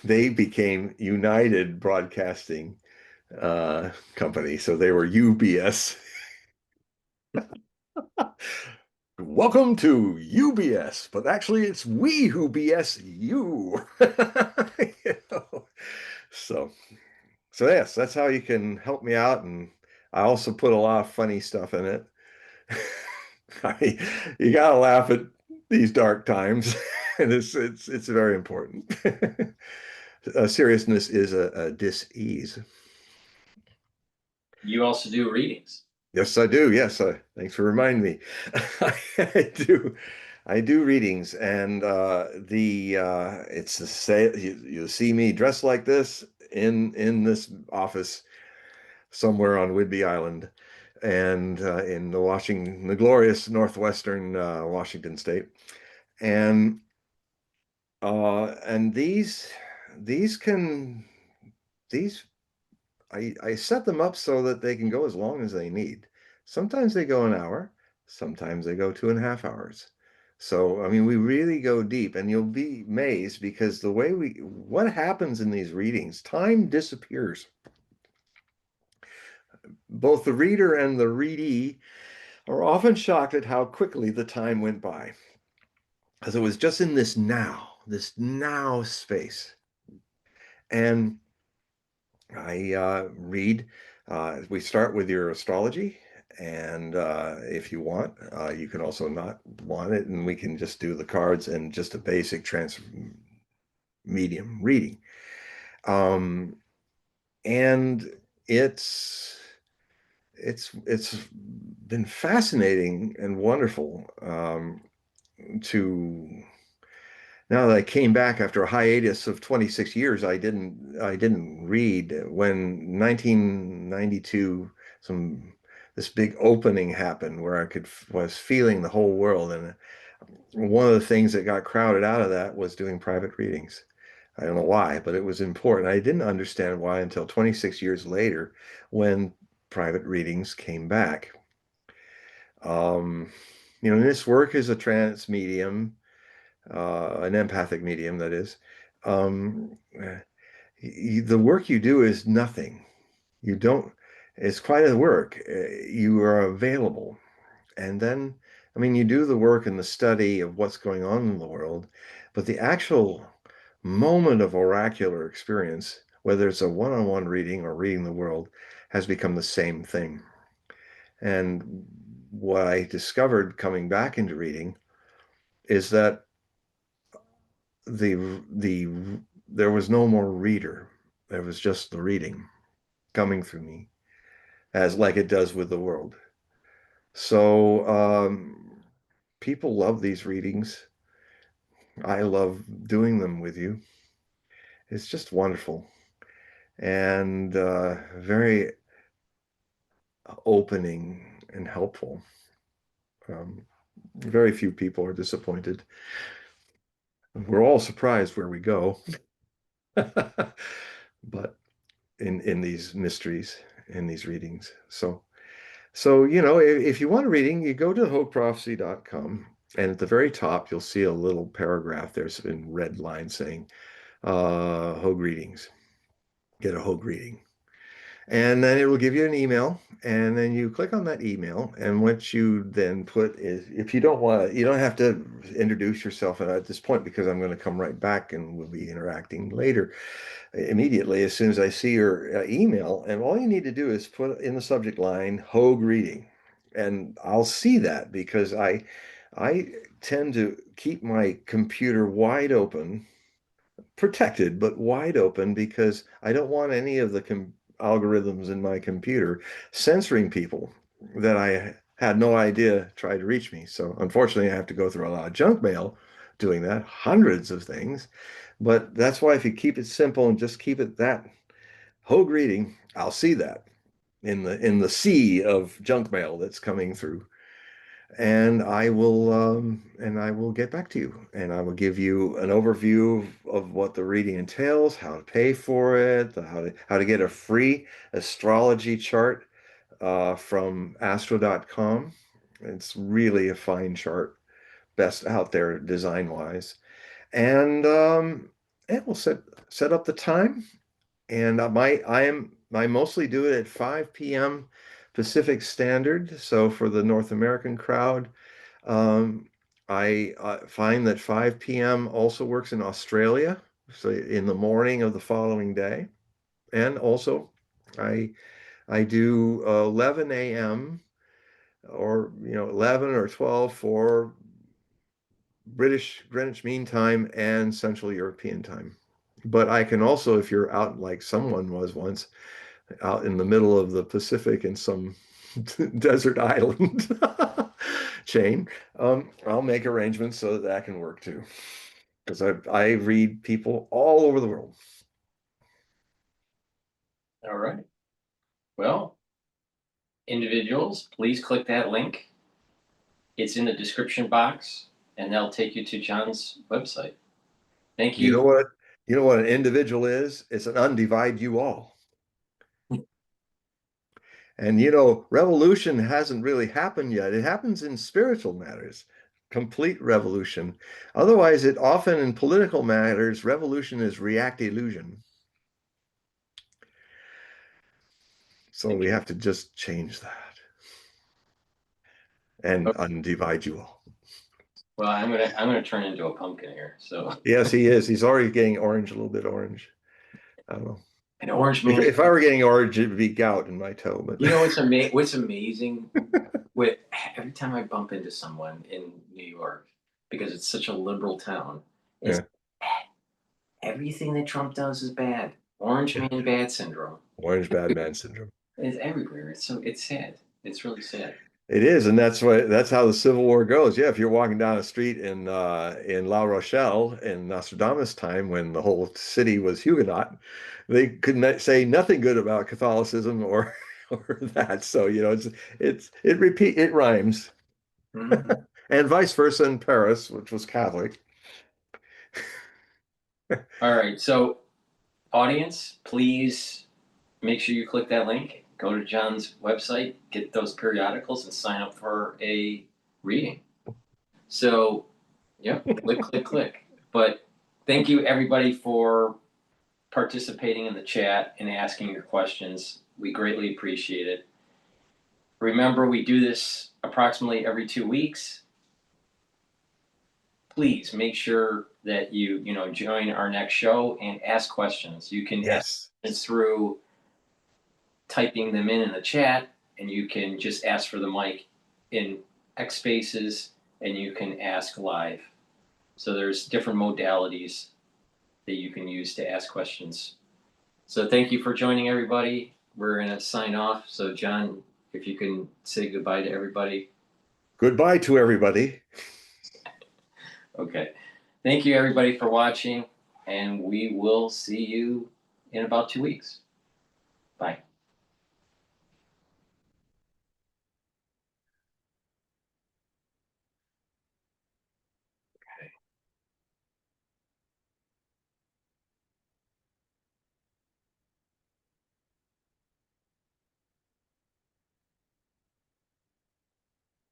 They became United Broadcasting Company, so they were UBS. Welcome to UBS, but actually it's we who BS you. You know? So, so yes, that's how you can help me out, and I also put a lot of funny stuff in it. You gotta laugh at these dark times, and it's very important. Seriousness is a dis-ease. You also do readings. Yes, I do. Yes, thanks for reminding me. I do. I do readings, and the it's the say you see me dressed like this in this office somewhere on Whidbey Island, and in the glorious northwestern Washington state, and and these can these I set them up so that they can go as long as they need. Sometimes they go an hour, sometimes they go 2.5 hours. So, I mean, we really go deep, and you'll be amazed because what happens in these readings, time disappears. Both the reader and the readee are often shocked at how quickly the time went by, as it was just in this now space. And I read. We start with your astrology, and if you want, you can also not want it, and we can just do the cards and just a basic trans medium reading. Um, and it's it's been fascinating and wonderful to now that I came back after a hiatus of 26 years. I didn't read when 1992 some this big opening happened where was feeling the whole world, and one of the things that got crowded out of that was doing private readings. I don't know why, but it was important. I didn't understand why until 26 years later when private readings came back. Um, this work is a trance medium, an empathic medium, that is. Um, the work you do is nothing. You don't, it's quite a work. You are available. And then, I mean, you do the work and the study of what's going on in the world, but the actual moment of oracular experience, whether it's a one-on-one reading or reading the world, has become the same thing. And what I discovered coming back into reading is that the there was no more reader. There was just the reading coming through me, as like it does with the world. So people love these readings. I love doing them with you. It's just wonderful and very opening and helpful. Um, Very few people are disappointed. We're all surprised where we go, but in these mysteries, in these readings. So if you want a reading, you go to hogueprophecy.com, and at the very top, you'll see a little paragraph. There's in red line saying, Hogue readings. Get a Hogue reading. And then it will give you an email, and then you click on that email. And what you then put is, if you don't want to, you don't have to introduce yourself at this point, because I'm going to come right back and we'll be interacting later, immediately as soon as I see your email. And all you need to do is put in the subject line Hogue reading, and I'll see that, because I tend to keep my computer wide open, protected, but wide open, because I don't want any of the algorithms in my computer censoring people that I had no idea tried to reach me. So unfortunately, I have to go through a lot of junk mail doing that, hundreds of things. But that's why if you keep it simple and just keep it that Hogue reading, I'll see that in the sea of junk mail that's coming through. And I will get back to you, and I will give you an overview of what the reading entails, how to pay for it, how to get a free astrology chart from astro.com. It's really a fine chart, best out there design wise. And we'll set up the time. And I mostly do it at 5 p.m. Pacific Standard. So for the North American crowd, um, I find that 5 p.m. also works in Australia, so in the morning of the following day. And also, I I do 11 a.m. or 11 or 12 for British Greenwich Mean Time and Central European Time. But I can also, if you're out like someone was once, out in the middle of the Pacific in some desert island chain, I'll make arrangements so that that can work too. Because I read people all over the world. All right. Well, individuals, please click that link. It's in the description box, and that'll take you to John's website. Thank You know you. what? You know what an individual is? It's an undivide you all. And revolution hasn't really happened yet. It happens in spiritual matters, complete revolution. Otherwise, it often in political matters, revolution is react illusion. So Thank we you. have to just change that and Okay. undivide you all. Well, I'm gonna turn into a pumpkin here. So Yes, he is. He's already getting orange, a little bit orange. I don't know. an orange If, man. if I were getting orange, it'd be gout in my toe. But You know what's amazing? With every time I bump into someone in New York, because it's such a liberal town, is yeah, everything that Trump does is bad. Orange man bad syndrome orange bad man syndrome. is everywhere. It's sad. It's really sad. It is, and that's how the Civil War goes. Yeah, if you're walking down a street in La Rochelle in Nostradamus time, when the whole city was Huguenot, they could say nothing good about Catholicism or or that. So it rhymes, Mhm. and vice versa in Paris, which was Catholic. All right, so audience, please make sure you click that link. Go to John's website, get those periodicals, and sign up for a reading. So, yep, click, click, click. But thank you everybody for participating in the chat and asking your questions. We greatly appreciate it. Remember, we do this approximately every 2 weeks. Please make sure that you join our next show and ask questions. You can ask Yes. questions through typing them in the chat, and you can just ask for the mic in X spaces, and you can ask live. So there's different modalities that you can use to ask questions. So thank you for joining, everybody. We're going to sign off. So John, if you can say goodbye to everybody. Goodbye to everybody. Okay. Thank you, everybody, for watching, and we will see you in about 2 weeks.